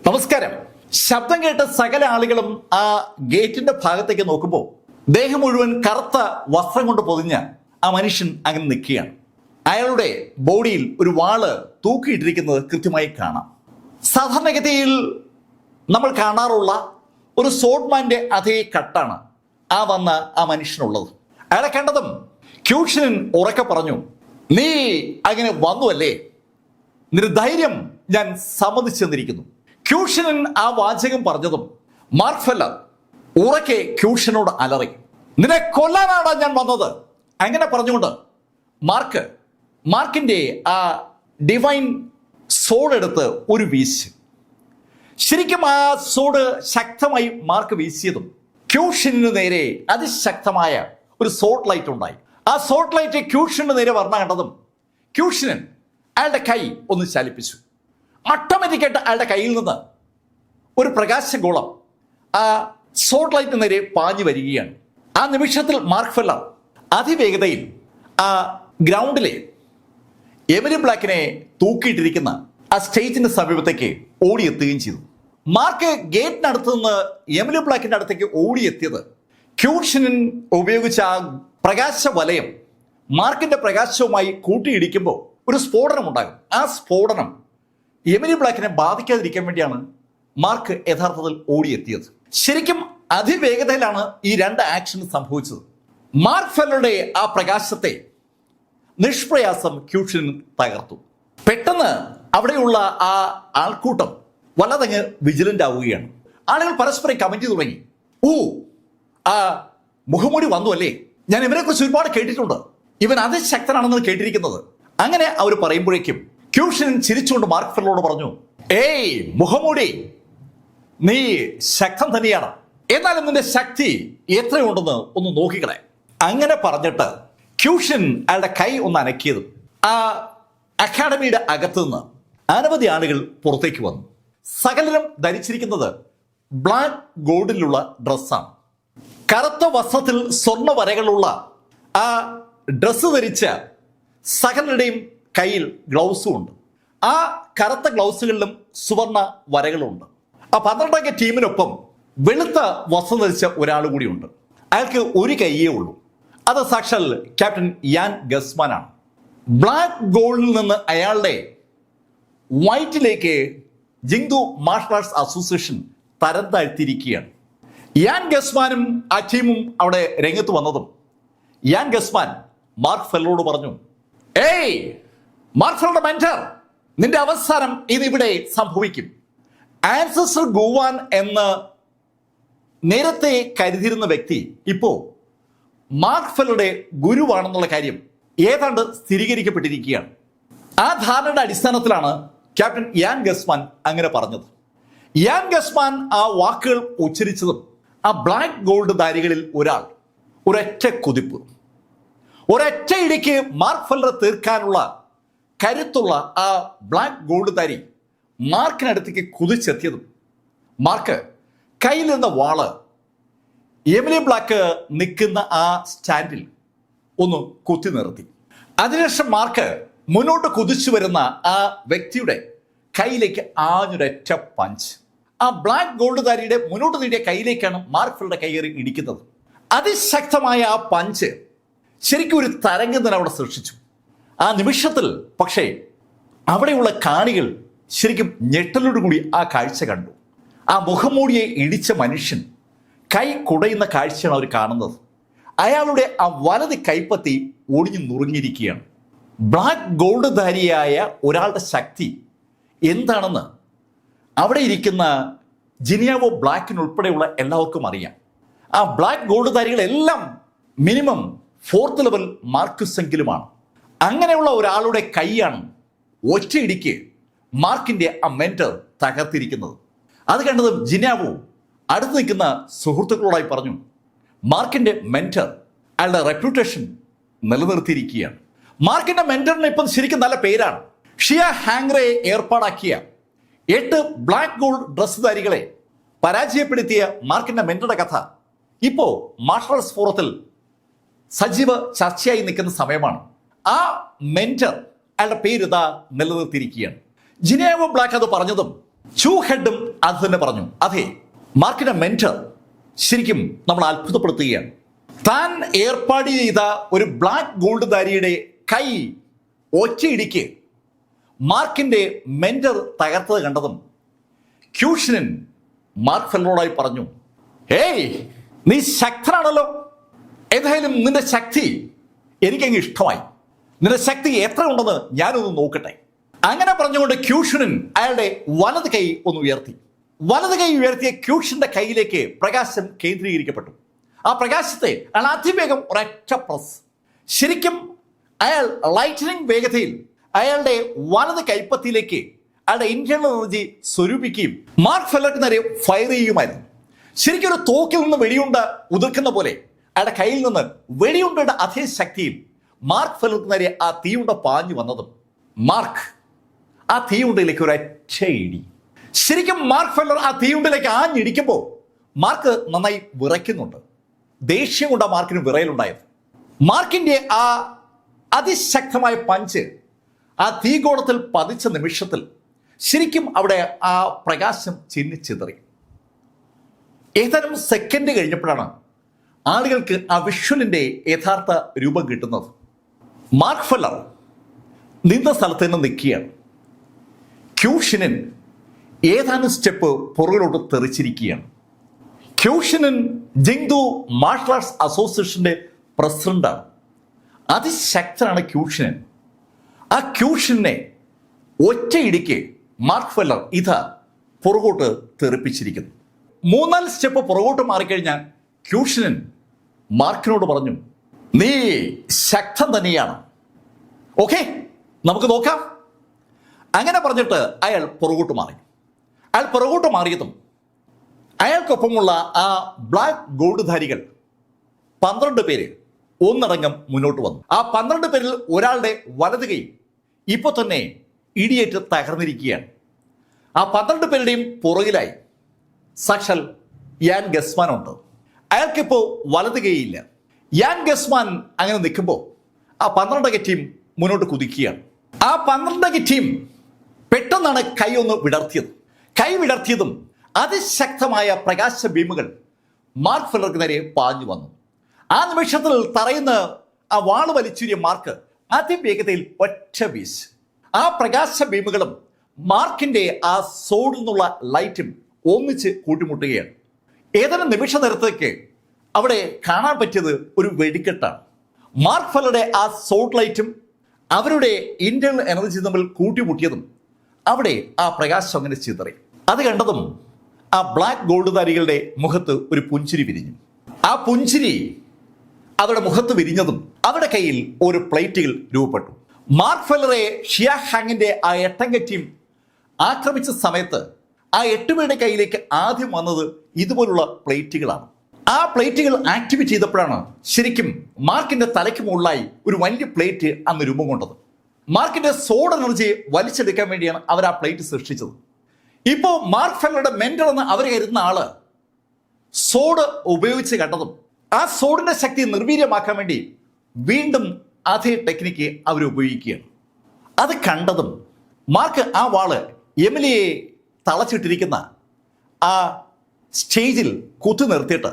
നമസ്കാരം. ശബ്ദം കേട്ട് സകല ആളുകളും ആ ഗേറ്റിന്റെ ഭാഗത്തേക്ക് നോക്കുമ്പോൾ ദേഹം മുഴുവൻ കറുത്ത വസ്ത്രം കൊണ്ട് പൊതിഞ്ഞ ആ മനുഷ്യൻ അങ്ങനെ നിൽക്കുകയാണ്. അയാളുടെ ബോഡിയിൽ ഒരു വാള് തൂക്കിയിട്ടിരിക്കുന്നത് കൃത്യമായി കാണാം. സാധാരണഗതിയിൽ നമ്മൾ കാണാറുള്ള ഒരു സോഡ്മാന്റെ അതേ കട്ടാണ് ആ വന്ന ആ മനുഷ്യനുള്ളത്. അയാളെ കണ്ടതും ക്യൂഷനൻ ഉറക്കെ പറഞ്ഞു, നീ അങ്ങനെ വന്നുവല്ലേ, നിന്റെ ധൈര്യം ഞാൻ സമ്മതിച്ചെന്നിരിക്കുന്നു. ക്യൂഷനൻ ആ വാചകം പറഞ്ഞതും മാർക്ക് ഫെല്ലർ ഉറക്കെ ക്യൂഷനോട് അലറി, നിന്നെ കൊല്ലാനാണ് ഞാൻ വന്നത്. അങ്ങനെ പറഞ്ഞുകൊണ്ട് മാർക്കിന്റെ ആ ഡിവൈൻ സോഡ് എടുത്ത് ഒരു വീശ്. ശരിക്കും ആ സോഡ് ശക്തമായി മാർക്ക് വീശിയതും ക്യൂഷനു നേരെ അതിശക്തമായ ഒരു സോഡ് ലൈറ്റ് ഉണ്ടായി. ആ സോഡ് ലൈറ്റ് ക്യൂഷനു നേരെ വർണ്ണ കണ്ടതും ക്യൂഷനൻ അയാളുടെ കൈ ഒന്ന് ചലിപ്പിച്ചു. ഓട്ടോമാറ്റിക്കായിട്ട് അയാളുടെ കയ്യിൽ നിന്ന് ഒരു പ്രകാശഗോളം ആ സോഡ് ലൈറ്റിന് നേരെ പാഞ്ഞു വരികയാണ്. ആ നിമിഷത്തിൽ മാർക്ക് ഫെല്ലർ അതിവേഗതയിൽ ആ ഗ്രൗണ്ടിലെ എമിലി ബ്ലാക്കിനെ തൂക്കിയിട്ടിരിക്കുന്ന ആ സ്റ്റേജിന്റെ സമീപത്തേക്ക് ഓടിയെത്തുകയും ചെയ്തു. മാർക്ക് ഗേറ്റിനടുത്ത് നിന്ന് എമിലി ബ്ലാക്കിന്റെ അടുത്തേക്ക് ഓടിയെത്തിയത് ക്യൂഷനൻ ഉപയോഗിച്ച ആ പ്രകാശ വലയം മാർക്കിന്റെ പ്രകാശവുമായി കൂട്ടിയിടിക്കുമ്പോൾ ഒരു സ്ഫോടനം ഉണ്ടാകും. ആ സ്ഫോടനം എമിലി ബ്ലാക്കിനെ ബാധിക്കാതിരിക്കാൻ വേണ്ടിയാണ് മാർക്ക് യഥാർത്ഥത്തിൽ ഓടിയെത്തിയത്. ശരിക്കും അതിവേഗതയിലാണ് ഈ രണ്ട് ആക്ഷൻ സംഭവിച്ചത്. മാർക്ക് ഫെല്ലറുടെ ആ പ്രകാശത്തെ നിഷ്പ്രയാസം ക്യൂഷനൻ തകർത്തു. പെട്ടെന്ന് അവിടെയുള്ള ആ ആൾക്കൂട്ടം വല്ലതങ്ങ് വിജിലന്റ് ആവുകയാണ്. ആളുകൾ പരസ്പരം കമന്റ് തുടങ്ങി, ആ മുഖംമൂടി വന്നു അല്ലേ, ഞാൻ ഇവനെ കുറിച്ച് ഒരുപാട് കേട്ടിട്ടുണ്ട്, ഇവൻ അതിശക്തനാണെന്ന് കേട്ടിരിക്കുന്നത്. അങ്ങനെ അവർ പറയുമ്പോഴേക്കും ക്യൂഷനൻ ചിരിച്ചുകൊണ്ട് മാർക്ക് ഫെല്ലറോട് പറഞ്ഞു, ഏയ് മുഖംമൂടി, നീ ശക്തൻ തന്നെയാണ്, എന്നാലും നിന്റെ ശക്തി എത്രയുണ്ടെന്ന് ഒന്ന് നോക്കിക്കളെ. അങ്ങനെ പറഞ്ഞിട്ട് ക്യൂഷൻ അയാളുടെ കൈ ഒന്ന് അനക്കിയതും ആ അക്കാഡമിയുടെ അകത്തു നിന്ന് അനവധി ആളുകൾ പുറത്തേക്ക് വന്നു. സകലരും ധരിച്ചിരിക്കുന്നത് ബ്ലാക്ക് ഗോൾഡിലുള്ള ഡ്രസ്സാണ്. കറുത്ത വസ്ത്രത്തിൽ സ്വർണ്ണ വരകളുള്ള ആ ഡ്രസ്സ് ധരിച്ച സകലരുടെയും കയ്യിൽ ഗ്ലൗസും ഉണ്ട്. ആ കറുത്ത ഗ്ലൗസുകളിലും സുവർണ വരകളുണ്ട്. ആ 12 ടീമിനൊപ്പം വെളുത്ത വസ്ത്രം ധരിച്ച ഒരാൾ കൂടിയുണ്ട്. അയാൾക്ക് ഒരു കൈയേ ഉള്ളൂ. അത് സാക്ഷാൽ ക്യാപ്റ്റൻ യാൻ ഗസ്മാൻ ആണ്. ബ്ലാക്ക് ഗോൾഡിൽ നിന്ന് അയാളുടെ വൈറ്റിലേക്ക് ജിങ്ദു മാർഷൽ ആർട്സ് അസോസിയേഷൻ തരം താഴ്ത്തിയിരിക്കുകയാണ്. യാൻ ഗസ്മാനും ആ ടീമും അവിടെ രംഗത്ത് വന്നതും യാൻ ഗസ്മാൻ മാർക്ക് ഫെല്ലറോട് പറഞ്ഞു, ഏയ് മാർക്ക് ഫെല്ലറുടെ മെന്റർ, നിന്റെ അവസാനം ഇതിവിടെ സംഭവിക്കും. ആൻസസ്റ്റർ ഗുവാൻ എന്ന് നേരത്തെ കരുതിയിരുന്ന വ്യക്തി ഇപ്പോ മാർക്ക് ഫെല്ലറുടെ ഗുരുവാണെന്നുള്ള കാര്യം ഏതാണ്ട് സ്ഥിരീകരിക്കപ്പെട്ടിരിക്കുകയാണ്. ആ ധാരണയുടെ അടിസ്ഥാനത്തിലാണ് ക്യാപ്റ്റൻ യാൻ ഗസ്മാൻ അങ്ങനെ പറഞ്ഞത്. യാൻ ഗസ്മാൻ ആ വാക്കുകൾ ഉച്ചരിച്ചതും ആ ബ്ലാക്ക് ഗോൾഡ് ധാരികളിൽ ഒരാൾ ഒരൊറ്റ കുതിപ്പ്, ഒരൊറ്റ ഇടിക്ക് മാർക്ക് ഫെല്ലറെ തീർക്കാനുള്ള കരുത്തുള്ള ആ ബ്ലാക്ക് ഗോൾഡ് ധാരി മാർക്കിനടുത്തേക്ക് കുതിച്ചെത്തിയതും മാർക്ക് കയ്യിൽ നിന്ന വാള് എമിലി ബ്ലാക്ക് നിൽക്കുന്ന ആ സ്റ്റാൻഡിൽ ഒന്ന് കുത്തി നിർത്തി. അതിനുശേഷം മാർക്ക് മുന്നോട്ട് കുതിച്ചു വരുന്ന ആ വ്യക്തിയുടെ കയ്യിലേക്ക് ആഞ്ഞൊരൊറ്റ പഞ്ച്. ആ ബ്ലാക്ക് ഗോൾഡ് ധാരിയുടെ മുന്നോട്ട് നീട്ടിയ കയ്യിലേക്കാണ് മാർക്ക് ഫെല്ലറുടെ കൈയേറി ഇടിക്കുന്നത്. അതിശക്തമായ ആ പഞ്ച് ശരിക്കും ഒരു തരംഗം തന്നെ അവിടെ സൃഷ്ടിച്ചു. ആ നിമിഷത്തിൽ പക്ഷേ അവിടെയുള്ള കാണികൾ ശരിക്കും ഞെട്ടലോടുകൂടി ആ കാഴ്ച കണ്ടു. ആ മുഖംമൂടിയെ ഇടിച്ച മനുഷ്യൻ കൈ കുടയുന്ന കാഴ്ചയാണ് അവർ കാണുന്നത്. അയാളുടെ ആ വലത് കൈപ്പത്തി ഒടിഞ്ഞു നുറുങ്ങിയിരിക്കുകയാണ്. ബ്ലാക്ക് ഗോൾഡ് ധാരിയായ ഒരാളുടെ ശക്തി എന്താണെന്ന് അവിടെ ഇരിക്കുന്ന ജിനിയാവോ ബ്ലാക്കിനുൾപ്പെടെയുള്ള എല്ലാവർക്കും അറിയാം. ആ ബ്ലാക്ക് ഗോൾഡ് ധാരികളെല്ലാം മിനിമം 4th ലെവൽ മാർക്സെങ്കിലുമാണ്. അങ്ങനെയുള്ള ഒരാളുടെ കൈയാണ് ഒറ്റയിടിക്ക് മാർക്കിന്റെ ആ മെന്റർ തകർത്തിരിക്കുന്നത്. അത് കണ്ടതും ജിനാവോ അടുത്ത് നിൽക്കുന്ന സുഹൃത്തുക്കളോടായി പറഞ്ഞു, മാർക്കിന്റെ മെന്റർ അയാളുടെ റെപ്യൂട്ടേഷൻ നിലനിർത്തിയിരിക്കുകയാണ്. മാർക്കിന്റെ മെന്ററിന് ഇപ്പം ശരിക്കും നല്ല പേരാണ്. ഷിയ ഹാങ്റെ ഏർപ്പാടാക്കിയ 8 ബ്ലാക്ക് ഗോൾഡ് ഡ്രസ്സുധാരികളെ പരാജയപ്പെടുത്തിയ മാർക്കിന്റെ മെന്ററുടെ കഥ ഇപ്പോ മാർഷൽ ആർട്സ് ഫോറത്തിൽ സജീവ ചർച്ചയായി നിൽക്കുന്ന സമയമാണ്. ആ മെന്റർ അയാളുടെ പേര് ഇതാ നിലനിർത്തിയിരിക്കുകയാണ്. ജിനേവോ ബ്ലാക്ക് അത് പറഞ്ഞതും ചൂ ഹെഡും അത് തന്നെ പറഞ്ഞു. അതെ, മാർക്കിന്റെ മെന്റർ ശരിക്കും നമ്മൾ അത്ഭുതപ്പെടുത്തുകയാണ്. താൻ ഏർപ്പാട് ചെയ്ത ഒരു ബ്ലാക്ക് ഗോൾഡ് ധാരിയുടെ കൈ ഒറ്റയിടിക്ക് മാർക്കിന്റെ മെന്റർ തകർത്തത് കണ്ടതും ക്യൂഷനൻ മാർക്ക് ഫെല്ലറോടായി പറഞ്ഞു, ഏയ് നീ ശക്തനാണല്ലോ, ഏതായാലും നിന്റെ ശക്തി എനിക്കങ്ങ് ഇഷ്ടമായി. നിന്റെ ശക്തി എത്ര ഉണ്ടെന്ന് ഞാനൊന്ന് നോക്കട്ടെ. അങ്ങനെ പറഞ്ഞുകൊണ്ട് ക്യൂഷനൻ അയാളുടെ വലത് കൈ ഒന്ന് ഉയർത്തി. വലത് കൈ ഉയർത്തിയ ക്യൂഷന്റെ കൈയിലേക്ക് പ്രകാശം കേന്ദ്രീകരിക്കപ്പെട്ടു. ആ പ്രകാശത്തെ അയാൾ അതിവേഗം ഒരൊറ്റ പ്രസ്. ശരിക്കും അയാൾ ലൈറ്റനിങ് വേഗതയിൽ അയാളുടെ വലത് കൈപ്പത്തിയിലേക്ക് അയാളുടെ ഇന്റേണൽ എനർജി സ്വരൂപിക്കുകയും മാർക്ക് ഫെല്ലർക്ക് നേരെ ഫയർ ചെയ്യുമായിരുന്നു. ശരിക്കും ഒരു തോക്കിൽ നിന്ന് വെടിയുണ്ട ഉതിർക്കുന്ന പോലെ അയാളുടെ കയ്യിൽ നിന്ന് വെടിയുണ്ടയുടെ അതേ ശക്തിയിൽ മാർക്ക് ഫെല്ലർക്ക് നേരെ ആ തീയുണ്ട പാഞ്ഞു വന്നതും മാർക്ക് ആ തീയുണ്ടയിലേക്ക് ഒരൊറ്റ ഇടി. ശരിക്കും മാർക്ക് ഫെല്ലർ ആ തീയുണ്ടയിലേക്ക് ആഞ്ഞിടിക്കുമ്പോൾ മാർക്ക് നന്നായി വിറയ്ക്കുന്നുണ്ട്. ദേഷ്യം കൊണ്ട് ആ മാർക്കിന് വിറയലുണ്ടായത്. മാർക്കിന്റെ ആ അതിശക്തമായ പഞ്ച് ആ തീഗോളത്തിൽ പതിച്ച നിമിഷത്തിൽ ശരിക്കും അവിടെ ആ പ്രകാശം ചിന്നിച്ചിതറി. ഏതാനും സെക്കൻഡ് കഴിഞ്ഞപ്പോഴാണ് ആളുകൾക്ക് ആ വിഷ്വലിന്റെ യഥാർത്ഥ രൂപം കിട്ടുന്നത്. മാർക്ക് ഫെല്ലർ നിന്ന സ്ഥലത്ത് നിന്ന് നിൽക്കുകയാണ്. ക്യൂഷനൻ ഏതാനും സ്റ്റെപ്പ് പുറകിലോട്ട് തെറിച്ചിരിക്കുകയാണ്. ക്യൂഷനൻ ജിങ്ദു മാർഷൽ ആർട്സ് അസോസിയേഷന്റെ പ്രസിഡന്റാണ്. അതിശക്തനാണ് ക്യൂഷനൻ. ആ ക്യൂഷനെ ഒറ്റയിടിക്ക് മാർക്ക് ഫെല്ലർ ഇതാ പുറകോട്ട് തെറിപ്പിച്ചിരിക്കുന്നു. 3-4 സ്റ്റെപ്പ് പുറകോട്ട് മാറിക്കഴിഞ്ഞാൽ ക്യൂഷനൻ മാർക്കിനോട് പറഞ്ഞു, നീ ശക്തൻ തന്നെയാണ്, ഓക്കെ നമുക്ക് നോക്കാം. അങ്ങനെ പറഞ്ഞിട്ട് അയാൾ പുറകോട്ട് മാറി. അയാൾ പുറകോട്ട് മാറിയതും അയാൾക്കൊപ്പമുള്ള ആ ബ്ലാക്ക് ഗോൾഡ് ധാരികൾ 12 പേര് ഒന്നടങ്കം മുന്നോട്ട് വന്നു. ആ 12 പേരിൽ ഒരാളുടെ വലത് കൈ ഇപ്പോൾ തന്നെ ഇടിയേറ്റ് തകർന്നിരിക്കുകയാണ്. ആ 12 പേരുടെയും പുറകിലായി സാക്ഷാൽ യാൻ ഗസ്മാൻ ഉണ്ട്. അയാൾക്കിപ്പോൾ വലത് കൈയില്ല. യാൻ ഗസ്മാൻ അങ്ങനെ നിൽക്കുമ്പോൾ ആ 12 ടീം മുന്നോട്ട് കുതിക്കുകയാണ്. ആ 12 ടീം പെട്ടെന്നാണ് കൈ ഒന്ന് വിടർത്തിയത്. കൈ വിടർത്തിയതും അതിശക്തമായ പ്രകാശ ബീമുകൾ മാർക്ക് ഫെല്ലർക്ക് നേരെ പാഞ്ഞു വന്നു. ആ നിമിഷത്തിൽ തറയുന്ന ആ വാള് വലിച്ചൂരിയ മാർക്ക് അതിവേഗതയിൽ ഒറ്റ വീശ്. ആ പ്രകാശ ബീമുകളും മാർക്കിന്റെ ആ സോഡിൽ നിന്നുള്ള ലൈറ്റും ഒന്നിച്ച് കൂട്ടിമുട്ടുകയാണ്. ഏതാനും നിമിഷ നേരത്തേക്ക് അവിടെ കാണാൻ പറ്റിയത് ഒരു വെടിക്കെട്ടാണ്. മാർക്ക് ഫെല്ലറുടെ ആ സോഡ് ലൈറ്റും അവരുടെ ഇന്റേണൽ എനർജി തമ്മിൽ കൂട്ടിമുട്ടിയതും അവിടെ ആ പ്രകാശം അങ്ങനെ ചിതറി. അത് കണ്ടതും ആ ബ്ലാക്ക് ഗോൾഡ് ധാരികളുടെ മുഖത്ത് ഒരു പുഞ്ചിരി വിരിഞ്ഞു. ആ പുഞ്ചിരി അവരുടെ മുഖത്ത് വിരിഞ്ഞതും അവരുടെ കയ്യിൽ ഒരു പ്ലേറ്റുകൾ രൂപപ്പെട്ടു. മാർക്ക് ഫെല്ലറെ ഷിയ ഹാങ്ങിന്റെ ആ 8-അംഗ ടീം ആക്രമിച്ച സമയത്ത് ആ 8 പേരുടെ കയ്യിലേക്ക് ആദ്യം വന്നത് ഇതുപോലുള്ള പ്ലേറ്റുകളാണ്. ആ പ്ലേറ്റുകൾ ആക്ടിവേറ്റ് ചെയ്തപ്പോഴാണ് ശരിക്കും മാർക്കിന്റെ തലയ്ക്ക് മുകളിലായി ഒരു വലിയ പ്ലേറ്റ് അന്ന് രൂപം കൊണ്ടത്. മാർക്കിന്റെ സോഡ് എനർജി വലിച്ചെടുക്കാൻ വേണ്ടിയാണ് അവർ ആ പ്ലേറ്റ് സൃഷ്ടിച്ചത്. ഇപ്പോൾ മാർക്ക് ഫെല്ലറുടെ മെന്റർ എന്ന് അവർ കരുതുന്ന ആള് സോഡ് ഉപയോഗിച്ച് കണ്ടതും ആ സോഡിന്റെ ശക്തി നിർവീര്യമാക്കാൻ വേണ്ടി വീണ്ടും അതേ ടെക്നിക്ക് അവർ ഉപയോഗിക്കുകയാണ്. അത് കണ്ടതും മാർക്ക് ആ വാള് എമിലിയെ തളച്ചിട്ടിരിക്കുന്ന ആ സ്റ്റേജിൽ കുത്തി നിർത്തിയിട്ട്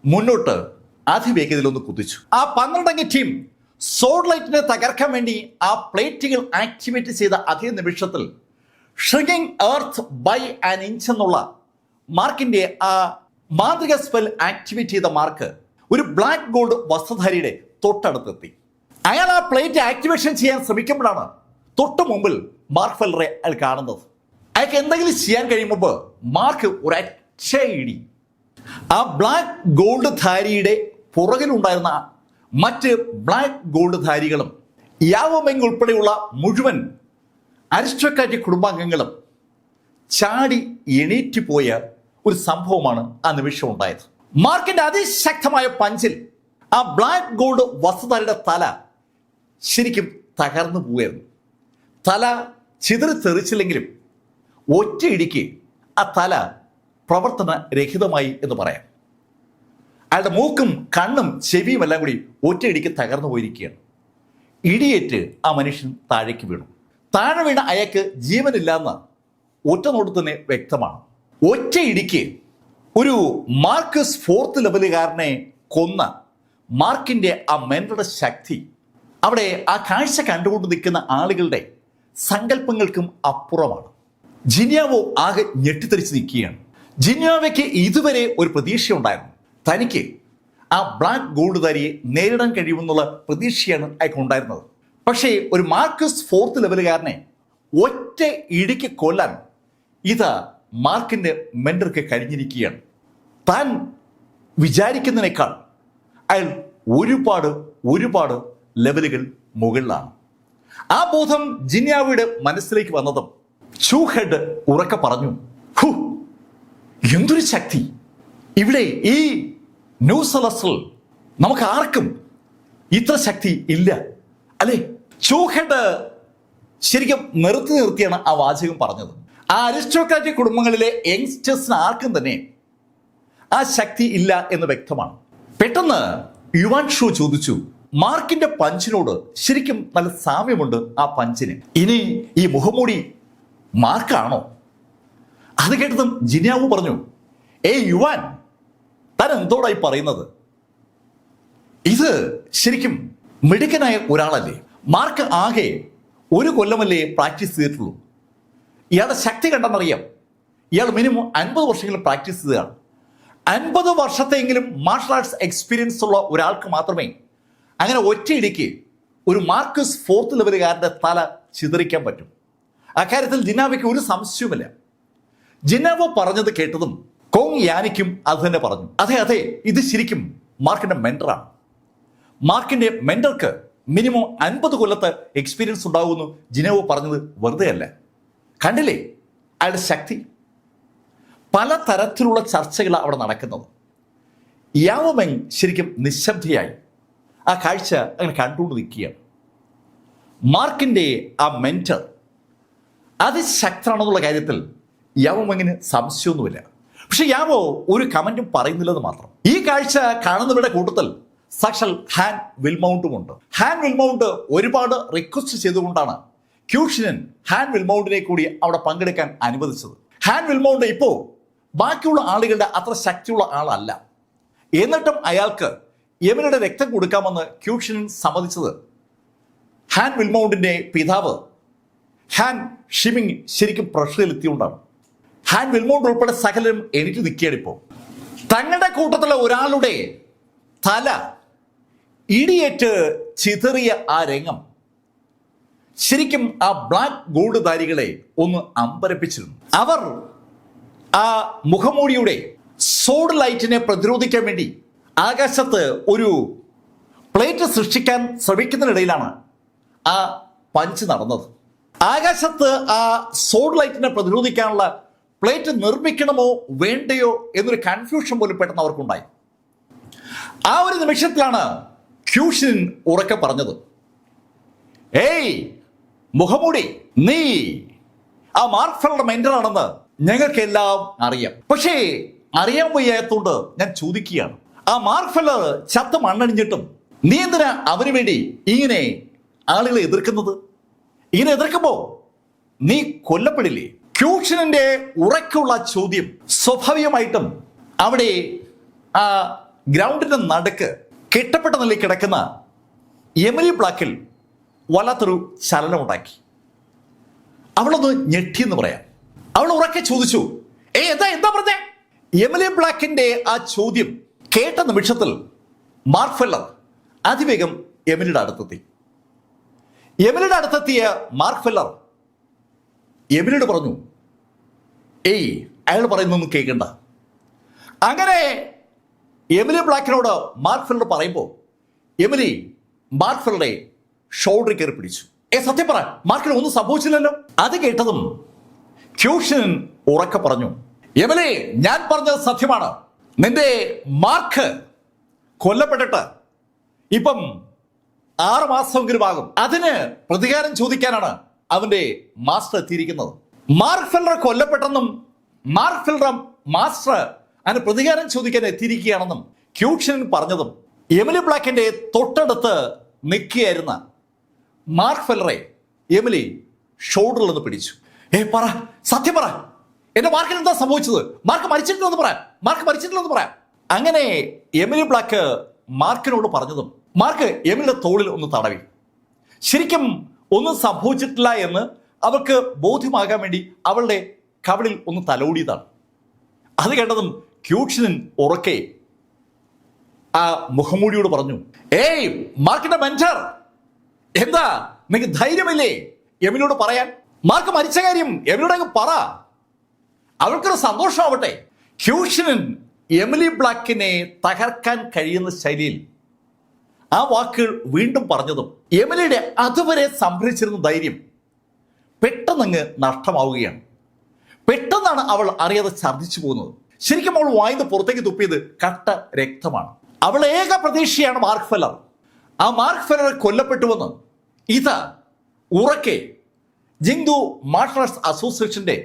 മുന്നോട്ട് അതിവേഗതയിലൊന്ന് കുതിച്ചു. ആ 12-അംഗ ടീം സോഡ് ലൈറ്റിനെ തകർക്കാൻ വേണ്ടി ആ പ്ലേറ്റുകൾ ആക്ടിവേറ്റ് ചെയ്ത അതേ നിമിഷത്തിൽ shrinking earth by an inch എന്നുള്ള മാർക്കിന്റെ ആ മാന്ത്രിക സ്പെൽ ആക്ടിവേറ്റ് ചെയ്ത മാർക്ക് ഒരു ബ്ലാക്ക് ഗോൾഡ് വസ്ത്രധാരിയുടെ തൊട്ടടുത്തെത്തി. അയാൾ ആ പ്ലേറ്റ് ആക്ടിവേഷൻ ചെയ്യാൻ ശ്രമിക്കുമ്പോഴാണ് തൊട്ട് മുമ്പിൽ മാർക്ക് ഫെല്ലറെ അയാൾ കാണുന്നത്. അയാൾക്ക് എന്തെങ്കിലും ചെയ്യാൻ കഴിയുമ്പോൾ മാർക്ക് ഒരൊറ്റ ഇടി. ആ ബ്ലാക്ക് ഗോൾഡ് ധാരിയുടെ പുറകിലുണ്ടായിരുന്ന മറ്റ് ബ്ലാക്ക് ഗോൾഡ് ധാരികളും യാവോമെങ് ഉൾപ്പെടെയുള്ള മുഴുവൻ അരിസ്റ്റോക്രാറ്റിക് കുടുംബാംഗങ്ങളും ചാടി എണീറ്റ് പോയ ഒരു സംഭവമാണ് ആ നിമിഷം ഉണ്ടായത്. മാർക്കിന്റെ അതിശക്തമായ പഞ്ചിൽ ആ ബ്ലാക്ക് ഗോൾഡ് വസ്തുധാരിയുടെ തല ശരിക്കും തകർന്നു പോവുകയായിരുന്നു. തല ചിതറിത്തെറിച്ചില്ലെങ്കിലും ഒറ്റയിടിക്ക് ആ തല പ്രവർത്തനരഹിതമായി എന്ന് പറയാം. അയാളുടെ മൂക്കും കണ്ണും ചെവിയും എല്ലാം കൂടി ഒറ്റയിടിക്ക് തകർന്നു പോയിരിക്കുകയാണ്. ഇടിയേറ്റ് ആ മനുഷ്യൻ താഴേക്ക് വീണു. താഴെ വീണ അയാൾക്ക് ജീവനില്ല എന്ന് ഒറ്റ നോട്ട് തന്നെ വ്യക്തമാണ്. ഒറ്റ ഇടിക്ക് ഒരു മാർക്കസ് ഫോർത്ത് ലെവലുകാരനെ കൊന്ന മാർക്കിന്റെ ആ മെന്ററുടെ ശക്തി അവിടെ ആ കാഴ്ച കണ്ടുകൊണ്ട് നിൽക്കുന്ന ആളുകളുടെ സങ്കല്പങ്ങൾക്കും അപ്പുറമാണ്. ജിന്യാവോ ആകെ ഞെട്ടിത്തെറിച്ച് നിൽക്കുകയാണ്. ജിന്യാവയ്ക്ക് ഇതുവരെ ഒരു പ്രതീക്ഷ ഉണ്ടായിരുന്നു. തനിക്ക് ആ ബ്ലാക്ക് ഗോൾഡുധാരിയെ നേരിടാൻ കഴിയുമെന്നുള്ള പ്രതീക്ഷയാണ് അയാൾക്കുണ്ടായിരുന്നത്. പക്ഷേ ഒരു മാർക്കസ് ഫോർത്ത് ലെവലുകാരനെ ഒറ്റ ഇടിക്ക് കൊല്ലാൻ ഇത് മാർക്കിന്റെ മെന്റർക്ക് കഴിഞ്ഞിരിക്കുകയാണ്. താൻ വിചാരിക്കുന്നതിനേക്കാൾ അയാൾ ഒരുപാട് ലെവലുകൾ മുകളിലാണ്. ആ ബോധം ജിന്യാവയുടെ മനസ്സിലേക്ക് വന്നതും ചൂഹെഡ് ഉറക്കെ പറഞ്ഞു, ഹു, എന്തൊരു ശക്തി! ഇവിടെ ഈ ന്യൂ സെലസ്റ്റിൽ നമുക്ക് ആർക്കും ഇത്ര ശക്തി ഇല്ല അല്ലേ? ചൂഹെഡ് ശരിക്കും നിർത്തിയാണ് ആ വാചകം പറഞ്ഞത്. ആ അരിസ്റ്റോക്രാറ്റിക് കുടുംബങ്ങളിലെ യങ്സ്റ്റേഴ്സിന് ആർക്കും തന്നെ ആ ശക്തി ഇല്ല എന്ന് വ്യക്തമാണ്. പെട്ടെന്ന് യുവാൻ ഷോ ചോദിച്ചു, മാർക്കിന്റെ പഞ്ചിനോട് ശരിക്കും നല്ല സാമ്യമുണ്ട് ആ പഞ്ചിന്. ഇനി ഈ മുഖംമൂടി മാർക്കാണോ? അത് കേട്ടതും ജിന്യാവു പറഞ്ഞു, യുവാൻ, താൻ എന്തോടായി പറയുന്നത്? ഇത് ശരിക്കും മിടുക്കനായ ഒരാളല്ലേ? മാർക്ക് ആകെ ഒരു കൊല്ലമല്ലേ പ്രാക്ടീസ് ചെയ്തിട്ടുള്ളൂ. ഇയാളുടെ ശക്തി കണ്ടെന്നറിയാം. ഇയാൾ മിനിമം 50 വർഷമെങ്കിലും പ്രാക്ടീസ് ചെയ്തതാണ്. 50 വർഷത്തെങ്കിലും മാർഷൽ ആർട്സ് എക്സ്പീരിയൻസ് ഉള്ള ഒരാൾക്ക് മാത്രമേ അങ്ങനെ ഒറ്റയിടിക്ക് ഒരു മാർക്കസ് ഫോർത്ത് ലെവലുകാരൻ്റെ തല ചിതറിക്കാൻ പറ്റും. അക്കാര്യത്തിൽ ജിന്നാവയ്ക്ക് ഒരു സംശയവുമില്ല. ജിന്നാവോ പറഞ്ഞത് കേട്ടതും കോങ് യാനിക്കും അത് തന്നെ പറഞ്ഞു. അതെ, ഇത് ശരിക്കും മാർക്കിന്റെ മെന്ററാണ്. മാർക്കിന്റെ മെന്റർക്ക് മിനിമം 50 കൊല്ലത്തെ എക്സ്പീരിയൻസ് ഉണ്ടാകുമെന്ന് ജിനാവോ പറഞ്ഞത് വെറുതെ അല്ല. കണ്ടില്ലേ അയാളുടെ ശക്തി? പല തരത്തിലുള്ള ചർച്ചകൾ അവിടെ നടക്കുന്നത്. യാവോ മെങ് ശരിക്കും നിശബ്ദയായി ആ കാഴ്ച അങ്ങനെ കണ്ടുകൊണ്ട് നിൽക്കുകയാണ്. മാർക്കിന്റെ ആ മെന്റർ അതിശക്തനാണെന്നുള്ള കാര്യത്തിൽ യാവോ മെങ്ങിന് സംശയമൊന്നുമില്ല. പക്ഷെ യാവോ ഒരു കമന്റും പറയുന്നില്ലെന്ന് മാത്രം. ഈ കാഴ്ച കാണുന്നവരുടെ കൂട്ടത്തിൽ സാക്ഷാൽ ഹാൻ വിൽമൗണ്ടുമുണ്ട്. ഹാൻ വിൽമൗണ്ട് ഒരുപാട് റിക്വസ്റ്റ് ചെയ്തുകൊണ്ടാണ് ക്യൂഷനൻ ഹാൻ വിൽമൗണ്ടിനെ കൂടി അവിടെ പങ്കെടുക്കാൻ അനുവദിച്ചത്. ഹാൻ വിൽമൗണ്ട് ഇപ്പോ ബാക്കിയുള്ള ആളുകളുടെ അത്ര ശക്തിയുള്ള ആളല്ല. എന്നിട്ടും അയാൾക്ക് യമനുടെ രക്തം കൊടുക്കാമെന്ന് ക്യൂഷനൻ സമ്മതിച്ചത് ഹാൻ വിൽമൗണ്ടിന്റെ പിതാവ് ഹാൻ ഷിമിങ് ശരിക്കും പ്രഷറിലെത്തിയുകൊണ്ടാണ്. ഹാൻ വിൽമൗണ്ട് ഉൾപ്പെടെ സകലരും എണീറ്റ് നിൽക്കുകയാണ്. ഇപ്പോൾ തങ്ങളുടെ കൂട്ടത്തിലെ ഒരാളുടെ തല ഇടിയേറ്റ് ചിതറിയ ആ രംഗം ശരിക്കും ആ ബ്ലാക്ക് ഗോൾഡുധാരികളെ ഒന്ന് അമ്പരപ്പിച്ചിരുന്നു. അവർ ആ മുഖമൂടിയുടെ സോഡ് ലൈറ്റിനെ പ്രതിരോധിക്കാൻ വേണ്ടി ആകാശത്ത് ഒരു പ്ലേറ്റ് സൃഷ്ടിക്കാൻ ശ്രമിക്കുന്നതിനിടയിലാണ് ആ പഞ്ച് നടന്നത്. ആകാശത്ത് ആ സോഡ് ലൈറ്റിനെ പ്രതിരോധിക്കാനുള്ള പ്ലേറ്റ് നിർമ്മിക്കണമോ വേണ്ടയോ എന്നൊരു കൺഫ്യൂഷൻ പോലും പെട്ടെന്ന് അവർക്കുണ്ടായി. ആ ഒരു നിമിഷത്തിലാണ് ക്യൂഷൻ ഉറക്കെ പറഞ്ഞത്, മുഖമൂടി, നീ ആ മാർഫെൽഡ് മെന്ററാണെന്ന് ഞങ്ങൾക്കെല്ലാം അറിയാം. പക്ഷേ അറിയാൻ വയ്യാത്തോണ്ട് ഞാൻ ചോദിക്കുകയാണ്, ആ മാർഫെല്ലർ ചത്ത് മണ്ണണിഞ്ഞിട്ടും നീ എന്തിനാ അവന് വേണ്ടി ഇങ്ങനെ ആളുകളെ എതിർക്കുന്നത്? ഇങ്ങനെ എതിർക്കുമ്പോ നീ കൊല്ലപ്പെടില്ലേ? ക്യൂഷനന്റെ ഉറക്കുള്ള ചോദ്യം സ്വാഭാവികമായിട്ടും അവിടെ ആ ഗ്രൗണ്ടിന്റെ നടുക്ക് കെട്ടപ്പെട്ട നിലയിൽ കിടക്കുന്ന എമിലി ബ്ലാക്കിൽ വല്ലാത്തൊരു ചലനമുണ്ടാക്കി. അവളൊന്ന് ഞെട്ടിയെന്ന് പറയാം. അവൾ ഉറക്കെ ചോദിച്ചു, എന്താ പറഞ്ഞേ? എമിലി ബ്ലാക്കിന്റെ ആ ചോദ്യം കേട്ട നിമിഷത്തിൽ മാർഫെല്ലർ അതിവേഗം എമിലിയുടെ അടുത്തെത്തി. എമിലിയുടെ അടുത്തെത്തിയ മാർഫെല്ലർ എമിലിയോട് പറഞ്ഞു, അയാൾ പറയുന്നൊന്നും കേൾക്കണ്ട. അങ്ങനെ എമിലി ബ്ലാക്കിനോട് മാർഫെല്ലർ പറയുമ്പോൾ എമിലി മാർഫെല്ലറെ ഷോൾഡറിൽ കയറി പിടിച്ചു. സത്യം പറ, മാർക്കിന് ഒന്നും സംഭവിച്ചില്ലല്ലോ. അത് കേട്ടതും ക്യൂഷൻ ഉറക്കെ പറഞ്ഞു, എമിലി, ഞാൻ പറഞ്ഞത് സത്യമാണ്. നിന്റെ മാർക്ക് കൊല്ലപ്പെട്ടിട്ട് ഇപ്പം 6 മാസമെങ്കിലും ആകും. അതിന് പ്രതികാരം ചോദിക്കാനാണ് അവന്റെ മാസ്റ്റർ എത്തിയിരിക്കുന്നത്. മാർഫെല്ലർ കൊല്ലപ്പെട്ടെന്നും മാർഫെല്ലർ മാസ്റ്റർ അതിന് പ്രതികാരം ചോദിക്കാൻ എത്തിയിരിക്കുകയാണെന്നും ക്യൂഷൻ പറഞ്ഞതും എമിലി ബ്ലാക്കിന്റെ തൊട്ടടുത്ത് നിൽക്കുകയായിരുന്ന മാർഫെല്ലറെ എമിലി ഷോൾഡറിൽ നിന്ന് പിടിച്ചു. പറ, സത്യം പറ, എന്റെ മാർക്കിന് എന്താ സംഭവിച്ചത്? മാർക്ക് മരിച്ചിട്ടില്ലെന്ന് പറയാം, മാർക്ക് മരിച്ചിട്ടില്ലെന്ന് പറയാം. അങ്ങനെ എമിലി ബ്ലാക്ക് മാർക്കിനോട് പറഞ്ഞതും മാർക്ക് എമിലിയുടെ തോളിൽ ഒന്ന് തടവി. ശരിക്കും ഒന്നും സംഭവിച്ചിട്ടില്ല എന്ന് അവൾക്ക് ബോധ്യമാകാൻ വേണ്ടി അവളുടെ കവിളിൽ ഒന്ന് തലോടിയതാണ്. അത് കേട്ടതും ക്യൂഷനൻ ഉറക്കെ ആ മുഖംമൂടിയോട് പറഞ്ഞു, ഏയ് മാർക്കിന്റെ മെന്റർ, എന്താ നിങ്ങൾക്ക് ധൈര്യമില്ലേ എമിലിയോട് പറയാൻ? മാർക്ക് മരിച്ച കാര്യം എമിലിയോട് അങ്ങ് പറ, അവൾക്കൊരു സന്തോഷമാവട്ടെ. ക്യൂഷനൻ എമിലി ബ്ലാക്കിനെ തകർക്കാൻ കഴിയുന്ന ശൈലിയിൽ ആ വാക്കുകൾ വീണ്ടും പറഞ്ഞതും എമിലിയുടെ അതുവരെ സംഭരിച്ചിരുന്ന ധൈര്യം പെട്ടെന്നങ്ങ് നഷ്ടമാവുകയാണ്. പെട്ടെന്നാണ് അവൾ അറിയാതെ ഛർദ്ദിച്ചു പോകുന്നത്. ശരിക്കും അവൾ വായിന്ന് പുറത്തേക്ക് തുപ്പിയത് കട്ട രക്തമാണ്. അവൾ ഏക പ്രതീക്ഷയാണ് മാർക്ക് ഫെല്ലർ. ആ മാർക്ക് ഫെല്ലർ കൊല്ലപ്പെട്ടുവെന്ന് ഇത് ഉറക്കെ ജിങ്ദു മാർഷൽ ആർട്സ് അസോസിയേഷന്റെ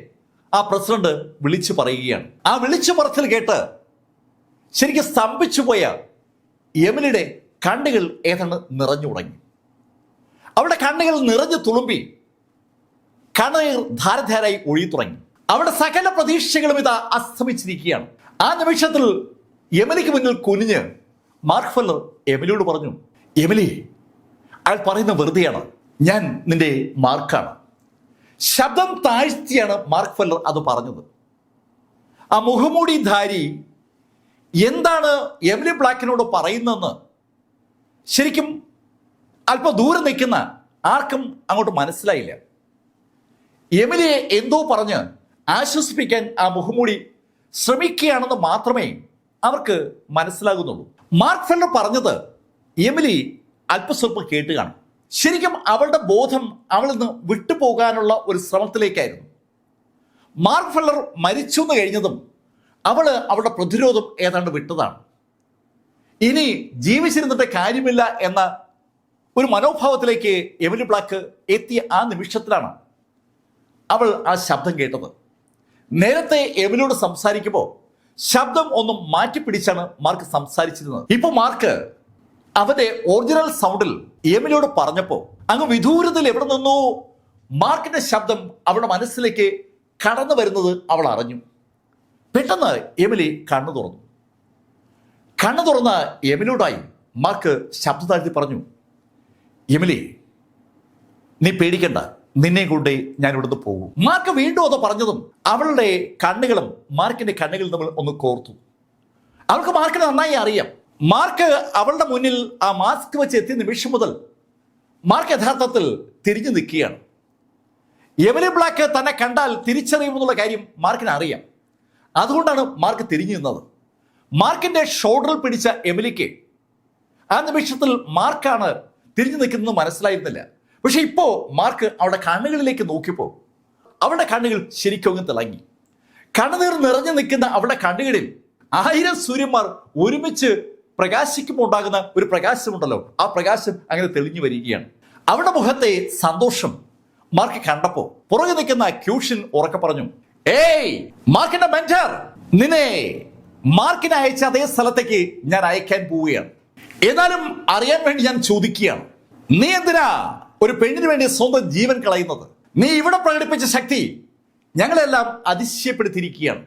ആ പ്രസിഡന്റ് വിളിച്ചു പറയുകയാണ്. ആ വിളിച്ചു പറച്ചിൽ കേട്ട് ശരിക്കും സ്തംഭിച്ചു പോയ എമിലിയുടെ കണ്ണുകൾ ഏതാണ്ട് നിറഞ്ഞു തുടങ്ങി. അവളുടെ കണ്ണുകൾ നിറഞ്ഞു തുളുമ്പി കണ്ണുനീർ ധാരധാരായി ഒഴുകി തുടങ്ങി. അവളുടെ സകല പ്രതീക്ഷകളും ഇതാ അസ്തമിച്ചിരിക്കുകയാണ്. ആ നിമിഷത്തിൽ എമിലിക്ക് മുന്നിൽ കുനിഞ്ഞ് മാർക്ക് ഫെല്ലർ എമിലിയോട് പറഞ്ഞു, എമിലി, അയാൾ പറയുന്ന വെറുതെയാണ്, ഞാൻ നിന്റെ മാർക്കാണ്. ശബ്ദം താഴ്ത്തിയാണ് മാർക്ക് ഫെല്ലർ അത് പറഞ്ഞത്. ആ മുഖമൂടി ധാരി എന്താണ് എമിലി ബ്ലാക്കിനോട് പറയുന്നതെന്ന് ശരിക്കും അല്പം ദൂരെ നിൽക്കുന്ന ആർക്കും അങ്ങോട്ട് മനസ്സിലായില്ല. എമിലിയെ എന്തോ പറഞ്ഞ് ആശ്വസിപ്പിക്കാൻ ആ മുഖമൂടി ശ്രമിക്കുകയാണെന്ന് മാത്രമേ അവർക്ക് മനസ്സിലാകുന്നുള്ളൂ. മാർക്ക് ഫെല്ലർ പറഞ്ഞത് എമിലി അല്പസ്വല്പം കേട്ട് കാണും. ശരിക്കും അവളുടെ ബോധം അവളിൽ നിന്ന് വിട്ടുപോകാനുള്ള ഒരു ശ്രമത്തിലേക്കായിരുന്നു. മാർക്ക് ഫെല്ലർ മരിച്ചു എന്ന് കഴിഞ്ഞതും അവളുടെ പ്രതിരോധം ഏതാണ്ട് വിട്ടതാണ്. ഇനി ജീവിച്ചിരുന്നിട്ട് കാര്യമില്ല എന്ന ഒരു മനോഭാവത്തിലേക്ക് എമിലി ബ്ലാക്ക് എത്തിയ ആ നിമിഷത്തിലാണ് അവൾ ആ ശബ്ദം കേട്ടത്. നേരത്തെ എമിലിയോട് സംസാരിക്കുമ്പോൾ ശബ്ദം ഒന്നും മാറ്റിപ്പിടിച്ചാണ് മാർക്ക് സംസാരിച്ചിരുന്നത്. ഇപ്പൊ മാർക്ക് അവന്റെ ഒറിജിനൽ സൗണ്ടിൽ എമിലിയോട് പറഞ്ഞപ്പോൾ അങ്ങ് വിദൂരത്തിൽ എവിടെ നിന്നോ മാർക്കിന്റെ ശബ്ദം അവളുടെ മനസ്സിലേക്ക് കടന്നു വരുന്നത് അവൾ അറിഞ്ഞു. പെട്ടെന്ന് എമിലി കണ്ണു തുറന്നു. കണ്ണു തുറന്ന എമിലിയോടായി മാർക്ക് ശബ്ദം താഴ്ത്തി പറഞ്ഞു, എമിലി, നീ പേടിക്കണ്ട, നിന്നെ കൊണ്ട് ഞാൻ ഇവിടുന്ന് പോകും. മാർക്ക് വീണ്ടും അത് പറഞ്ഞതും അവളുടെ കണ്ണുകളും മാർക്കിന്റെ കണ്ണുകളും തമ്മിൽ ഒന്ന് കോർത്തു. അവൾക്ക് മാർക്കിനെ നന്നായി അറിയാം. മാർക്ക് അവളുടെ മുന്നിൽ ആ മാസ്ക് വെച്ച് എത്തിയ നിമിഷം മുതൽ മാർക്ക് യഥാർത്ഥത്തിൽ തിരിഞ്ഞു നിൽക്കുകയാണ്. എമിലി ബ്ലാക്ക് തന്നെ കണ്ടാൽ തിരിച്ചറിയുമെന്നുള്ള കാര്യം മാർക്കിന് അറിയാം. അതുകൊണ്ടാണ് മാർക്ക് തിരിഞ്ഞു നിന്നത്. മാർക്കിന്റെ ഷോൾഡറിൽ പിടിച്ച എമിലിക്ക് ആ നിമിഷത്തിൽ മാർക്കാണ് തിരിഞ്ഞു നിൽക്കുന്നത് മനസ്സിലായിരുന്നില്ല. പക്ഷെ ഇപ്പോ മാർക്ക് അവളുടെ കണ്ണുകളിലേക്ക് നോക്കിയപ്പോൾ അവളുടെ കണ്ണുകൾ ശരിക്കും തിളങ്ങി. കണ്ണുനീർ നിറഞ്ഞു നിൽക്കുന്ന അവളുടെ കണ്ണുകളിൽ 1000 സൂര്യന്മാർ ഒരുമിച്ച് പ്രകാശിക്കുമ്പോൾ ഉണ്ടാകുന്ന ഒരു പ്രകാശമുണ്ടല്ലോ, ആ പ്രകാശം അങ്ങനെ തെളിഞ്ഞു വരികയാണ്. അവളുടെ മുഖത്തെ സന്തോഷം മാർക്ക് കണ്ടപ്പോ പുറകെ നിൽക്കുന്ന ക്യൂഷൻ ഉറക്കെ പറഞ്ഞു, ഏയ് മാർക്കിന്റെ മെന്റർ, നിന്നെ മാർക്കിനെ അയച്ച അതേ സ്ഥലത്തേക്ക് ഞാൻ അയക്കാൻ പോവുകയാണ്. എന്നാലും അറിയാൻ വേണ്ടി ഞാൻ ചോദിക്കുകയാണ്, നീ എന്തിനാ ഒരു പെണ്ണിന് വേണ്ടി സ്വന്തം ജീവൻ കളയുന്നത്? നീ ഇവിടെ പ്രകടിപ്പിച്ച ശക്തി ഞങ്ങളെല്ലാം അതിശയപ്പെടുത്തിയിരിക്കുകയാണ്.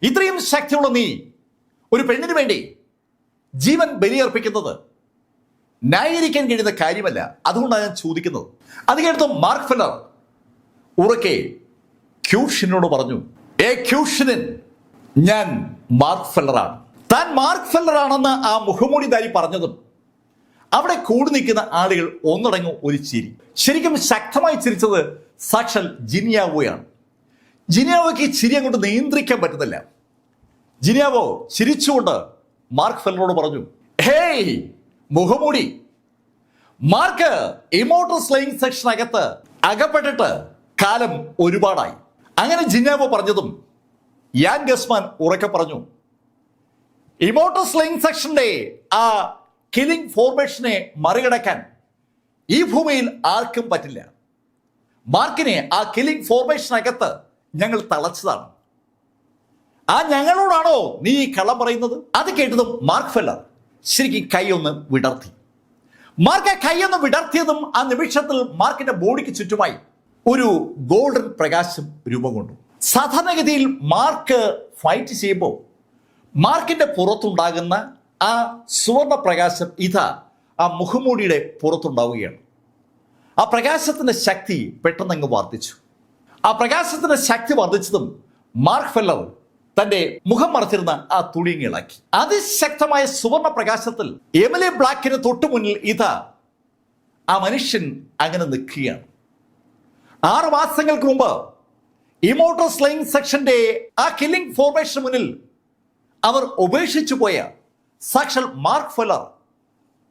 ഇത്രയും ശക്തിയുള്ള നീ ഒരു പെണ്ണിന് വേണ്ടി ജീവൻ ബലിയർപ്പിക്കുന്നത് ന്യായീകരിക്കാൻ കഴിയുന്ന കാര്യമല്ല. അതുകൊണ്ടാണ് ഞാൻ ചോദിക്കുന്നത്. അത് കേട്ടതും മാർക്ക് ഫെല്ലർ ഉറക്കെ ക്യൂഷനോട് പറഞ്ഞു, ക്യൂഷനൻ, ഞാൻ മാർക്ക് ഫെല്ലറാണ്. താൻ മാർക്ക് ഫെല്ലറാണെന്ന് ആ മുഖമൂടിധാരി പറഞ്ഞതും അവിടെ കൂടി നിൽക്കുന്ന ആളുകൾ ഒന്നടങ്ങും ഒരു ചിരി. ശരിക്കും ശക്തമായി ചിരിച്ചത് സാക്ഷാൽ ജിനിയാവോയാണ്. ജിനിയാവോയ്ക്ക് ചിരി അങ്ങോട്ട് നിയന്ത്രിക്കാൻ പറ്റുന്നില്ല. ജിനിയാവോ ചിരിച്ചുകൊണ്ട് മാർക്ക് ഫെല്ലറോട് പറഞ്ഞു, ഹേയ് മുഖമൂടി, മാർക്ക് ഇമോർട്ടൽ സ്ലേയിങ് സെക്ഷനകത്ത് അകപ്പെട്ടിട്ട് കാലം ഒരുപാടായി. അങ്ങനെ ജിനിയാവോ പറഞ്ഞതും യാൻ ഗസ്മാൻ ഉറക്കെ പറഞ്ഞു, ഇമോർട്ടൽ സ്ലേയിങ് സെക്ഷന്റെ ആ കില്ലിംഗ് ഫോർമേഷനെ മറികടക്കാൻ ഈ ഭൂമിയിൽ ആർക്കും പറ്റില്ല. മാർക്കിനെ ആ കില്ലിംഗ് ഫോർമേഷനകത്ത് ഞങ്ങൾ തളച്ചതാണ്. ആ ഞങ്ങളോടാണോ നീ ഈ കള്ളം പറയുന്നത്? അത് കേട്ടതും മാർക്ക് ഫെല്ലർ ശരിക്കും കൈയൊന്ന് വിടർത്തി. മാർക്ക് കൈയൊന്ന് വിടർത്തിയതും ആ നിമിഷത്തിൽ മാർക്കിന്റെ ബോഡിക്ക് ചുറ്റുമായി ഒരു ഗോൾഡൻ പ്രകാശം രൂപം കൊണ്ടു. സാധാരണഗതിയിൽ മാർക്ക് ഫൈറ്റ് ചെയ്യുമ്പോൾ മാർക്കിന്റെ പുറത്തുണ്ടാകുന്ന ആ സുവർണ പ്രകാശം ഇതാ ആ മുഖംമൂടിയുടെ പുറത്തുണ്ടാവുകയാണ്. ആ പ്രകാശത്തിന്റെ ശക്തി പെട്ടെന്നങ്ങ് വർദ്ധിച്ചു. ആ പ്രകാശത്തിന്റെ ശക്തി വർദ്ധിച്ചതും മാർക്ക് ഫെല്ലർ തന്റെ മുഖം മറച്ചിരുന്ന ആ തുണിങ്ങി ഇളക്കി. അതിശക്തമായ സുവർണ പ്രകാശത്തിൽ എമിലി ബ്ലാക്കിന് തൊട്ടു മുന്നിൽ ഇതാ ആ മനുഷ്യൻ അങ്ങനെ നിൽക്കുകയാണ്. 6 മാസങ്ങൾക്ക് മുമ്പ് ഇമോർട്ടൽ സ്ലെയിങ് സെക്ഷന്റെ ആ കില്ലിംഗ് ഫോർമേഷന് മുന്നിൽ അവർ ഉപേക്ഷിച്ചു പോയ സാക്ഷാൽ മാർക്ക് ഫെല്ലർ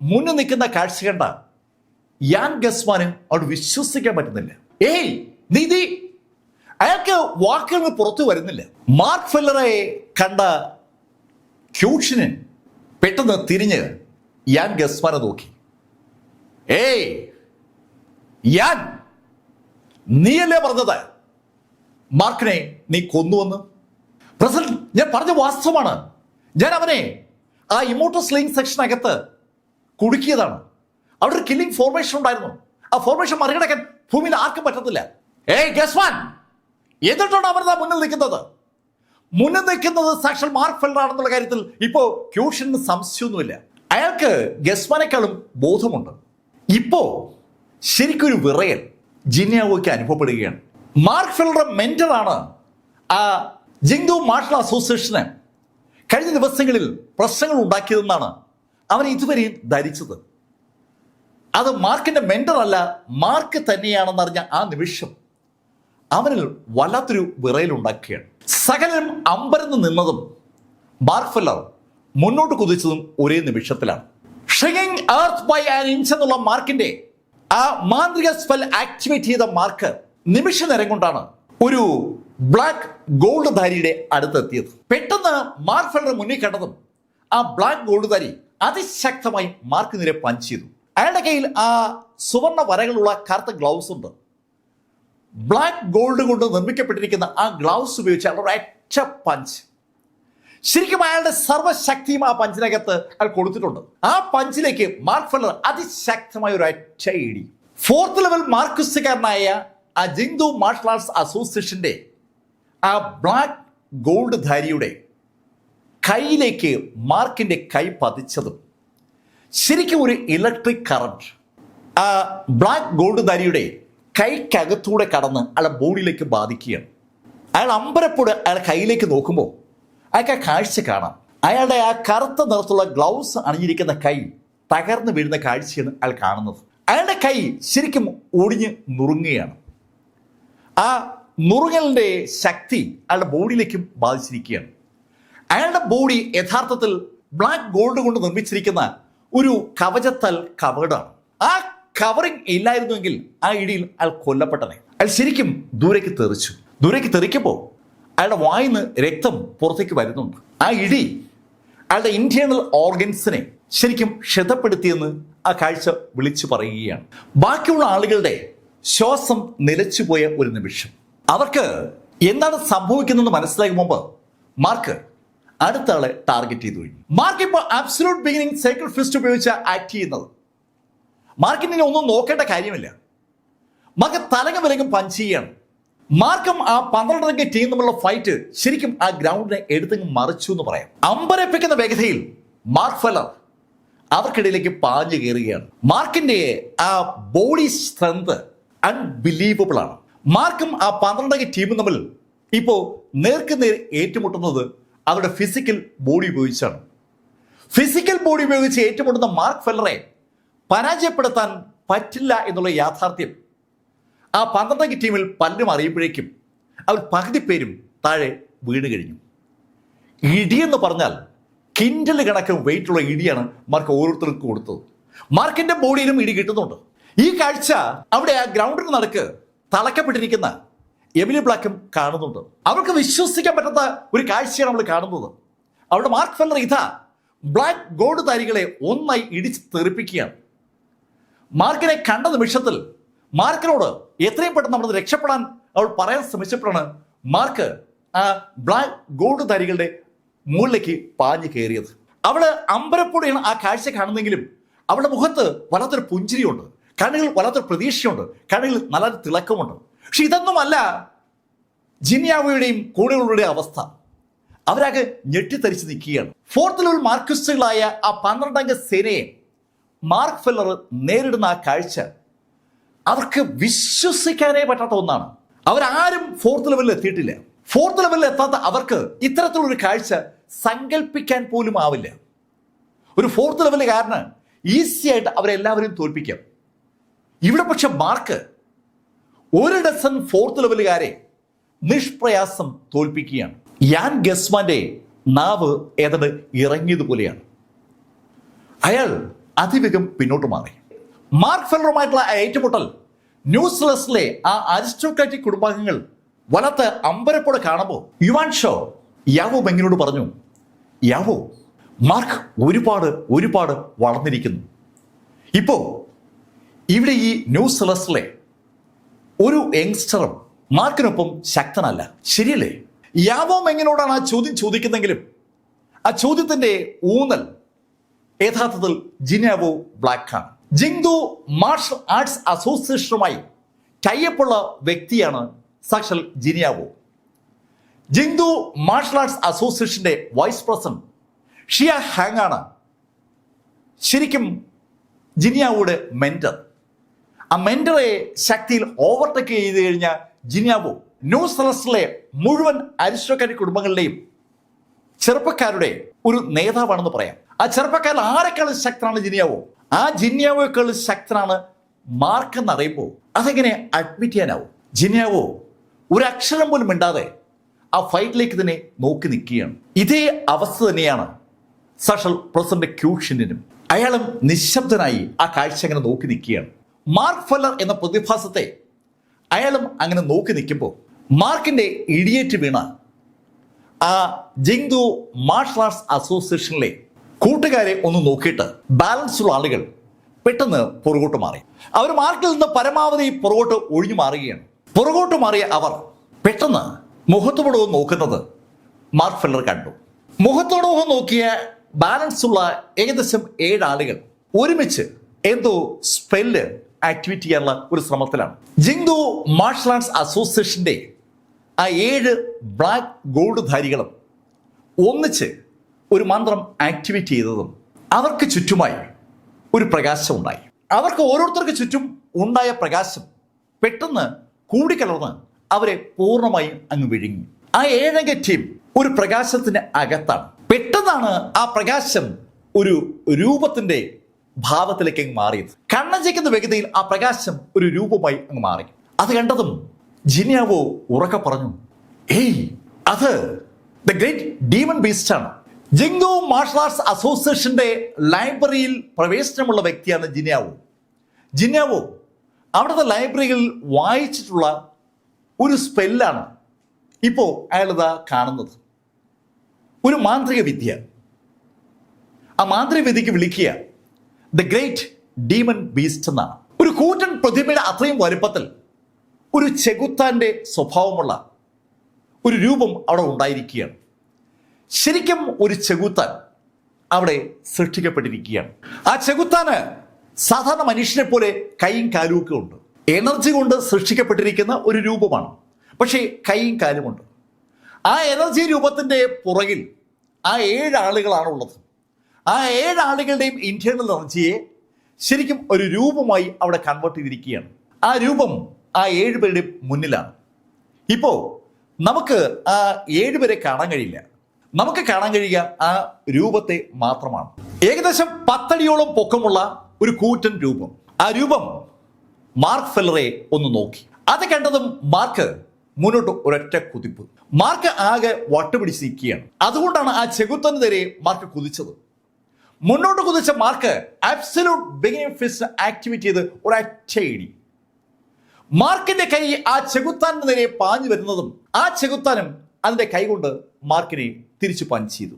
മുന്നിൽ നിൽക്കുന്ന കാഴ്ച കണ്ട യാൻ ഗസ്മാന് അവിടെ വിശ്വസിക്കാൻ പറ്റുന്നില്ല. ഏയ് നീതി, അയാൾക്ക് വാക്കുകൾ പുറത്തു വരുന്നില്ല. മാർക്ക് ഫെല്ലറെ കണ്ട ക്യൂഷിന് പെട്ടെന്ന് തിരിഞ്ഞ് യാൻ ഗസ്മാനെ നോക്കി. ഏയ് യാൻ, നീയല്ലേ പറഞ്ഞത് മാർക്കിനെ നീ കൊന്നുവെന്ന്? പ്രസിഡന്റ്, ഞാൻ പറഞ്ഞ വാസ്തവമാണ്. ഞാൻ അവനെ ആ ഇമോർട്ടൽ സ്ലിംഗ് സെക്ഷനകത്ത് കുടുക്കിയതാണ്. അവിടെ ഒരു കില്ലിംഗ് ഫോർമേഷൻ ഉണ്ടായിരുന്നു. ആ ഫോർമേഷൻ മറികടക്കാൻ ഭൂമിയിൽ ആർക്കും പറ്റത്തില്ല. ഏയ് ഗസ്മാൻ, എന്നിട്ടാണ് അവരുടെ മുന്നിൽ നിൽക്കുന്നത്. മുന്നിൽ നിൽക്കുന്നത് സാക്ഷാൽ മാർക്ക് ഫെല്ലർ ആണെന്നുള്ള കാര്യത്തിൽ ഇപ്പോ ക്യൂഷന് സംശയമൊന്നുമില്ല. അയാൾക്ക് ഗസ്മാനേക്കാളും ബോധമുണ്ട്. ഇപ്പോ ശരിക്കൊരു വിറയൽ ജിന്യാവോയ്ക്ക് അനുഭവപ്പെടുകയാണ്. മാർക്ക് ഫെല്ലറുടെ മെന്ററാണ് ആ ജിങ്ഡു മാർഷൽ അസോസിയേഷന് കഴിഞ്ഞ ദിവസങ്ങളിൽ പ്രശ്നങ്ങൾ ഉണ്ടാക്കിയതെന്നാണ് അവൻ ഇതുവരെയും ധരിച്ചത്. അത് മാർക്കിന്റെ മെന്റർ അല്ല, മാർക്ക് തന്നെയാണെന്നറിഞ്ഞ ആ നിമിഷം അവനിൽ വല്ലാത്തൊരു വിറയലുണ്ടാക്കുകയാണ്. സകലരും അമ്പരന്ന് നിന്നതും മാർക്ക് ഫെല്ലർ മുന്നോട്ട് കുതിച്ചതും ഒരേ നിമിഷത്തിലാണ്. Shrinking earth by an inch എന്നുള്ള മാർക്കിന്റെ ആ മാന്ത്രിക സ്പെൽ ആക്ടിവേറ്റ് ചെയ്ത മാർക്ക് നിമിഷ നേരം കൊണ്ടാണ് ഒരു ബ്ലാക്ക് ഗോൾഡ് ധാരിയുടെ അടുത്തെത്തിയത്. പെട്ടെന്ന് മാർക്ക് ഫെല്ലർ മുന്നിൽ കണ്ടതും ആ ബ്ലാക്ക് ഗോൾഡ് ധാരി അതിശക്തമായി മാർക്ക് നേരെ പഞ്ച് ചെയ്തു. അയാളുടെ കയ്യിൽ ആ സുവർണ വരകളുള്ള കറുത്ത ഗ്ലൗസ് ഉണ്ട്. ബ്ലാക്ക് ഗോൾഡ് കൊണ്ട് നിർമ്മിക്കപ്പെട്ടിരിക്കുന്ന ആ ഗ്ലൗസ് ഉപയോഗിച്ച് അയാളുടെ ഒരൊറ്റ പഞ്ച്, ശരിക്കും അയാളുടെ സർവ്വശക്തിയും ആ പഞ്ചിനകത്ത് അയാൾ കൊടുത്തിട്ടുണ്ട്. ആ പഞ്ചിലേക്ക് മാർക്ക് ഫെല്ലർ അതിശക്തമായ ഒരു ഒറ്റ ഇടി. 4th ലെവൽ മാർക്സിസ്റ്റുകാരനായ ആ ജിങ്ഡു മാർഷൽ ആർട്സ് അസോസിയേഷന്റെ ആ ബ്ലാക്ക് ഗോൾഡ് ധാരിയുടെ കൈയിലേക്ക് മാർക്കിന്റെ കൈ പതിച്ചതും ശരിക്കും ഒരു ഇലക്ട്രിക് കറണ്ട് ആ ബ്ലാക്ക് ഗോൾഡ് ധാരിയുടെ കൈക്കകത്തൂടെ കടന്ന് അയാളുടെ ബോഡിയിലേക്ക് ബാധിക്കുകയാണ്. അയാൾ അമ്പരപ്പോട് അയാൾ കൈയിലേക്ക് നോക്കുമ്പോൾ അയാൾക്ക് ആ കാഴ്ച കാണാം. അയാളുടെ ആ കറുത്ത നിറത്തുള്ള ഗ്ലൗസ് അണിഞ്ഞിരിക്കുന്ന കൈ തകർന്നു വീഴുന്ന കാഴ്ചയാണ് അയാൾ കാണുന്നത്. അയാളുടെ കൈ ശരിക്കും ഒടിഞ്ഞ് നുറുങ്ങുകയാണ്. ആ നുറുങ്ങലിന്റെ ശക്തി അയാളുടെ ബോഡിയിലേക്കും ബാധിച്ചിരിക്കുകയാണ്. അയാളുടെ ബോഡി യഥാർത്ഥത്തിൽ ബ്ലാക്ക് ഗോൾഡ് കൊണ്ട് നിർമ്മിച്ചിരിക്കുന്ന ഒരു കവചത്താൽ കവേർഡാണ്. ആ കവറിങ് ഇല്ലായിരുന്നുവെങ്കിൽ ആ ഇടിയിൽ അയാൾ കൊല്ലപ്പെട്ടനെ. അയാൾ ശരിക്കും ദൂരേക്ക് തെറിച്ചു. ദൂരേക്ക് തെറിക്കുമ്പോൾ അയാളുടെ വായിന്ന് രക്തം പുറത്തേക്ക് വരുന്നുണ്ട്. ആ ഇടി അയാളുടെ ഇന്റേണൽ ഓർഗൻസിനെ ശരിക്കും ക്ഷതപ്പെടുത്തിയെന്ന് ആ കാഴ്ച വിളിച്ചു പറയുകയാണ്. ബാക്കിയുള്ള ആളുകളുടെ ശ്വാസം നിലച്ചുപോയ ഒരു നിമിഷം. അവർക്ക് എന്താണ് സംഭവിക്കുന്നതെന്ന് മനസ്സിലാക്കും മുമ്പ് മാർക്ക് അടുത്ത ആളെ ടാർഗറ്റ് ചെയ്തു കഴിഞ്ഞു. മാർക്ക് ഇപ്പോൾ അബ്സല്യൂട്ട് ബിഗിനിങ് സൈക്കിൾ ഫിസ്റ്റ് ഉപയോഗിച്ച് ആക്ട് ചെയ്യുന്നത്. മാർക്കിനെ ഒന്നും നോക്കേണ്ട കാര്യമില്ല. മാർക്ക് തലങ്ങ വിലങ്ങും പഞ്ച് ചെയ്യാണ്. മാർക്കും ആ 12 ടീം തമ്മിലുള്ള ഫൈറ്റ് ശരിക്കും ആ ഗ്രൗണ്ടിനെ എടുത്തങ്ങ് മറിച്ചു എന്ന് പറയാം. അമ്പരപ്പിക്കുന്ന വേഗതയിൽ മാർക്ക് ഫെല്ലർ അവർക്കിടയിലേക്ക് പാഞ്ഞു കയറുകയാണ്. മാർക്കിന്റെ ആ ബോഡി സ്ട്രെങ്ത് അൺബിലീവബിൾ ആണ്. മാർക്കും ആ 12 ടീമും തമ്മിൽ ഇപ്പോ നേർക്കുനേർ ഏറ്റുമുട്ടുന്നത് അവരുടെ ഫിസിക്കൽ ബോഡി ഉപയോഗിച്ചാണ്. ഫിസിക്കൽ ബോഡി ഉപയോഗിച്ച് ഏറ്റുമുട്ടുന്ന മാർക്ക് ഫെല്ലറെ പരാജയപ്പെടുത്താൻ പറ്റില്ല എന്നുള്ള യാഥാർത്ഥ്യം ആ 12 ടീമിൽ പലരും അറിയുമ്പോഴേക്കും അവർ പകുതി പേരും താഴെ വീണ് കഴിഞ്ഞു. ഇടിയെന്ന് പറഞ്ഞാൽ കിൻഡൽ കണക്ക് വെയിറ്റുള്ള ഇടിയാണ് മാർക്ക് ഓരോരുത്തർക്കും കൊടുത്തത്. മാർക്കിന്റെ ബോഡിയിലും ഇടി കിട്ടുന്നുണ്ട്. ഈ കാഴ്ച അവിടെ ആ ഗ്രൗണ്ടിന് നടുക്ക് തളക്കപ്പെട്ടിരിക്കുന്ന എമിലി ബ്ലാക്കും കാണുന്നുണ്ട്. അവർക്ക് വിശ്വസിക്കാൻ പറ്റാത്ത ഒരു കാഴ്ചയാണ് നമ്മൾ കാണുന്നത്. അവിടെ മാർക്ക് ഫെല്ലർ ഇതാ ബ്ലാക്ക് ഗോൾഡ് ധാരികളെ ഒന്നായി ഇടിച്ച് തെറിപ്പിക്കുകയാണ്. മാർക്കിനെ കണ്ട നിമിഷത്തിൽ മാർക്കിനോട് എത്രയും പെട്ടെന്ന് നമ്മൾ രക്ഷപ്പെടാൻ അവൾ പറയാൻ ശ്രമിച്ചപ്പോഴാണ് മാർക്ക് ആ ബ്ലാക്ക് ഗോൾഡ് ധാരികളുടെ മുകളിലേക്ക് പാഞ്ഞു കയറിയത്. അവള് അമ്പരപ്പോടെയാണ് ആ കാഴ്ച കാണുന്നെങ്കിലും അവളുടെ മുഖത്ത് വല്ലാത്തൊരു പുഞ്ചിരിയുണ്ട്, കണ്ണുകൾ വല്ലാത്തൊരു പ്രതീക്ഷയുണ്ട്, കണ്ണുകളിൽ നല്ലൊരു തിളക്കമുണ്ട്. പക്ഷെ ഇതൊന്നുമല്ല ജിനിയാവോയുടെയും കൂടെയുള്ളവരുടെയും അവസ്ഥ. അവരാകെ ഞെട്ടിത്തരിച്ച് നിൽക്കുകയാണ്. ഫോർത്ത് ലെവൽ മാർക്സിസ്റ്റുകളായ ആ 12 അംഗ സേനയെ മാർക്ക് ഫെല്ലർ നേരിടുന്ന ആ കാഴ്ച അവർക്ക് വിശ്വസിക്കാനേ പറ്റാത്ത ഒന്നാണ്. അവരാരും ഫോർത്ത് ലെവലിൽ എത്തിയിട്ടില്ല. ഫോർത്ത് ലെവലിൽ എത്താത്ത അവർക്ക് ഇത്തരത്തിലൊരു കാഴ്ച സങ്കല്പിക്കാൻ പോലും ആവില്ല. ഒരു ഫോർത്ത് ലെവലുകാരന് ഈസി ആയിട്ട് അവരെല്ലാവരെയും തോൽപ്പിക്കാം. ഇവിടെ പക്ഷെ മാർക്ക് 1 ഡസൻ ഫോർത്ത് ലെവലുകാരെ നിഷ്പ്രയാസം തോൽപ്പിക്കുകയാണ്. യാൻ ഗസ്മാന്റെ നാവ് ഏതാണ്ട് ഇറങ്ങിയതുപോലെയാണ്. അയാൾ അതിവേഗം പിന്നോട്ട് മാറി. മാർക്ക് ഫെല്ലറുമായിട്ടുള്ള ഏറ്റുമുട്ടൽ ന്യൂസിലസിലെ ആ അരിസ്റ്റോക്രാറ്റിക് കുടുംബാംഗങ്ങൾ വലത്ത് അമ്പരപ്പോടെ കാണുമ്പോൾ യുവാൻ ഷോ യാവോ ബെങ്ങിനോട് പറഞ്ഞു, യാവോ, മാർക്ക് ഒരുപാട് വളർന്നിരിക്കുന്നു. ഇപ്പോ ഇവിടെ ഈ ന്യൂസിലസിലെ ഒരു യങ്സ്റ്ററും മാർക്കിനൊപ്പം ശക്തനല്ല, ശരിയല്ലേ? യാവോ ബെങ്ങിനോടാണ് ആ ചോദ്യം ചോദിക്കുന്നെങ്കിലും ആ ചോദ്യത്തിന്റെ ഊന്നൽ യഥാർത്ഥത്തിൽ ജിനിയാവോ ബ്ലാക്കാണ്. ജിങ്ദു മാർഷൽ ആർട്സ് അസോസിയേഷനുമായി ടൈപ്പുള്ള വ്യക്തിയാണ് സാക്ഷാൽ ജിനിയാവോ. ജിങ്ദു മാർഷൽ ആർട്സ് അസോസിയേഷന്റെ വൈസ് പ്രസിഡന്റ് ഷിയ ഹാങ് ആണ് ശരിക്കും ജിനിയാവോയുടെ മെന്റർ. ആ മെന്ററെ ശക്തിയിൽ ഓവർടേക്ക് ചെയ്ത് കഴിഞ്ഞ ജിനിയാവോ ന്യൂസിലസിലെ മുഴുവൻ അരിസ്റ്റോക്രാറ്റിക് കുടുംബങ്ങളുടെയും ചെറുപ്പക്കാരുടെ ഒരു നേതാവാണെന്ന് പറയാം. ആ ചെറുപ്പക്കാരിൽ ആരെക്കാളും ശക്തനാണ് ജിനിയാവോ. ആ ജിനിയാവോയേക്കാൾ ശക്തനാണ് മാർക്ക് എന്നറിയുമ്പോൾ അതെങ്ങനെ അഡ്മിറ്റ് ചെയ്യാനാവും? ജിനിയാവോ ഒരു അക്ഷരം പോലും മിണ്ടാതെ ആ ഫൈറ്റിലേക്ക് തന്നെ നോക്കി നിൽക്കുകയാണ്. ഇതേ അവസ്ഥ തന്നെയാണ് സാക്ഷാൽ പ്രസിഡന്റ് ക്യൂഷിനും. അയാളും നിശബ്ദനായി ആ കാഴ്ച അങ്ങനെ നോക്കി നിൽക്കുകയാണ്. മാർക്ക് ഫെല്ലർ എന്ന പ്രതിഭാസത്തെ അയാളും അങ്ങനെ നോക്കി നിൽക്കുമ്പോൾ മാർക്കിന്റെ ഇടിയേറ്റ് വീണ ആ ജിങ്ദു മാർഷൽ ആർട്സ് അസോസിയേഷനിലെ കൂട്ടുകാരെ ഒന്ന് നോക്കിയിട്ട് ബാലൻസ് ഉള്ള ആളുകൾ പെട്ടെന്ന് പുറകോട്ട് മാറി. അവർ മാർക്കിൽ നിന്ന് പരമാവധി പുറകോട്ട് ഒഴിഞ്ഞു മാറുകയാണ്. പുറകോട്ട് മാറിയ അവർ പെട്ടെന്ന് മുഖത്തോട് നോക്കുന്നത് മാർക്ക് ഫെല്ലർ കണ്ടു. മുഖത്തോട് നോക്കിയ ബാലൻസ് ഉള്ള ഏകദേശം 7 ആളുകൾ ഒരുമിച്ച് എന്തോ സ്പെല്ല് ആക്ടിവേറ്റ് ചെയ്യാനുള്ള ഒരു ശ്രമത്തിലാണ്. ജിങ്ദു മാർഷൽ ആർട്സ് അസോസിയേഷന്റെ ആ 7 ബ്ലാക്ക് ഗോൾഡ് ധാരികളും ഒന്നിച്ച് ഒരു മന്ത്രം ആക്ടിവേറ്റ് ചെയ്തതും അവർക്ക് ചുറ്റുമായി ഒരു പ്രകാശം ഉണ്ടായി. അവർക്ക് ഓരോരുത്തർക്ക് ചുറ്റും ഉണ്ടായ പ്രകാശം പെട്ടെന്ന് കൂടിക്കലർന്ന് അവരെ പൂർണ്ണമായും അങ്ങ് വിഴുങ്ങി. ആ 7 അംഗ ടീം ഒരു പ്രകാശത്തിന് അകത്താണ്. പെട്ടെന്നാണ് ആ പ്രകാശം ഒരു രൂപത്തിന്റെ ഭാവത്തിലേക്ക് അങ്ങ് മാറിയത്. കണ്ണഞ്ചിക്കുന്ന വേഗതയിൽ ആ പ്രകാശം ഒരു രൂപമായി അങ്ങ് മാറി. അത് കണ്ടതും ജിനിയാവോ ഉറക്കെ പറഞ്ഞു, ഏയ്, അത് ദ ഗ്രേറ്റ് ഡീമൺ ബീസ്റ്റ് ആണ്. ജിങ്ദു മാർഷൽ ആർട്സ് അസോസിയേഷന്റെ ലൈബ്രറിയിൽ പ്രവേശനമുള്ള വ്യക്തിയാണ് ജിനിയാവോ. ജിനിയാവോ അവിടുത്തെ ലൈബ്രറികളിൽ വായിച്ചിട്ടുള്ള ഒരു സ്പെല്ലാണ് ഇപ്പോൾ അയാളിതാ കാണുന്നത്. ഒരു മാന്ത്രിക വിദ്യ. ആ മാന്ത്രിക വിദ്യക്ക് വിളിക്കുക ദ ഗ്രേറ്റ് ഡീമൺ ബീസ്റ്റ് എന്നാണ്. ഒരു കൂറ്റൻ പ്രതിമയുടെ അത്രയും വലുപ്പത്തിൽ ഒരു ചെകുത്താന്റെ സ്വഭാവമുള്ള ഒരു രൂപം അവിടെ ഉണ്ടായിരിക്കുകയാണ്. ശരിക്കും ഒരു ചെകുത്താൻ അവിടെ സൃഷ്ടിക്കപ്പെട്ടിരിക്കുകയാണ്. ആ ചെകുത്താന് സാധാരണ മനുഷ്യനെ പോലെ കൈയും കാലും ഒക്കെ ഉണ്ട്. എനർജി കൊണ്ട് സൃഷ്ടിക്കപ്പെട്ടിരിക്കുന്ന ഒരു രൂപമാണ്. പക്ഷേ കൈയും കാലുമുണ്ട്. ആ എനർജി രൂപത്തിന്റെ പുറകിൽ ആ 7 ആളുകളാണുള്ളത്. ആ 7 ആളുകളുടെയും ഇന്റേണൽ എനർജിയെ ശരിക്കും ഒരു രൂപമായി അവിടെ കൺവേർട്ട് ചെയ്തിരിക്കുകയാണ്. ആ രൂപം ആ 7 പേരുടെയും മുന്നിലാണ്. ഇപ്പോ നമുക്ക് ആ 7 പേരെ കാണാൻ കഴിയില്ല. നമുക്ക് കാണാൻ കഴിയുക ആ രൂപത്തെ മാത്രമാണ്. ഏകദേശം 10 അടിയോളം പൊക്കമുള്ള ഒരു കൂറ്റൻ രൂപം. ആ രൂപം മാർക്ക് ഫെല്ലറെ ഒന്ന് നോക്കി. അത് കണ്ടതും മാർക്ക് മുന്നോട്ട് ഒരൊറ്റ കുതിപ്പ്. മാർക്ക് ആകെ വട്ടുപിടിച്ച് നിൽക്കുകയാണ്. അതുകൊണ്ടാണ് ആ ചെകുത്തന് നേരെ മാർക്ക് കുതിച്ചത്. മുന്നോട്ട് കുതിച്ച Mark absolute beginning fist activate ചെയ്ത് ഒരൊറ്റ ഇടി. മാർക്കിന്റെ കൈ ആ ചെകുത്താന് നേരെ പാഞ്ഞു വരുന്നതും ആ ചെകുത്താനും അതിന്റെ കൈ കൊണ്ട് മാർക്കിനെ തിരിച്ചു പഞ്ച് ചെയ്തു.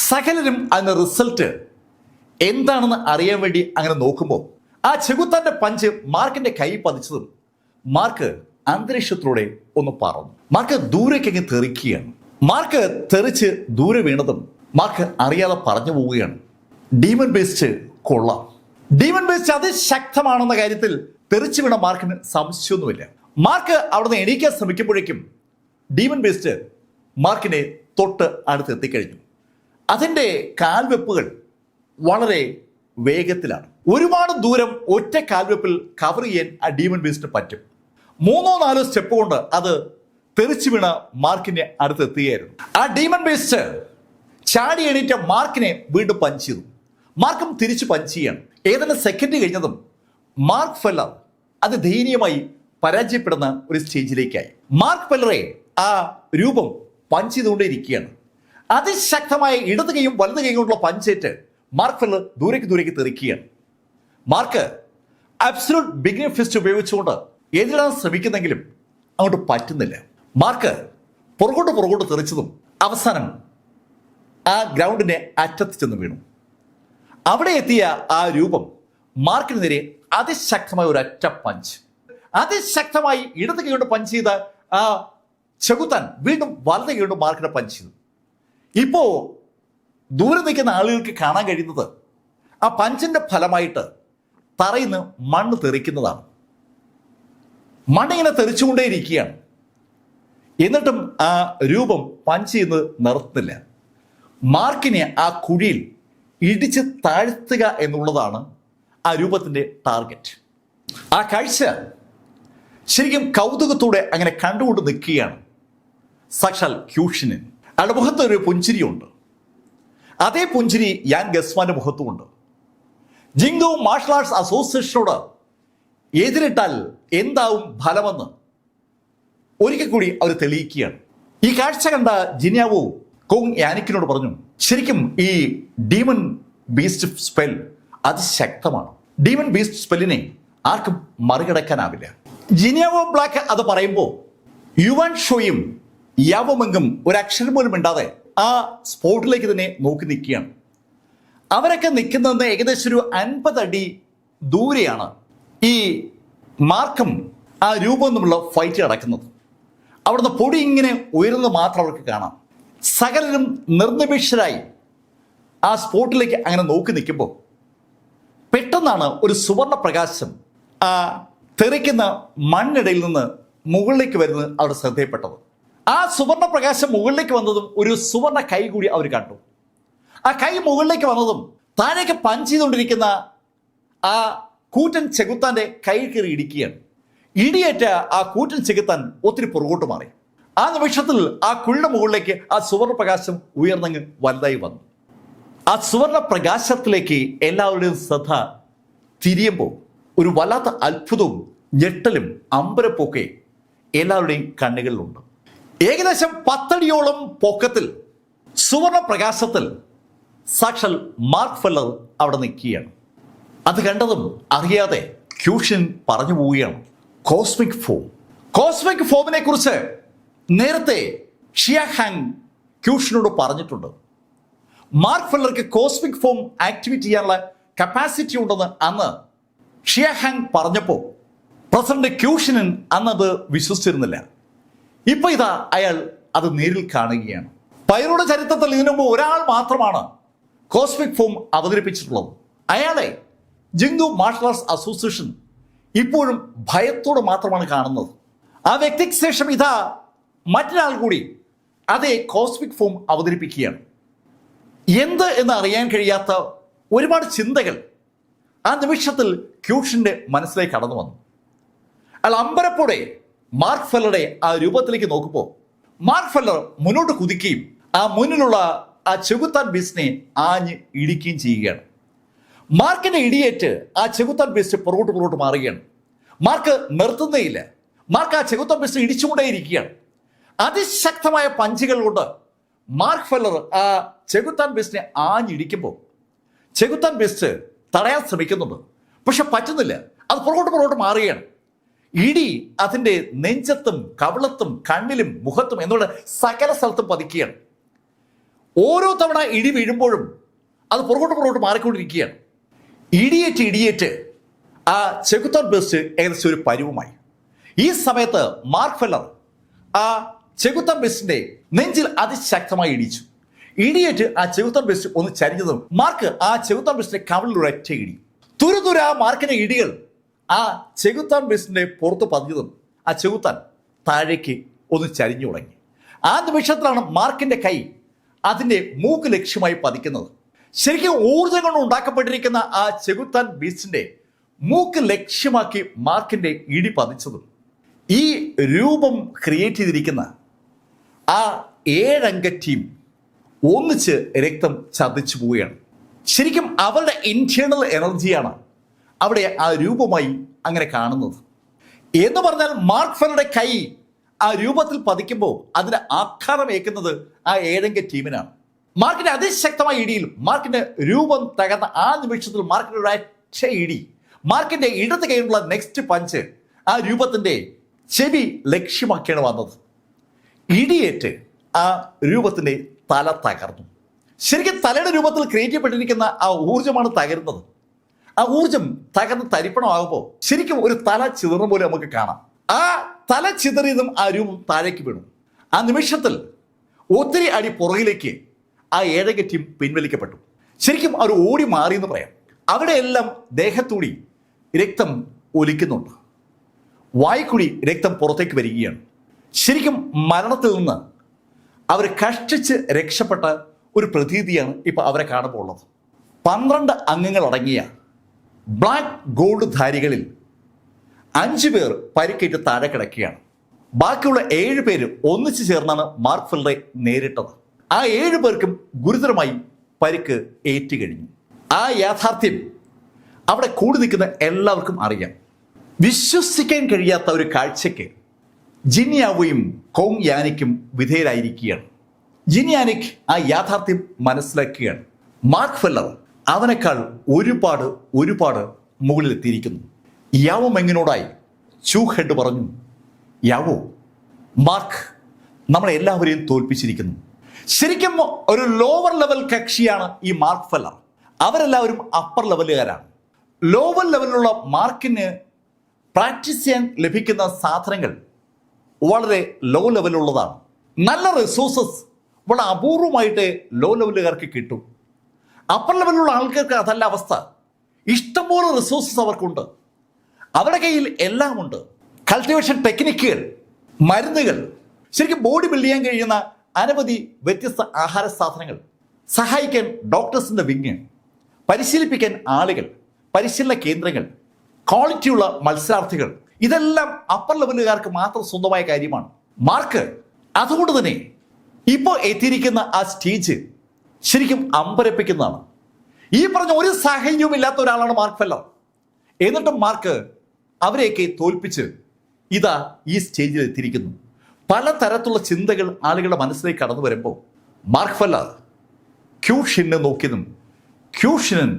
സകലരും അതിന്റെ റിസൾട്ട് എന്താണെന്ന് അറിയാൻ വേണ്ടി അങ്ങനെ നോക്കുമ്പോൾ ആ ചെകുത്താന്റെ പഞ്ച് മാർക്കിന്റെ കൈ പതിച്ചതും മാർക്ക് അന്തരീക്ഷത്തിലൂടെ ഒന്ന് പറന്നു. മാർക്ക് ദൂരേക്ക് അങ്ങ് തെറിക്കുകയാണ്. മാർക്ക് തെറിച്ച് ദൂരെ വീണതും മാർക്ക് അറിയാതെ പറഞ്ഞു പോവുകയാണ്, ഡീമൺ ബേസ്റ്റ് കൊള്ളാം. ഡീമൺ ബേസ്റ്റ് അതിശക്തമാണെന്ന കാര്യത്തിൽ തെറിച്ചു വീണ മാർക്കിന് സംശയമൊന്നുമില്ല. മാർക്ക് അവിടുന്ന് എണീക്കാൻ ശ്രമിക്കുമ്പോഴേക്കും ഡീമൺ ബീസ്റ്റ് മാർക്കിനെ തൊട്ട് അടുത്ത് എത്തിക്കഴിഞ്ഞു. അതിൻ്റെ കാൽവെപ്പുകൾ വളരെ വേഗത്തിലാണ്. ഒരുപാട് ദൂരം ഒറ്റ കാൽവെപ്പിൽ കവർ ചെയ്യാൻ ആ ഡീമൺ ബീസ്റ്റിന് പറ്റും. 3-4 സ്റ്റെപ്പ് കൊണ്ട് അത് തെറിച്ചു വീണ മാർക്കിന്റെ അടുത്ത് എത്തുകയായിരുന്നു. ആ ഡീമൺ ബീസ്റ്റ് ചാടി എണീറ്റ മാർക്കിനെ വീണ്ടും പഞ്ച് ചെയ്തു. മാർക്കും തിരിച്ചു പഞ്ച് ചെയ്യണം. ഏതാനും സെക്കൻഡ് കഴിഞ്ഞതും മാർക്ക് ഫെല്ലർ അത് ദയനീയമായി പരാജയപ്പെടുന്ന ഒരു സ്റ്റേജിലേക്കായി. മാർക്ക് ഫെല്ലറെ ആ രൂപം പഞ്ച് ചെയ്തുകൊണ്ടേയിരിക്കുകയാണ്. അതിശക്തമായ ഇടത് കൈയും വലത് കൈയും കൊണ്ടുള്ള പഞ്ചേറ്റ് മാർക്ക് ഫെല്ലർ ദൂരേക്ക് തെറിക്കുകയാണ്. മാർക്ക് അബ്സല്യൂട്ട് ബിഗിനർ ഫിസ്റ്റ് ഉപയോഗിച്ചുകൊണ്ട് എതിരാൻ ശ്രമിക്കുന്നെങ്കിലും അങ്ങോട്ട് പറ്റുന്നില്ല. മാർക്ക് പുറകോട്ട് തെറിച്ചതും അവസാനം ആ ഗ്രൗണ്ടിന്റെ അറ്റത്ത് ചെന്ന് വീണു. അവിടെ എത്തിയ ആ രൂപം മാർക്കിന് നേരെ അതിശക്തമായ ഒരു ഒറ്റ പഞ്ച്, അതിശക്തമായി ഇടത് കൈ കൊണ്ട് പഞ്ച് ചെയ്ത ആ ചെകുത്താൻ വീണ്ടും വലത് കൈ കൊണ്ട് മാർക്കിനെ പഞ്ച് ചെയ്തു. ഇപ്പോ ദൂരെ നിൽക്കുന്ന ആളുകൾക്ക് കാണാൻ കഴിയുന്നത് ആ പഞ്ചിന്റെ ഫലമായിട്ട് തറയിൽ നിന്ന് മണ്ണ് തെറിക്കുന്നതാണ്. മണ്ണിങ്ങനെ തെറിച്ചുകൊണ്ടേയിരിക്കുകയാണ്. എന്നിട്ടും ആ രൂപം പഞ്ച് ചെയ്യുന്നത് നിർത്തുന്നില്ല. മാർക്കിനെ ആ കുഴിയിൽ ഇടിച്ച് താഴ്ത്തുക എന്നുള്ളതാണ് ആ രൂപത്തിൻ്റെ ടാർഗറ്റ്. ആ കാഴ്ച ശരിക്കും കൗതുകത്തോടെ അങ്ങനെ കണ്ടുകൊണ്ട് നിൽക്കുകയാണ് സാക്ഷാൽ ക്യൂഷനൻ. അയാളുടെ മുഖത്ത് ഒരു പുഞ്ചിരിയുണ്ട്. അതേ പുഞ്ചിരി യാൻ ഗസ്മാന്റെ മുഖത്തുമുണ്ട്. ജിങ്ഡു മാർഷൽ ആർട്സ് അസോസിയേഷനോട് എതിരിട്ടാൽ എന്താവും ഫലമെന്ന് ഒരിക്കൽ കൂടി അവർ തെളിയിക്കുകയാണ്. ഈ കാഴ്ച കണ്ട ജിന്യാവോ കോങ് യാനിക്കിനോട് പറഞ്ഞു, ശരിക്കും ഈ ഡീമൺ ബീസ്റ്റ് സ്പെൽ അതിശക്തമാണ്. ഡീമൺ ബീസ്റ്റ് സ്പെല്ലിനെ ആർക്കും മറികടക്കാനാവില്ല. ജിന്യാവോ ബ്ലാക്ക് അത് പറയുമ്പോൾ യുവാൻ ഷോയും യാവോമെങ്കും ഒരു അക്ഷരം പോലും ഇണ്ടാതെ ആ സ്പോട്ടിലേക്ക് തന്നെ നോക്കി നിൽക്കുകയാണ്. അവരൊക്കെ നിൽക്കുന്നതെന്ന് ഏകദേശം ഒരു 50 അടി ദൂരെയാണ് ഈ മാർക്കും ആ രൂപം തമ്മിലുള്ള ഫൈറ്റ് നടക്കുന്നത്. അവിടുന്ന് പൊടി ഇങ്ങനെ ഉയർന്ന് മാത്രം അവർക്ക് കാണാം. സകലരും നിർനിമിഷരായി ആ സ്പോട്ടിലേക്ക് അങ്ങനെ നോക്കി നിൽക്കുമ്പോൾ പെട്ടെന്നാണ് ഒരു സുവർണ പ്രകാശം ആ തെറിക്കുന്ന മണ്ണിടയിൽ നിന്ന് മുകളിലേക്ക് വരുന്നത് അവിടെ ശ്രദ്ധയപ്പെട്ടത്. ആ സുവർണ പ്രകാശം മുകളിലേക്ക് വന്നതും ഒരു സുവർണ കൈ കൂടി അവർ കണ്ടു. ആ കൈ മുകളിലേക്ക് വന്നതും താഴേക്ക് പഞ്ച് ചെയ്തുകൊണ്ടിരിക്കുന്ന ആ കൂറ്റൻ ചെകുത്താന്റെ കൈ കയറി ഇടിക്കുകയാണ്. ഇടിയേറ്റ ആ കൂറ്റൻ ചെകുത്താൻ ഒത്തിരി പുറകോട്ട് മാറി. ആ നിമിഷത്തിൽ ആ കുഴിയുടെ മുകളിലേക്ക് ആ സുവർണ പ്രകാശം ഉയർന്നങ്ങ് വലുതായി വന്നു. ആ സുവർണ പ്രകാശത്തിലേക്ക് എല്ലാവരുടെയും ശ്രദ്ധ തിരിയുമ്പോൾ ഒരു വല്ലാത്ത അത്ഭുതവും ഞെട്ടലും അമ്പരപ്പൊക്കെ എല്ലാവരുടെയും കണ്ണുകളിലുണ്ട്. ഏകദേശം 10 അടിയോളം പൊക്കത്തിൽ സുവർണ പ്രകാശത്തിൽ സാക്ഷാൽ മാർക്ക് ഫെല്ലർ അവിടെ നിൽക്കുകയാണ്. അത് കണ്ടതും അറിയാതെ ക്യൂഷൻ പറഞ്ഞു പോവുകയാണ്, കോസ്മിക് ഫോം. കോസ്മിക് ഫോമിനെ കുറിച്ച് നേരത്തെ ഷിയ ഹാങ് ക്യൂഷനോട് പറഞ്ഞിട്ടുണ്ട്. മാർക്ക് ഫെല്ലർക്ക് കോസ്മിക് ഫോം ആക്ടിവേറ്റ് ചെയ്യാനുള്ള കപ്പാസിറ്റി ഉണ്ടെന്ന് അന്ന് ഷിയ ഹാങ് പറഞ്ഞപ്പോൾ പ്രസിഡന്റ് ക്യൂഷനൻ അന്നത് വിശ്വസിച്ചിരുന്നില്ല. ഇപ്പൊ ഇതാ അയാൾ അത് നേരിൽ കാണുകയാണ്. പൈറോയുടെ ചരിത്രത്തിൽ ഇതിനു മുമ്പ് ഒരാൾ മാത്രമാണ് കോസ്മിക് ഫോം അവതരിപ്പിച്ചിട്ടുള്ളത്. അയാളെ ജിങ്ഡു മാർഷൽ ആർട്സ് അസോസിയേഷൻ ഇപ്പോഴും ഭയത്തോടെ മാത്രമാണ് കാണുന്നത്. ആ വ്യക്തിക്ക് ശേഷം ഇതാ മറ്റൊരാൾ കൂടി അതേ കോസ്മിക് ഫോം അവതരിപ്പിക്കുകയാണ്. എന്ത് എന്ന് അറിയാൻ കഴിയാത്ത ഒരുപാട് ചിന്തകൾ ആ നിമിഷത്തിൽ ക്യൂഷന്റെ മനസ്സിലേക്ക് കടന്നു വന്നു. അയാൾ അമ്പരപ്പോടെ മാർക്ക് ഫെല്ലറുടെ ആ രൂപത്തിലേക്ക് നോക്കുമ്പോൾ മാർക്ക് ഫെല്ലർ മുന്നോട്ട് കുതിക്കുകയും ആ മുന്നിലുള്ള ആ ചെകുത്താൻ ബീസ്റ്റിനെ ആഞ്ഞ് ഇടിക്കുകയും ചെയ്യുകയാണ്. മാർക്കിന്റെ ഇടിയേറ്റ് ആ ചെകുത്താൻ ബീസ്റ്റ് പുറകോട്ട് മാറുകയാണ്. മാർക്ക് നിർത്തുന്നേയില്ല. മാർക്ക് ആ ചെകുത്താൻ ബീസ്റ്റ് ഇടിച്ചുകൊണ്ടേയിരിക്കുകയാണ്. അതിശക്തമായ പഞ്ചുകൾ കൊണ്ട് മാർക്ക് ഫെല്ലർ ആ ചെകുത്താൻ ബീസ്റ്റിനെ ആഞ്ഞിടിക്കുമ്പോൾ ചെകുത്താൻ ബീസ്റ്റ് തടയാൻ ശ്രമിക്കുന്നുണ്ട്. പക്ഷെ പറ്റുന്നില്ല. അത് പുറകോട്ട് മാറുകയാണ്. ഇടി അതിൻ്റെ നെഞ്ചത്തും കവിളത്തും കണ്ണിലും മുഖത്തും എന്നുള്ള സകല സ്ഥലത്തും പതിക്കുകയാണ്. ഓരോ തവണ ഇടി വീഴുമ്പോഴും അത് പുറകോട്ട് മാറിക്കൊണ്ടിരിക്കുകയാണ്. ഇടിയേറ്റ് ആ ചെകുത്താൻ ബീസ്റ്റ് ഏകദേശം ഒരു പരുവമായി. ഈ സമയത്ത് മാർക്ക് ഫെല്ലർ ആ ചെകുത്താൻ ബീസ്റ്റിന്റെ നെഞ്ചിൽ അതിശക്തമായി ഇടിച്ചു. ഇടിയേറ്റ് ആ ചെകുത്താൻ ബീസ്റ്റ് ഒന്ന് ചരിഞ്ഞതും മാർക്ക് ആ ചെകുത്താൻ ബീസ്റ്റിന്റെ കവിളിൽ ഒരൊറ്റ ഇടി. തുരുതുര മാർക്കിന്റെ ഇടികൾ ആ ചെകുത്താൻ ബീസ്റ്റിന്റെ പുറത്ത് പതിഞ്ഞതും ആ ചെകുത്താൻ താഴേക്ക് ഒന്ന് ചരിഞ്ഞു തുടങ്ങി. ആ നിമിഷത്തിലാണ് മാർക്കിന്റെ കൈ അതിൻ്റെ മൂക്ക് ലക്ഷ്യമായി പതിക്കുന്നത്. ശരിക്കും ഊർജ്ജം കൊണ്ട് ഉണ്ടാക്കപ്പെട്ടിരിക്കുന്ന ആ ചെകുത്താൻ ബീസ്റ്റിന്റെ മൂക്ക് ലക്ഷ്യമാക്കി മാർക്കിന്റെ ഇടി പതിച്ചതും ഈ രൂപം ക്രിയേറ്റ് ചെയ്തിരിക്കുന്ന ആ 7 അംഗ ടീം ഒന്നിച്ച് രക്തം ചതിച്ചു പോവുകയാണ്. ശരിക്കും അവരുടെ ഇന്റേണൽ എനർജിയാണ് അവിടെ ആ രൂപമായി അങ്ങനെ കാണുന്നത്. എന്ന് പറഞ്ഞാൽ മാർക്ക് ഫെല്ലറുടെ കൈ ആ രൂപത്തിൽ പതിക്കുമ്പോൾ അതിന് ആഘാതം ഏൽക്കുന്നത് ആ 7 അംഗ ടീമിനാണ്. മാർക്കിന്റെ അതിശക്തമായ ഇടിയിൽ മാർക്കിന്റെ രൂപം തകർന്ന ആ നിമിഷത്തിൽ മാർക്കിന്റെ ഒരൊറ്റ ഇടി, മാർക്കിന്റെ ഇടത് കൈയിലുള്ള നെക്സ്റ്റ് പഞ്ച് ആ രൂപത്തിന്റെ ചെവി ലക്ഷ്യമാക്കിയാണ് വന്നത്. ഇടിയേറ്റ് ആ രൂപത്തിന്റെ തല തകർന്നു. ശരിക്കും തലയുടെ രൂപത്തിൽ ക്രിയേറ്റ് ചെയ്യപ്പെട്ടിരിക്കുന്ന ആ ഊർജ്ജമാണ് തകരുന്നത്. ആ ഊർജ്ജം തകർന്ന് തരിപ്പണമാകുമ്പോൾ ശരിക്കും ഒരു തല ചിതറുന്ന പോലെ നമുക്ക് കാണാം. ആ തല ചിതറിയതും ആ രൂപം താഴേക്ക് വീണു. ആ നിമിഷത്തിൽ ഒത്തിരി അടി പുറകിലേക്ക് ആ 7 അംഗ ടീം പിൻവലിക്കപ്പെട്ടു. ശരിക്കും അവർ ഓടി മാറിയെന്ന് പറയാം. അവിടെയെല്ലാം ദേഹത്തൂടി രക്തം ഒലിക്കുന്നുണ്ട്, വായ്ക്കുടി രക്തം പുറത്തേക്ക് വരികയാണ്. ശരിക്കും മരണത്തിൽ നിന്ന് അവർ കഷ്ടിച്ച് രക്ഷപ്പെട്ട ഒരു പ്രതീതിയാണ് ഇപ്പൊ അവരെ കാണുമ്പോൾ ഉള്ളത്. 12 അംഗങ്ങൾ അടങ്ങിയ ബ്ലാക്ക് ഗോൾഡ് ധാരികളിൽ 5 പേർ പരിക്കേറ്റ് താഴെ കിടക്കുകയാണ്. ബാക്കിയുള്ള 7 പേര് ഒന്നിച്ചു ചേർന്നാണ് മാർക്ക് ഫെല്ലറെ നേരിട്ടത്. ആ 7 പേർക്കും ഗുരുതരമായി പരിക്ക് ഏറ്റുകഴിഞ്ഞു. ആ യാഥാർത്ഥ്യം അവിടെ കൂടി നിൽക്കുന്ന എല്ലാവർക്കും അറിയാം. വിശ്വസിക്കാൻ കഴിയാത്ത ഒരു കാഴ്ചയ്ക്ക് ജിൻയാവോയും കോങ് യാനിക്കും വിധേയരായിരിക്കുകയാണ്. ജിൻയാനിക് ആ യാഥാർത്ഥ്യം മനസ്സിലാക്കുകയാണ്. മാർക്ക് ഫെല്ലർ അവനേക്കാൾ ഒരുപാട് മുകളിലെത്തിയിരിക്കുന്നു. യാവോ മെങ്ങിനോടായി ചൂ ഹെഡ് പറഞ്ഞു, യാവോ, മാർക്ക് നമ്മളെല്ലാവരെയും തോൽപ്പിച്ചിരിക്കുന്നു. ശരിക്കും ഒരു ലോവർ ലെവൽ കക്ഷിയാണ് ഈ മാർക്ക് ഫെല്ലർ. അവരെല്ലാവരും അപ്പർ ലെവലുകാരാണ്. ലോവർ ലെവലിലുള്ള മാർക്കിന് പ്രാക്ടീസ് ചെയ്യാൻ ലഭിക്കുന്ന സാധനങ്ങൾ വളരെ ലോ ലെവലുള്ളതാണ്. നല്ല റിസോഴ്സസ് വളരെ അപൂർവമായിട്ട് ലോ ലെവലുകാർക്ക് കിട്ടും. അപ്പർ ലെവലിലുള്ള ആൾക്കാർക്ക് അതല്ല അവസ്ഥ. ഇഷ്ടംപോലെ റിസോഴ്സസ് അവർക്കുണ്ട്. അവരുടെ കയ്യിൽ എല്ലാം ഉണ്ട്. കൾട്ടിവേഷൻ ടെക്നിക്കുകൾ, മരുന്നുകൾ, ശരിക്കും ബോഡി ബിൽഡ് ചെയ്യാൻ കഴിയുന്ന അനവധി വ്യത്യസ്ത ആഹാര സാധനങ്ങൾ, സഹായിക്കാൻ ഡോക്ടേഴ്സിൻ്റെ വിങ്, പരിശീലിപ്പിക്കാൻ ആളുകൾ, പരിശീലന കേന്ദ്രങ്ങൾ, ക്വാളിറ്റിയുള്ള മത്സരാർത്ഥികൾ, ഇതെല്ലാം അപ്പർ ലെവലുകാർക്ക് മാത്രം സ്വന്തമായ കാര്യമാണ്. മാർക്ക് അതുകൊണ്ട് തന്നെ ഇപ്പോൾ എത്തിയിരിക്കുന്ന ആ സ്റ്റേജ് ശരിക്കും അമ്പരപ്പിക്കുന്നതാണ്. ഈ പറഞ്ഞ ഒരു സാഹചര്യവും ഇല്ലാത്ത ഒരാളാണ് മാർക്ക് ഫെല്ലർ. എന്നിട്ടും മാർക്ക് അവരെയൊക്കെ തോൽപ്പിച്ച് ഇതാ ഈ സ്റ്റേജിൽ എത്തിയിരിക്കുന്നു. പലതരത്തിലുള്ള ചിന്തകൾ ആളുകളുടെ മനസ്സിലേക്ക് കടന്നു വരുമ്പോൾ മാർക്ക് ഫെല്ലർ ക്യൂഷിനെ നോക്കിയതും ക്യൂഷിനൻ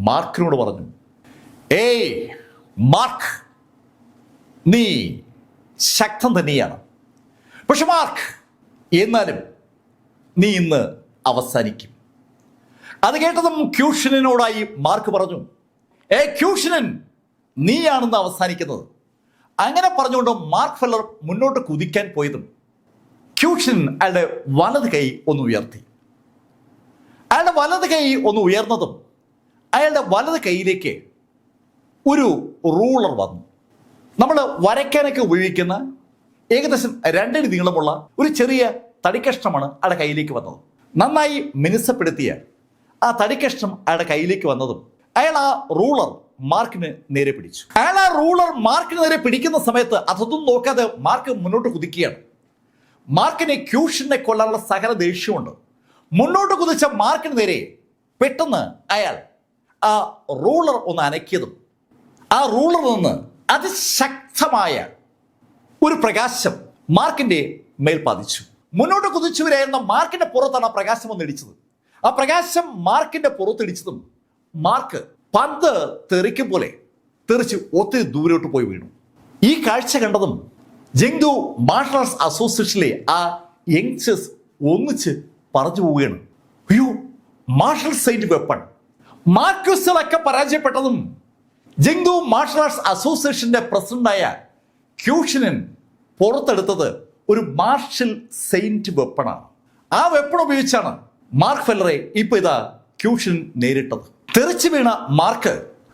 മാർക്കിനോട് പറഞ്ഞു, ഏയ് മാർക്ക്, നീ ശക്തൻ തന്നെയാണ്. പക്ഷെ മാർക്ക്, എന്നാലും നീ ഇന്ന് അവസാനിക്കും. അത് കേട്ടതും ക്യൂഷിനോടായി മാർക്ക് പറഞ്ഞു, ക്യൂഷിനൻ, നീയാണെന്ന് അവസാനിക്കുന്നത്. അങ്ങനെ പറഞ്ഞുകൊണ്ട് മാർക്ക് ഫെല്ലർ മുന്നോട്ട് കുതിക്കാൻ പോയതും ക്യൂഷിൻ അയാളുടെ വലത് കൈ ഒന്ന് ഉയർത്തി. അയാളുടെ വലത് കൈ ഒന്ന് ഉയർന്നതും അയാളുടെ വലത് കൈയിലേക്ക് ഒരു റൂളർ വന്നു. നമ്മൾ വരയ്ക്കാനൊക്കെ ഉപയോഗിക്കുന്ന ഏകദേശം 2 അടി നീളമുള്ള ഒരു ചെറിയ തടിക്കഷ്ണമാണ് അയാളുടെ കയ്യിലേക്ക് വന്നത്. നന്നായി മിനുസപ്പെടുത്തിയ ആ തടിക്കഷ്ണം അയാളുടെ കയ്യിലേക്ക് വന്നതും അയാൾ ആ റൂളർ മാർക്കിന് നേരെ പിടിച്ചു. അയാൾ ആ റൂളർ മാർക്കിന് നേരെ പിടിക്കുന്ന സമയത്ത് അതൊന്നും നോക്കാതെ മാർക്ക് മുന്നോട്ട് കുതിക്കുകയാണ്. മാർക്കിനെ ക്യൂഷിനെ കൊല്ലാനുള്ള സകല ദേഷ്യമുണ്ട്. മുന്നോട്ട് കുതിച്ച മാർക്കിന് നേരെ പെട്ടെന്ന് അയാൾ ആ റൂളർ ഒന്ന് അനക്കിയതും ആ റൂളറിൽ നിന്ന് അതിശക്തമായ ഒരു പ്രകാശം മാർക്കിന്റെ മേൽ പതിച്ചു. മുന്നോട്ട് കുതിച്ചുവരായിരുന്ന മാർക്കിന്റെ പുറത്താണ് ആ പ്രകാശം ഒന്ന് ഇടിച്ചത്. ആ പ്രകാശം മാർക്കിന്റെ പുറത്തിടിച്ചതും മാർക്ക് പന്ത് തെറിക്കും പോലെ തെറിച്ച് ഒത്തിരി ദൂരോട്ട് പോയി വീണു. ഈ കാഴ്ച കണ്ടതും ജെങ്ഡു മാർഷൽ ആർട്സ് അസോസിയേഷനിലെ ആ യങ്സ്റ്റേഴ്സ് ഒന്നിച്ച് പറഞ്ഞു പോവുകയാണ്, അയ്യോ, മാർഷൽ സൈന്റ് വെപ്പൺ. മാർക്യൂസുകളൊക്കെ പരാജയപ്പെട്ടതും ജെങ്ഡു മാർഷൽ ആർട്സ് അസോസിയേഷന്റെ പ്രസിഡന്റായ ക്യൂഷിനൻ പുറത്തെടുത്തത് ഒരു മാർഷൽ സെയിന്റ് വെപ്പണാണ്. ആ വെപ്പൺ ഉപയോഗിച്ചാണ് മാർക്ക് ഫെല്ലറെ ഇപ്പൊ ഇതാ ക്യൂഷിൻ നേരിട്ടത്. തെറിച്ചു വീണ മാർക്ക്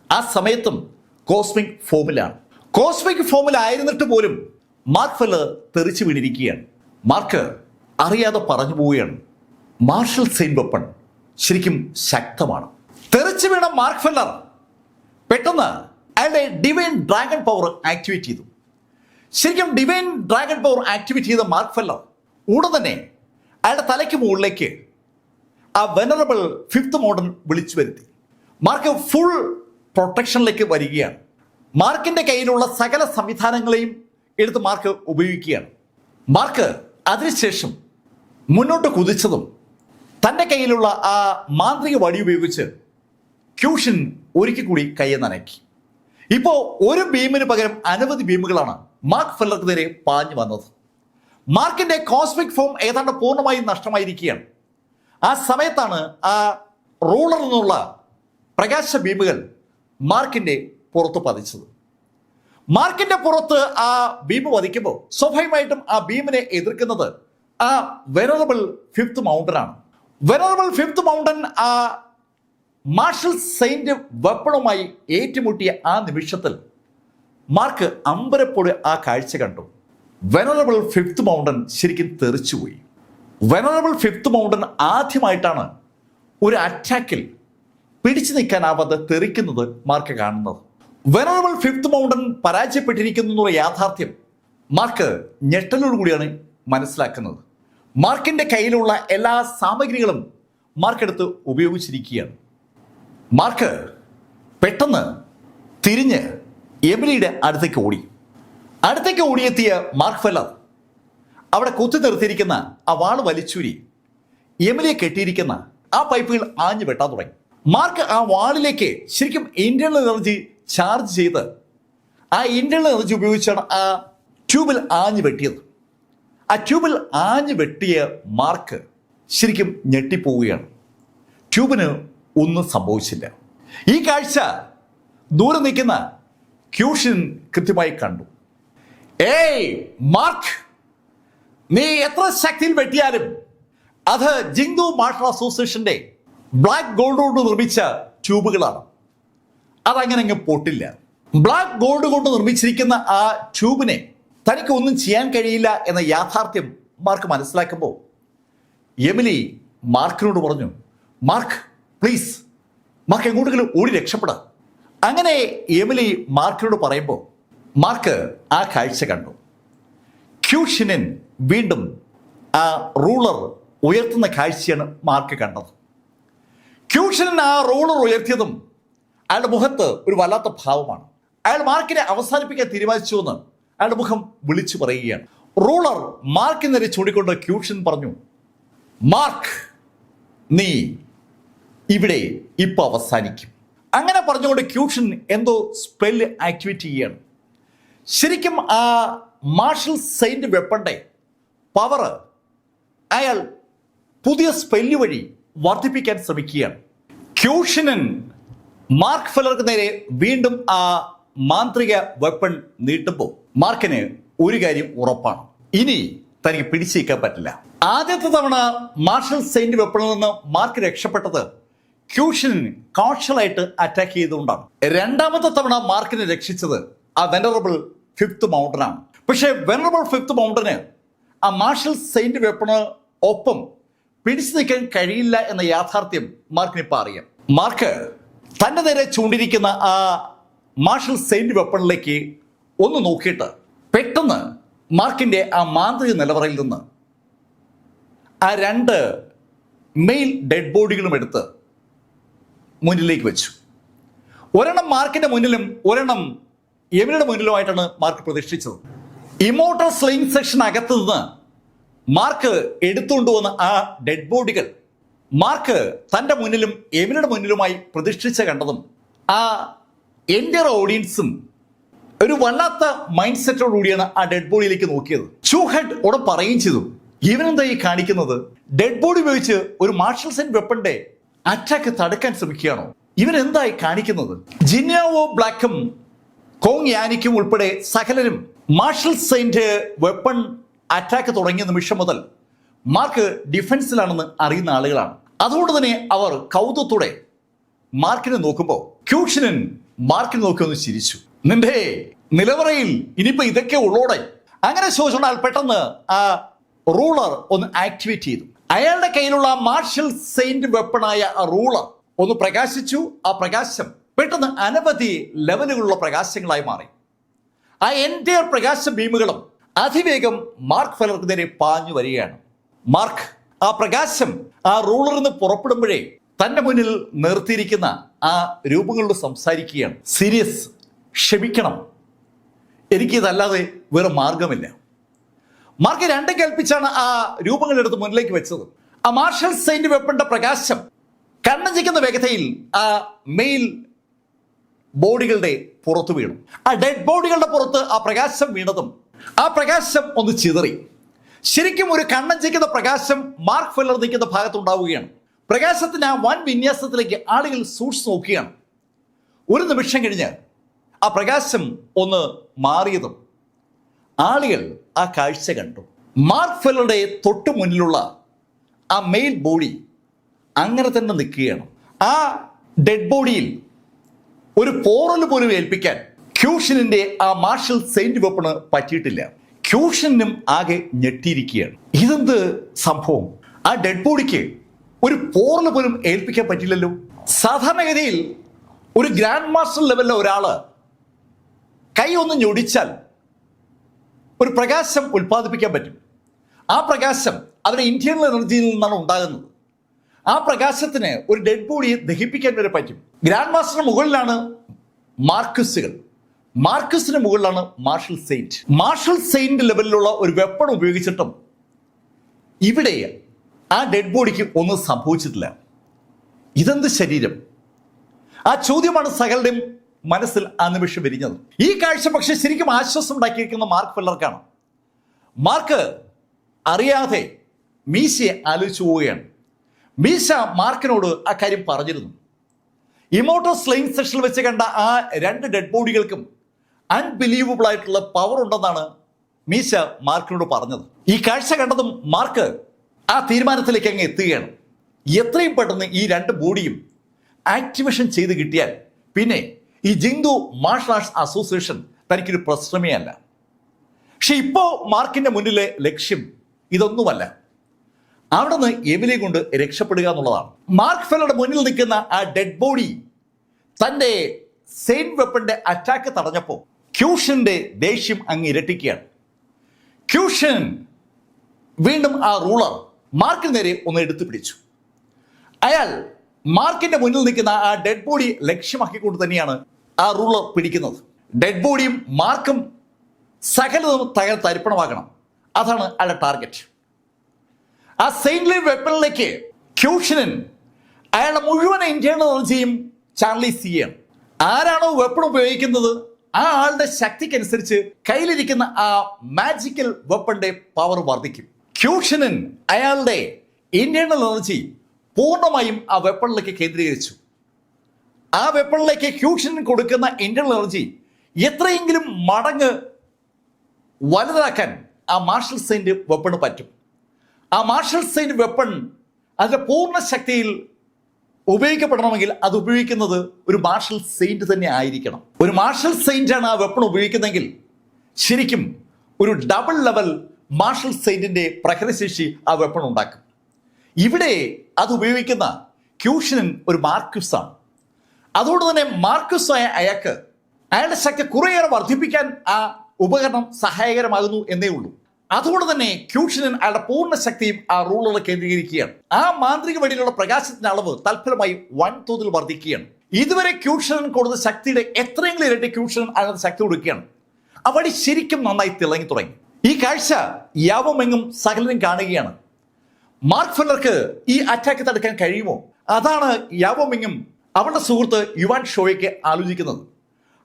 ആ സമയത്തും കോസ്മിക് ഫോമിലാണ്. കോസ്മിക് ഫോമിലായിരുന്നിട്ട് പോലും മാർക്ക് ഫെല്ലർ തെറിച്ചു വീണിരിക്കുകയാണ്. മാർക്ക് അറിയാതെ പറഞ്ഞു പോവുകയാണ്, മാർഷൽ സെയിന്റ് വെപ്പൺ ശരിക്കും ശക്തമാണ്. തെറിച്ചു വീണ മാർക്ക് ഫെല്ലർ പെട്ടെന്ന് അയാളുടെ ഡിവൈൻ ഡ്രാഗൺ പവർ ആക്ടിവേറ്റ് ചെയ്തു. ശരിക്കും ഡിവൈൻ ഡ്രാഗൺ പവർ ആക്ടിവേറ്റ് ചെയ്ത മാർക്ക് ഫെല്ലർ ഉടൻ തന്നെ അയാളുടെ തലയ്ക്ക് മുകളിലേക്ക് ആ വെനറബിൾ ഫിഫ്ത്ത് മൗണ്ടൻ വിളിച്ചു വരുത്തി. മാർക്ക് ഫുൾ പ്രൊട്ടക്ഷനിലേക്ക് വരികയാണ്. മാർക്കിന്റെ കയ്യിലുള്ള സകല സംവിധാനങ്ങളെയും എടുത്ത് മാർക്ക് ഉപയോഗിക്കുകയാണ്. മാർക്ക് അതിനുശേഷം മുന്നോട്ട് കുതിച്ചതും തൻ്റെ കയ്യിലുള്ള ആ മാന്ത്രിക വടി ഉപയോഗിച്ച് ക്യൂഷൻ ഒരിക്കൽ കൂടി കയ്യെ നനയ്ക്കി. ഇപ്പോൾ ഒരു ബീമിന് പകരം അനവധി ബീമുകളാണ് മാർക്ക് ഫെല്ലർക്ക് നേരെ പാഞ്ഞു വന്നത്. മാർക്കിന്റെ കോസ്മിക് ഫോം ഏതാണ്ട് പൂർണ്ണമായും നഷ്ടമായിരിക്കുകയാണ്. ആ സമയത്താണ് ആ റൂളർ നിന്നുള്ള പ്രകാശ ബീമുകൾ മാർക്കിന്റെ പുറത്ത് പതിച്ചത്. മാർക്കിന്റെ പുറത്ത് ആ ബീം പതിക്കുമ്പോൾ സ്വാഭാവികമായിട്ടും ആ ബീമിനെ എതിർക്കുന്നത് ആ വെനറബിൾ ഫിഫ്ത്ത് മൗണ്ടൻ ആണ്. വെനറബിൾ ഫിഫ്ത്ത് മൗണ്ടൻ ആ മാർഷൽ സെയിന്റ് വെപ്പണുമായി ഏറ്റുമുട്ടിയ ആ നിമിഷത്തിൽ മാർക്ക് അമ്പരപ്പോടെ ആ കാഴ്ച കണ്ടു. വെനറബിൾ ഫിഫ്ത്ത് മൗണ്ടൻ ശരിക്കും തെറിച്ചുപോയി. വെനറബിൾ ഫിഫ്ത്ത് മൗണ്ടൻ ആദ്യമായിട്ടാണ് ഒരു അറ്റാക്കിൽ പിടിച്ചു നിൽക്കാനാവാതെ തെറിക്കുന്നത് മാർക്ക് കാണുന്നത്. വെനറബിൾ ഫിഫ്ത്ത് മൗണ്ടൻ പരാജയപ്പെട്ടിരിക്കുന്നു എന്നുള്ള യാഥാർത്ഥ്യം മാർക്ക് ഞെട്ടലോടുകൂടിയാണ് മനസ്സിലാക്കുന്നത്. മാർക്കിന്റെ കയ്യിലുള്ള എല്ലാ സാമഗ്രികളും മാർക്കെടുത്ത് ഉപയോഗിച്ചിരിക്കുകയാണ്. മാർക്ക് പെട്ടെന്ന് തിരിഞ്ഞ് എമിലിയുടെ അടുത്തേക്ക് ഓടിയെത്തിയ മാർക്ക് ഫെല്ലർ അവിടെ കുത്തി നിർത്തിയിരിക്കുന്ന ആ വാള് വലിച്ചൂരി എമിലിയെ കെട്ടിയിരിക്കുന്ന ആ പൈപ്പുകൾ ആഞ്ഞു വെട്ടാൻ തുടങ്ങി. മാർക്ക് ആ വാളിലേക്ക് ശരിക്കും ഇന്റേണൽ എനർജി ചാർജ് ചെയ്ത് ആ ഇന്റേണൽ എനർജി ഉപയോഗിച്ചാണ് ആ ട്യൂബിൽ ആഞ്ഞു വെട്ടിയത്. ആ ട്യൂബിൽ ആഞ്ഞു വെട്ടിയ മാർക്ക് ശരിക്കും ഞെട്ടിപ്പോവുകയാണ്. ട്യൂബിന് ഒന്നും സംഭവിച്ചില്ല. ഈ കാഴ്ച ദൂരെ നിൽക്കുന്ന ക്യൂഷൻ കൃത്യമായി കണ്ടു. ഏയ് മാർക്ക്, നീ എത്ര ശക്തിയിൽ വെട്ടിയാലും അത് ജിങ്ദു മാർഷൽ അസോസിയേഷന്റെ ബ്ലാക്ക് ഗോൾഡ് കൊണ്ട് നിർമ്മിച്ച ട്യൂബുകളാണ്. അതങ്ങനെ അങ്ങ് പൊട്ടില്ല. ബ്ലാക്ക് ഗോൾഡ് കൊണ്ട് നിർമ്മിച്ചിരിക്കുന്ന ആ ട്യൂബിനെ തനിക്ക് ഒന്നും ചെയ്യാൻ കഴിയില്ല എന്ന യാഥാർത്ഥ്യം മാർക്ക് മനസ്സിലാക്കുമ്പോൾ എമിലി മാർക്കിനോട് പറഞ്ഞു, മാർക്ക് പ്ലീസ്, മാർക്ക് എങ്ങോട്ടെങ്കിലും ഓടി രക്ഷപ്പെടാം. അങ്ങനെ എമിലി മാർക്കിനോട് പറയുമ്പോൾ മാർക്ക് ആ കാഴ്ച കണ്ടു. ക്യൂഷിനൻ വീണ്ടും ആ റൂളർ ഉയർത്തുന്ന കാഴ്ചയാണ് മാർക്ക് കണ്ടത്. ക്യൂഷിനൻ ആ റൂളർ ഉയർത്തിയതും അയാളുടെ മുഖത്ത് ഒരു വല്ലാത്ത ഭാവമാണ്. അയാൾ മാർക്കിനെ അവസാനിപ്പിക്കാൻ തീരുമാനിച്ചുവെന്ന് അയാളുടെ മുഖം വിളിച്ചു പറയുകയാണ്. റൂളർ മാർക്കിന് നേരെ ചൂണ്ടിക്കൊണ്ട് ക്യൂഷൻ പറഞ്ഞു, മാർക്ക്, നീ ഇവിടെ ഇപ്പൊ അവസാനിക്കും. അങ്ങനെ പറഞ്ഞുകൊണ്ട് ക്യൂഷൻ എന്തോ സ്പെല്ല് ആക്ടിവേറ്റ് ചെയ്യുകയാണ്. ശരിക്കും ആ മാർഷൽ സെയിന്റ് വെപ്പന്റെ പവർ അയാൾ പുതിയ സ്പെല്ല് വഴി വർദ്ധിപ്പിക്കാൻ ശ്രമിക്കുകയാണ്. ക്യൂഷനൻ മാർക്ക് ഫെല്ലർക്ക് നേരെ വീണ്ടും ആ മാന്ത്രിക വെപ്പൺ നീട്ടുമ്പോൾ മാർക്കിന് ഒരു കാര്യം ഉറപ്പാണ്, ഇനി തനിക്ക് പിടിച്ചേക്കാൻ പറ്റില്ല. ആദ്യത്തെ തവണ മാർഷൽ സെയിന്റ് വെപ്പണിൽ നിന്ന് മാർക്ക് രക്ഷപ്പെട്ടത് ക്യൂഷൻ കോൺഷ്യലായിട്ട് അറ്റാക്ക് ചെയ്തുകൊണ്ടാണ്. രണ്ടാമത്തെ തവണ മാർക്കിനെ രക്ഷിച്ചത് ആ വെനറബിൾ ഫിഫ്ത്ത് മൗണ്ടനാണ്. പക്ഷേ വെനറബിൾ ഫിഫ്ത്ത് മൗണ്ടന് ആ മാർഷൽ സെയിന്റ് വെപ്പണ് ഒപ്പം പിടിച്ചു നിൽക്കാൻ കഴിയില്ല എന്ന യാഥാർത്ഥ്യം മാർക്കിന് ഇപ്പം അറിയാം. മാർക്ക് തൻ്റെ നേരെ ചൂണ്ടിരിക്കുന്ന ആ മാർഷൽ സെയിന്റ് വെപ്പണിലേക്ക് ഒന്ന് നോക്കിയിട്ട് പെട്ടെന്ന് മാർക്കിന്റെ ആ മാന്ത്രിക നിലവറയിൽ നിന്ന് ആ രണ്ട് മെയിൽ ഡെഡ് ബോഡികളും എടുത്ത് മുന്നിലേക്ക് വെച്ചു. ഒരെണ്ണം മാർക്കിന്റെ മുന്നിലും ഒരെണ്ണം എമിലിയുടെ മുന്നിലുമായിട്ടാണ് മാർക്ക് പ്രതിഷ്ഠിച്ചത്. ഇമോർട്ടൽ സ്ലിംഗ് സെക്ഷൻ അകത്ത് നിന്ന് മാർക്ക് എടുത്തുകൊണ്ടുവന്ന ആ ഡെഡ് ബോഡികൾ മാർക്ക് തൻ്റെ മുന്നിലും എമിലിയുടെ മുന്നിലുമായി പ്രതിഷ്ഠിച്ച കണ്ടതും ആ എൻ്റെ ഓഡിയൻസും ഒരു വല്ലാത്ത മൈൻഡ് സെറ്റോടുകൂടിയാണ് ആ ഡെഡ് ബോഡിയിലേക്ക് നോക്കിയത്. ചൂഹെഡ് ഉടൻ പറയുകയും ചെയ്തു, ഇവനെന്താ ഈ കാണിക്കുന്നത്? ഡെഡ് ബോഡി ഉപയോഗിച്ച് ഒരു മാർഷൽ സെയിന്റ് വെപ്പന്റെ അറ്റാക്ക് തടുക്കാൻ ശ്രമിക്കുകയാണോ? ഇവൻ എന്തായി കാണിക്കുന്നത്? ജിന്യാവോ ബ്ലാക്കും കോങ് യാനിക്കും ഉൾപ്പെടെ സകലരും മാർഷൽ സെയിന്റ് വെപ്പൺ അറ്റാക്ക് തുടങ്ങിയ നിമിഷം മുതൽ മാർക്ക് ഡിഫൻസിലാണെന്ന് അറിയുന്ന ആളുകളാണ്. അതുകൊണ്ട് തന്നെ അവർ കൗതുകത്തോടെ മാർക്കിനെ നോക്കുമ്പോൾ ക്യൂഷനൻ മാർക്കിനെ നോക്കി ഒന്ന് ചിരിച്ചു. നിന്റെ നിലവറയിൽ ഇനിയിപ്പോ ഇതൊക്കെ ഉള്ളോടെ അങ്ങനെ ചോദിച്ചുകൊണ്ടാൽ പെട്ടെന്ന് ആ റൂളർ ഒന്ന് ആക്ടിവേറ്റ് ചെയ്തു. അയാളുടെ കയ്യിലുള്ള മാർഷൽ സെയിന്റ് വെപ്പണായ ആ റൂളർ ഒന്ന് പ്രകാശിച്ചു. ആ പ്രകാശം പെട്ടെന്ന് അനവധി ലെവലുകളുള്ള പ്രകാശങ്ങളായി മാറി. ആ എൻറ്റയർ പ്രകാശ ബീമുകളും അതിവേഗം മാർക്ക് ഫെല്ലർക്ക് നേരെ പാഞ്ഞു വരികയാണ്. മാർക്ക് ആ പ്രകാശം ആ റൂളറിൽ നിന്ന് പുറപ്പെടുമ്പോഴേ തന്റെ മുന്നിൽ നിർത്തിയിരിക്കുന്ന ആ രൂപങ്ങളോട് സംസാരിക്കുകയാണ്. സീരിയസ്, ക്ഷമിക്കണം, എനിക്കിതല്ലാതെ വേറെ മാർഗമില്ല. മാർക്ക് രണ്ടും കൽപ്പിച്ചാണ് ആ രൂപങ്ങളെടുത്ത് മുന്നിലേക്ക് വെച്ചത്. ആ മാർഷൽ സെയിന്റ് വെപ്പന്റെ പ്രകാശം കണ്ണഞ്ചിക്കുന്ന വേഗതയിൽ ആ മെയിൽ ബോഡികളുടെ പുറത്ത് വീണു. ആ ഡെഡ് ബോഡികളുടെ പുറത്ത് ആ പ്രകാശം വീണതും ആ പ്രകാശം ഒന്ന് ചിതറി. ശരിക്കും ഒരു കണ്ണഞ്ചിക്കുന്ന പ്രകാശം മാർക്ക് ഫെല്ലർ നിൽക്കുന്ന ഭാഗത്തുണ്ടാവുകയാണ്. പ്രകാശത്തിന് ആ വൻ വിന്യാസത്തിലേക്ക് ആളുകൾ സൂക്ഷിച്ചു നോക്കുകയാണ്. ഒരു നിമിഷം കഴിഞ്ഞ് ആ പ്രകാശം ഒന്ന് മാറിയതും ആളുകൾ ആ കാഴ്ച കണ്ടു. മാർക്ക് ഫെല്ലറുടെ തൊട്ടു മുന്നിലുള്ള ആ മെയിൽ ബോഡി അങ്ങനെ തന്നെ നിൽക്കുകയാണ്. ആ ഡെഡ് ബോഡിയിൽ ഒരു പോറൽ പോലും ഏൽപ്പിക്കാൻ ക്യൂഷനിന്റെ ആ മാർഷൽ സെയിന്റ് വെപ്പണ് പറ്റിയിട്ടില്ല. ക്യൂഷനും ആകെ ഞെട്ടിയിരിക്കുകയാണ്. ഇതെന്ത് സംഭവം? ആ ഡെഡ് ബോഡിക്ക് ഒരു പോറൽ പോലും ഏൽപ്പിക്കാൻ പറ്റില്ലല്ലോ. സാധാരണഗതിയിൽ ഒരു ഗ്രാൻഡ് മാസ്റ്റർ ലെവലിലെ ഒരാള് കൈ ഒന്ന് ഞൊടിച്ചാൽ ഒരു പ്രകാശം ഉൽപ്പാദിപ്പിക്കാൻ പറ്റും. ആ പ്രകാശം അതിന്റെ ഇന്റേണൽ എനർജിയിൽ നിന്നാണ് ഉണ്ടാകുന്നത്. ആ പ്രകാശത്തിന് ഒരു ഡെഡ് ബോഡിയെ ദഹിപ്പിക്കാൻ വരെ പറ്റും. ഗ്രാൻഡ് മാസ്റ്ററിന് മുകളിലാണ് മാർക്കസുകൾ, മാർക്കസിന് മുകളിലാണ് മാർഷൽ സെയിന്റ്. മാർഷൽ സെയിന്റ് ലെവലിലുള്ള ഒരു വെപ്പൺ ഉപയോഗിച്ചിട്ടും ഇവിടെ ആ ഡെഡ് ബോഡിക്ക് ഒന്നും സംഭവിച്ചിട്ടില്ല. ഇതെന്ത് ശരീരം? ആ ചോദ്യമാണ് സകലരുടെയും മനസ്സിൽ ആ നിമിഷം വിരിഞ്ഞത്. ഈ കാഴ്ച പക്ഷെ ശരിക്കും ആശ്വാസം ഉണ്ടാക്കിയിരിക്കുന്ന മാർക്ക് ഫെല്ലർക്കാണ്. മാർക്ക് അറിയാതെ മീശയെ ആലോചിച്ചു പോവുകയാണ്. മീശ മാർക്കിനോട് ആ കാര്യം പറഞ്ഞിരുന്നു. ഇമോർട്ടൽ സ്ലെയിങ് സെഷനിൽ വെച്ച് കണ്ട ആ രണ്ട് ഡെഡ് ബോഡികൾക്കും അൺബിലീവബിൾ ആയിട്ടുള്ള പവർ ഉണ്ടെന്നാണ് മീശ മാർക്കിനോട് പറഞ്ഞത്. ഈ കാഴ്ച കണ്ടതും മാർക്ക് ആ തീരുമാനത്തിലേക്ക് അങ്ങ് എത്തുകയാണ്. എത്രയും പെട്ടെന്ന് ഈ രണ്ട് ബോഡിയും ആക്ടിവേഷൻ ചെയ്ത് കിട്ടിയാൽ പിന്നെ ഈ ജിങ്ദു മാർഷൽ ആർട്സ് അസോസിയേഷൻ തനിക്കൊരു പ്രശ്നമേ അല്ല. പക്ഷെ ഇപ്പോ മാർക്കിന്റെ മുന്നിലെ ലക്ഷ്യം ഇതൊന്നുമല്ല. അവിടെ നിന്ന് എമിലിയെ കൊണ്ട് രക്ഷപ്പെടുക എന്നുള്ളതാണ്. മാർക്ക് ഫെല്ലറുടെ മുന്നിൽ നിൽക്കുന്ന ആ ഡെഡ് ബോഡി തന്റെ സെയിന്റ് വെപ്പന്റെ അറ്റാക്ക് തടഞ്ഞപ്പോൾ ക്യൂഷന്റെ ദേഷ്യം അങ്ങ് ഇരട്ടിക്കുകയാണ്. ക്യൂഷൻ വീണ്ടും ആ റൂളർ മാർക്കിന് നേരെ ഒന്ന് എടുത്തു പിടിച്ചു. അയാൾ മാർക്കിന്റെ മുന്നിൽ നിൽക്കുന്ന ആ ഡെഡ് ബോഡി ലക്ഷ്യമാക്കിക്കൊണ്ട് തന്നെയാണ് ആ റൂളർ പിടിക്കുന്നത്. ഡെഡ് ബോഡിയും മാർക്കും സകലതും തരിപ്പണമാക്കണം. അതാണ് അയാളുടെ ടാർഗറ്റ്. ആ സെയിന്റ് വെപ്പണിലേക്ക് ക്യൂഷനൻ അയാളുടെ മുഴുവൻ ഇന്റേണൽ എനർജിയും ചാനലൈസ് ചെയ്യാണ്. ആരാണോ വെപ്പൺ ഉപയോഗിക്കുന്നത് ആ ആളുടെ ശക്തിക്കനുസരിച്ച് കയ്യിലിരിക്കുന്ന ആ മാജിക്കൽ വെപ്പന്റെ പവർ വർദ്ധിക്കും. ക്യൂഷനൻ അയാളുടെ ഇന്റേണൽ എനർജി പൂർണ്ണമായും ആ വെപ്പണിലേക്ക് കേന്ദ്രീകരിച്ചു. ആ വെപ്പണിലേക്ക് ക്യൂഷനൻ കൊടുക്കുന്ന ഇന്റേണൽ എനർജി എത്രയെങ്കിലും മടങ്ങ് വലുതാക്കാൻ ആ മാർഷൽ സെയിന്റ് വെപ്പണ് പറ്റും. ആ മാർഷൽ സെയിന്റ് വെപ്പൺ അതിന്റെ പൂർണ്ണ ശക്തിയിൽ ഉപയോഗിക്കപ്പെടണമെങ്കിൽ അത് ഉപയോഗിക്കുന്നത് ഒരു മാർഷൽ സെയിന്റ് തന്നെ ആയിരിക്കണം. ഒരു മാർഷൽ സെയിന്റ് ആണ് ആ വെപ്പൺ ഉപയോഗിക്കുന്നതെങ്കിൽ ശരിക്കും ഒരു ഡബിൾ ലെവൽ മാർഷൽ സെയിന്റിന്റെ പ്രഹരശേഷി ആ വെപ്പൺ ഉണ്ടാക്കും. ഇവിടെ അത് ഉപയോഗിക്കുന്ന ക്യൂഷനൻ ഒരു മാർക്യൂസ് ആണ്. അതുകൊണ്ട് തന്നെ മാർക്യൂസ് ആയ അയാൾക്ക് അയാളുടെ ശക്തി കുറേയേറെ വർദ്ധിപ്പിക്കാൻ ആ ഉപകരണം സഹായകരമാകുന്നു എന്നേ ഉള്ളൂ. അതുകൊണ്ട് തന്നെ ക്യൂഷനൻ അയാളുടെ പൂർണ്ണ ശക്തിയും ആ റൂളറിൽ കേന്ദ്രീകരിക്കുകയാണ്. ആ മാന്ത്രിക വഴിയിലുള്ള പ്രകാശത്തിന്റെ അളവ് തൽഫലമായി വൻതോതിൽ വർദ്ധിക്കുകയാണ്. ഇതുവരെ ക്യൂഷനൻ കൊടുത്ത ശക്തിയുടെ എത്രയെങ്കിലും ഇരട്ടി ക്യൂഷനൻ അതിനകത്ത് ശക്തി കൊടുക്കുകയാണ്. ആ വഴി ശരിക്കും നന്നായി തിളങ്ങി തുടങ്ങി. ഈ കാഴ്ച യാവമെങ്ങും സകലരും കാണുകയാണ്. മാർക്ക് ഫെല്ലർക്ക് ഈ അറ്റാക്ക് തടുക്കാൻ കഴിയുമോ? അതാണ് യാവമെങ്ങും അവളുടെ സുഹൃത്ത് യുവാൻ ഷോയ്ക്ക് ആലോചിക്കുന്നത്.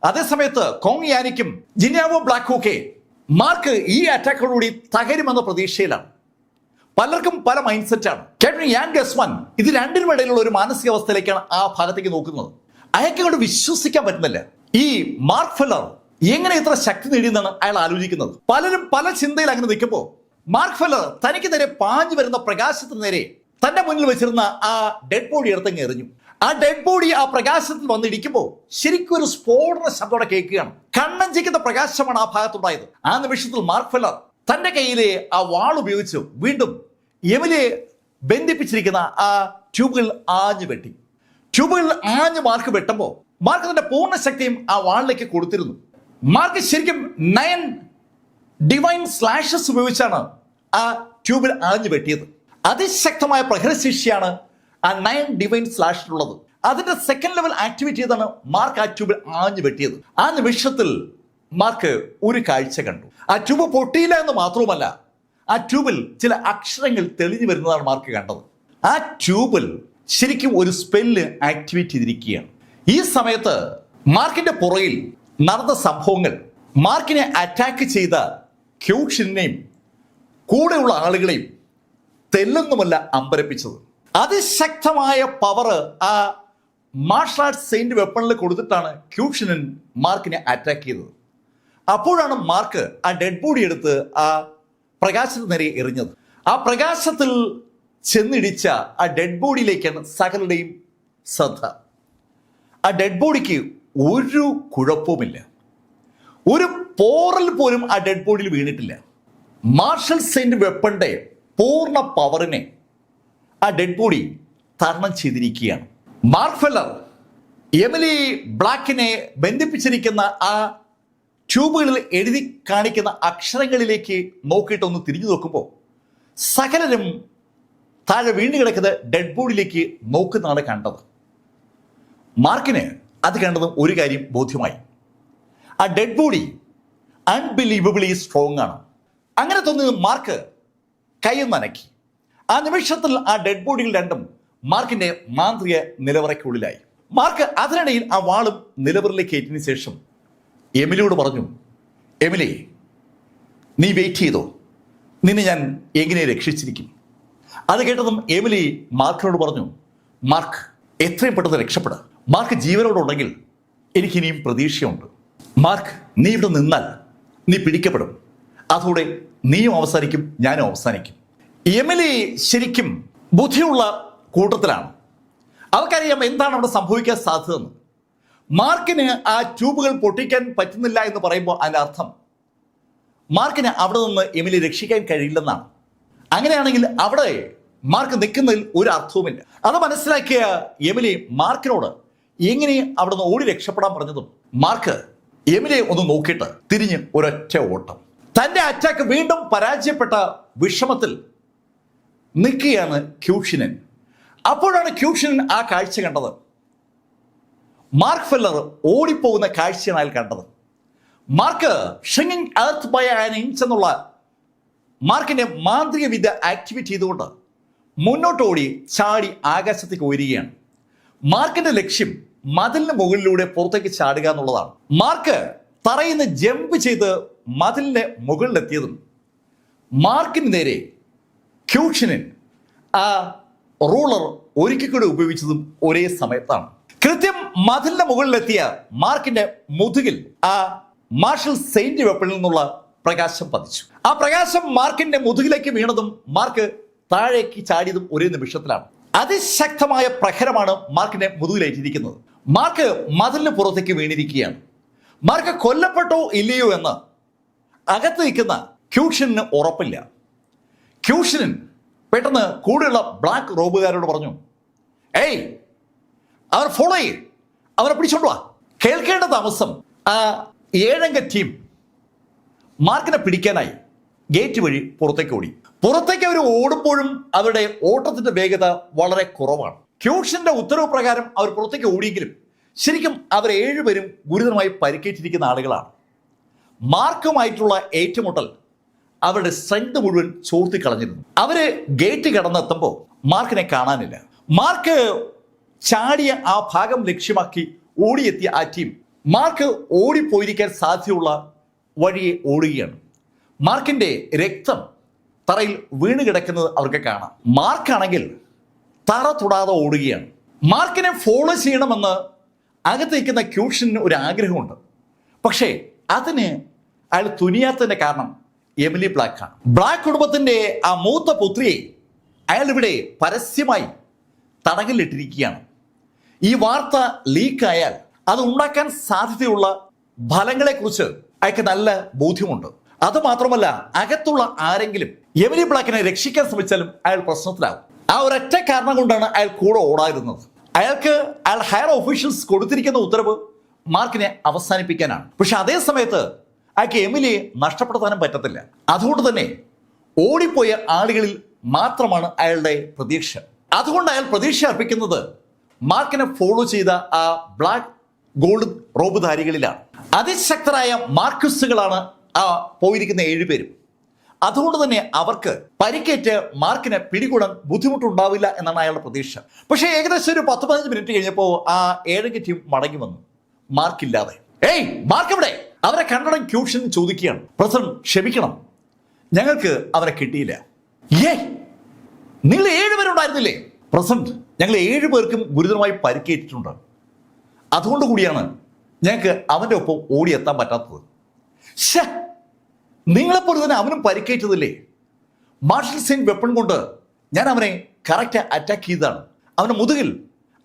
അതേസമയത്ത് കോങ് യാനിക്കും ജിന്യാവോ ബ്ലാക്കോക്കെ മാർക്ക് ഈ അറ്റാക്കോടുകൂടി തകരുമെന്ന പ്രതീക്ഷയിലാണ്. പലർക്കും പല മൈൻഡ് സെറ്റാണ്. ക്യാപ്റ്റൻ യാൻ ഗസ്മാൻ ഇത് രണ്ടിനും ഇടയിലുള്ള ഒരു മാനസികാവസ്ഥയിലേക്കാണ് ആ ഭാഗത്തേക്ക് നോക്കുന്നത്. അയാൾക്ക് കൊണ്ട് വിശ്വസിക്കാൻ പറ്റുന്നില്ല. ഈ മാർക്ക് ഫെല്ലർ എങ്ങനെ ഇത്ര ശക്തി നേടിയെന്നാണ് അയാൾ ആലോചിക്കുന്നത്. പലരും പല ചിന്തയിൽ അങ്ങനെ നിൽക്കുമ്പോൾ മാർക്ക് ഫെല്ലർ തനിക്ക് നേരെ പാഞ്ഞു വരുന്ന പ്രകാശത്തിന് നേരെ തന്റെ മുന്നിൽ വെച്ചിരുന്ന ആ ഡെഡ് ബോഡി എടുത്തങ്ങ് എറിഞ്ഞു. ആ ഡെഡ് ബോഡി ആ പ്രകാശത്തിൽ വന്നിടിക്കുമ്പോൾ ശരിക്കും ഒരു സ്ഫോടന ശബ്ദത്തോടെ കേൾക്കുകയാണ്. കണ്ണഞ്ചിക്കുന്ന പ്രകാശമാണ് ആ ഭാഗത്തുണ്ടായത്. ആ നിമിഷത്തിൽ മാർക്ക് ഫെല്ലർ തന്റെ കയ്യിലെ ആ വാൾ ഉപയോഗിച്ച് വീണ്ടും എമിലിയെ ബന്ധിപ്പിച്ചിരിക്കുന്ന ആ ട്യൂബുകളിൽ ആഞ്ഞു വെട്ടി. ട്യൂബുകളിൽ ആഞ്ഞു മാർക്ക് വെട്ടുമ്പോൾ മാർക്ക് തന്റെ പൂർണ്ണ ശക്തിയും ആ വാളിലേക്ക് കൊടുത്തിരുന്നു. മാർക്ക് ശരിക്കും 9 ഡിവൈൻ സ്ലാഷസ് ഉപയോഗിച്ചാണ് ആ ട്യൂബിൽ ആഞ്ഞു വെട്ടിയത്. അതിശക്തമായ പ്രഹരശേഷിയാണ് ആ 9 ഡിവൈൻ സ്ലാഷിലുള്ളത്. അതിന്റെ സെക്കൻഡ് ലെവൽ ആക്ടിവിറ്റി ചെയ്താണ് മാർക്ക് ആ ട്യൂബിൽ ആഞ്ഞു വെട്ടിയത്. ആ നിമിഷത്തിൽ മാർക്ക് ഒരു കാഴ്ച കണ്ടു. ആ ട്യൂബ് പൊട്ടിയില്ല എന്ന് മാത്രവുമല്ല, ആ ട്യൂബിൽ ചില അക്ഷരങ്ങൾ തെളിഞ്ഞു വരുന്നതാണ് മാർക്ക് കണ്ടത്. ആ ട്യൂബിൽ ശരിക്കും ഒരു സ്പെല്ല് ആക്ടിവേറ്റ് ചെയ്തിരിക്കുകയാണ്. ഈ സമയത്ത് മാർക്കിന്റെ പുറകിൽ നടന്ന സംഭവങ്ങൾ മാർക്കിനെ അറ്റാക്ക് ചെയ്ത ക്യൂഷിനെയും കൂടെയുള്ള ആളുകളെയും തെല്ലൊന്നുമല്ല അമ്പരപ്പിച്ചത്. അതിശക്തമായ പവർ ആ മാർഷൽ ആർട്സ് സെയിന്റ് വെപ്പണിൽ കൊടുത്തിട്ടാണ് ക്യൂഷിനൻ മാർക്കിനെ അറ്റാക്ക് ചെയ്തത്. അപ്പോഴാണ് മാർക്ക് ആ ഡെഡ് ബോഡി എടുത്ത് ആ പ്രകാശത്തിന് നേരെ എറിഞ്ഞത്. ആ പ്രകാശത്തിൽ ചെന്നിടിച്ച ആ ഡെഡ് ബോഡിയിലേക്കാണ് സകലരുടെയും ശ്രദ്ധ. ആ ഡെഡ് ബോഡിക്ക് ഒരു കുഴപ്പവുമില്ല, ഒരു പോറൽ പോലും ആ ഡെഡ് ബോഡിയിൽ വീണിട്ടില്ല. മാർഷൽ സെയിന്റ് വെപ്പണിന്റെ പൂർണ്ണ പവറിനെ ആ ഡെഡ് ബോഡി തരണം ചെയ്തിരിക്കുകയാണ്. മാർക്ക് ഫെല്ലർ എമിലി ബ്ലാക്കിനെ ബന്ധിപ്പിച്ചിരിക്കുന്ന ആ ട്യൂബുകളിൽ എഴുതി കാണിക്കുന്ന അക്ഷരങ്ങളിലേക്ക് നോക്കിയിട്ടൊന്ന് തിരിഞ്ഞു നോക്കുമ്പോൾ സകലരും താഴെ വീണ്ടു കിടക്കുന്ന ഡെഡ് ബോഡിയിലേക്ക് നോക്കുന്നതാണ് കണ്ടത്. മാർക്കിന് അത് കണ്ടതും ഒരു കാര്യം ബോധ്യമായി. ആ ഡെഡ് ബോഡി അൺബിലീവബിളി സ്ട്രോങ് ആണ്. അങ്ങനെ തോന്നിയത് മാർക്ക് കൈയൊന്ന് അനക്കി. ആ നിമിഷത്തിൽ ആ ഡെഡ് ബോഡികൾ രണ്ടും മാർക്കിന്റെ മാന്ത്രിക നിലവറയ്ക്കുള്ളിലായി. മാർക്ക് അതിനിടയിൽ ആ വാളും നിലവറിലേക്ക് കയറ്റിയതിനു ശേഷം എമിലിയോട് പറഞ്ഞു, എമിലി, നീ വെയിറ്റ് ചെയ്തോ, നിന്നെ ഞാൻ എങ്ങനെ രക്ഷിച്ചിരിക്കും. അത് കേട്ടതും എമിലി മാർക്കിനോട് പറഞ്ഞു, മാർക്ക്, എത്രയും പെട്ടെന്ന് രക്ഷപ്പെടുക. മാർക്ക് ജീവനോടുണ്ടെങ്കിൽ എനിക്കിനിയും പ്രതീക്ഷയുണ്ട്. മാർക്ക്, നീ ഇവിടെ നിന്നാൽ നീ പിടിക്കപ്പെടും. അതോടെ നീയും അവസാനിക്കും, ഞാനും അവസാനിക്കും. എമിലി ശരിക്കും ബുദ്ധിയുള്ള കൂട്ടത്തിലാണ്. അവർക്കറിയാം എന്താണ് അവിടെ സംഭവിക്കാൻ സാധ്യതയെന്ന്. മാർക്കിന് ആ ട്യൂബുകൾ പൊട്ടിക്കാൻ പറ്റുന്നില്ല എന്ന് പറയുമ്പോൾ അതിൻ്റെ അർത്ഥം മാർക്കിന് അവിടെ നിന്ന് എമിലി രക്ഷിക്കാൻ കഴിയില്ലെന്നാണ്. അങ്ങനെയാണെങ്കിൽ അവിടെ മാർക്ക് നിൽക്കുന്നതിൽ ഒരു അർത്ഥവുമില്ല. അത് മനസ്സിലാക്കിയ എമിലി മാർക്കിനോട് എങ്ങനെ അവിടെ നിന്ന് ഓടി രക്ഷപ്പെടാൻ പറഞ്ഞതും മാർക്ക് എമിലിയെ ഒന്ന് നോക്കിയിട്ട് തിരിഞ്ഞ് ഒരൊറ്റ ഓട്ടം. തന്റെ അറ്റാക്ക് വീണ്ടും പരാജയപ്പെട്ട വിഷമത്തിൽ നിൽക്കുകയാണ് ക്യൂഷിനൻ. അപ്പോഴാണ് ക്യൂഷിനൻ ആ കാഴ്ച കണ്ടത്. മാർക്ക് ഫെല്ലർ ഓടിപ്പോകുന്ന കാഴ്ചയാണ് അയാൾ കണ്ടത്. Mark shrinking earth by an inch എന്നുള്ള മാർക്കിന്റെ മാന്ത്രിക വിദ്യ ആക്ടിവേറ്റ് ചെയ്തുകൊണ്ട് മുന്നോട്ട് ഓടി ചാടി ആകാശത്തേക്ക് ഉയരുകയാണ്. മാർക്കിന്റെ ലക്ഷ്യം മതിലിന് മുകളിലൂടെ പുറത്തേക്ക് ചാടുക എന്നുള്ളതാണ്. മാർക്ക് തറയിൽ നിന്ന് ജമ്പ് ചെയ്ത് മതിലിന്റെ മുകളിലെത്തിയതും മാർക്കിന് നേരെ ക്യൂഷിനൻ ആ റൂളർ ഒരിക്കൽ കൂടെ ഉപയോഗിച്ചതും ഒരേ സമയത്താണ്. കൃത്യം മതിലിന്റെ മുകളിലെത്തിയ മാർക്കിന്റെ മുതുകിൽ ആ മാർഷൽ സെയിന്റ് വെപ്പണിൽ നിന്നുള്ള പ്രകാശം പതിച്ചു. ആ പ്രകാശം മാർക്കിന്റെ മുതുകിലേക്ക് വീണതും മാർക്ക് താഴേക്ക് ചാടിയതും ഒരേ നിമിഷത്തിലാണ്. അതിശക്തമായ പ്രഹരമാണ് മാർക്കിന്റെ മുതുകിലേറ്റിരിക്കുന്നത്. മാർക്ക് മതിലിന് പുറത്തേക്ക് വീണിരിക്കുകയാണ്. മാർക്ക് കൊല്ലപ്പെട്ടോ ഇല്ലയോ എന്ന് അകത്ത് നിൽക്കുന്ന ക്യൂഷിനന് ഉറപ്പില്ല. ക്യൂഷിനൻ പെട്ടെന്ന് കൂടെയുള്ള ബ്ലാക്ക് റോബുകാരോട് പറഞ്ഞു, ഏയ്, അവർ ഫോളോ ചെയ്യും, അവരെ പിടിച്ചോണ്ട് വാ. കേൾക്കേണ്ട താമസം ആ 7 ടീം മാർക്കിനെ പിടിക്കാനായി ഗേറ്റ് വഴി പുറത്തേക്ക് ഓടി. പുറത്തേക്ക് അവർ ഓടുമ്പോഴും അവരുടെ ഓട്ടത്തിന്റെ വേഗത വളരെ കുറവാണ്. ക്യൂഷിന്റെ ഉത്തരവ് പ്രകാരം അവർ പുറത്തേക്ക് ഓടിയെങ്കിലും ശരിക്കും അവർ 7 പേരും ഗുരുതരമായി പരിക്കേറ്റിരിക്കുന്ന ആളുകളാണ്. മാർക്കുമായിട്ടുള്ള ഏറ്റുമുട്ടൽ അവരുടെ സ്ട്രെങ്ത് മുഴുവൻ ചോർത്തിക്കളഞ്ഞിരുന്നു. അവര് ഗേറ്റ് കടന്നെത്തുമ്പോൾ മാർക്കിനെ കാണാനില്ല. മാർക്ക് ചാടിയ ആ ഭാഗം ലക്ഷ്യമാക്കി ഓടിയെത്തിയ ആ ടീം മാർക്ക് ഓടിപ്പോയിരിക്കാൻ സാധ്യതയുള്ള വഴിയെ ഓടുകയാണ്. മാർക്കിന്റെ രക്തം തറയിൽ വീണ് കിടക്കുന്നത് അവർക്ക് കാണാം. മാർക്കാണെങ്കിൽ തറ തൊടാതെ ഓടുകയാണ്. മാർക്കിനെ ഫോളോ ചെയ്യണമെന്ന് അകത്തേക്കുന്ന ക്യൂഷിന് ഒരു ആഗ്രഹമുണ്ട്. പക്ഷേ അതിന് അയാൾ തുനിയാത്തതിന്റെ കാരണം എമിലി ബ്ലാക്കാണ്. ബ്ലാക്ക് കുടുംബത്തിന്റെ ആ മൂത്ത പുത്രിയെ അയാൾ ഇവിടെ പരസ്യമായി തടങ്കലിട്ടിരിക്കുകയാണ്. ഈ വാർത്ത ലീക്കായാൽ അത് ഉണ്ടാക്കാൻ സാധ്യതയുള്ള ഫലങ്ങളെക്കുറിച്ച് അയാൾക്ക് നല്ല ബോധ്യമുണ്ട്. അതുമാത്രമല്ല, അകത്തുള്ള ആരെങ്കിലും എമിലി ബ്ലാക്കിനെ രക്ഷിക്കാൻ ശ്രമിച്ചാലും അയാൾ പ്രശ്നത്തിലാകും. ആ ഒരൊറ്റ കാരണം കൊണ്ടാണ് അയാൾ കൂടെ ഓടാതിരുന്നത്. അയാൾ ഹയർ ഒഫീഷ്യൽസ് കൊടുത്തിരിക്കുന്ന ഉത്തരവ് മാർക്കിനെ അവസാനിപ്പിക്കാനാണ്. പക്ഷെ അതേ സമയത്ത് അയാൾക്ക് എമിലിയെ നഷ്ടപ്പെടുത്താനും പറ്റത്തില്ല. അതുകൊണ്ട് തന്നെ ഓടിപ്പോയ ആളുകളിൽ മാത്രമാണ് അയാളുടെ പ്രതീക്ഷ. അതുകൊണ്ട് അയാൾ പ്രതീക്ഷ അർപ്പിക്കുന്നത് മാർക്കിനെ ഫോളോ ചെയ്ത ആ ബ്ലാക്ക് ഗോൾഡ് റോബുധാരികളിലാണ്. അതിശക്തരായ മാർക്കിസ്റ്റുകളാണ് ആ പോയിരിക്കുന്ന 7 പേരും. അതുകൊണ്ട് തന്നെ അവർക്ക് പരിക്കേറ്റ് മാർക്കിന് പിടികൂടാൻ ബുദ്ധിമുട്ടുണ്ടാവില്ല എന്നാണ് അയാളുടെ പ്രതീക്ഷ. പക്ഷേ ഏകദേശം ഒരു 10-15 മിനിറ്റ് കഴിഞ്ഞപ്പോൾ ആ 7 ടീം മടങ്ങി വന്നു, മാർക്കില്ലാതെ. ഏയ്, മാർക്ക് എവിടെ? അവരെ കണ്ടടം ക്യൂഷൻ ചോദിക്കുകയാണ്. പ്രസിഡന്റ്, ക്ഷമിക്കണം, ഞങ്ങൾക്ക് അവരെ കിട്ടിയില്ല. നിങ്ങൾ 7 പേരുണ്ടായിരുന്നില്ലേ? പ്രസിഡന്റ്, ഞങ്ങൾ 7 പേർക്കും ഗുരുതരമായി പരിക്കേറ്റിട്ടുണ്ട്. അതുകൊണ്ട് കൂടിയാണ് ഞങ്ങൾക്ക് അവൻ്റെ ഒപ്പം ഓടിയെത്താൻ പറ്റാത്തത്. നിങ്ങളെപ്പോലെ തന്നെ അവനും പരിക്കേറ്റതില്ലേ? മാർഷൽ സെയിൻ വെപ്പൺ കൊണ്ട് ഞാൻ അവനെ കറക്റ്റ് അറ്റാക്ക് ചെയ്തതാണ്. അവൻ്റെ മുതുകിൽ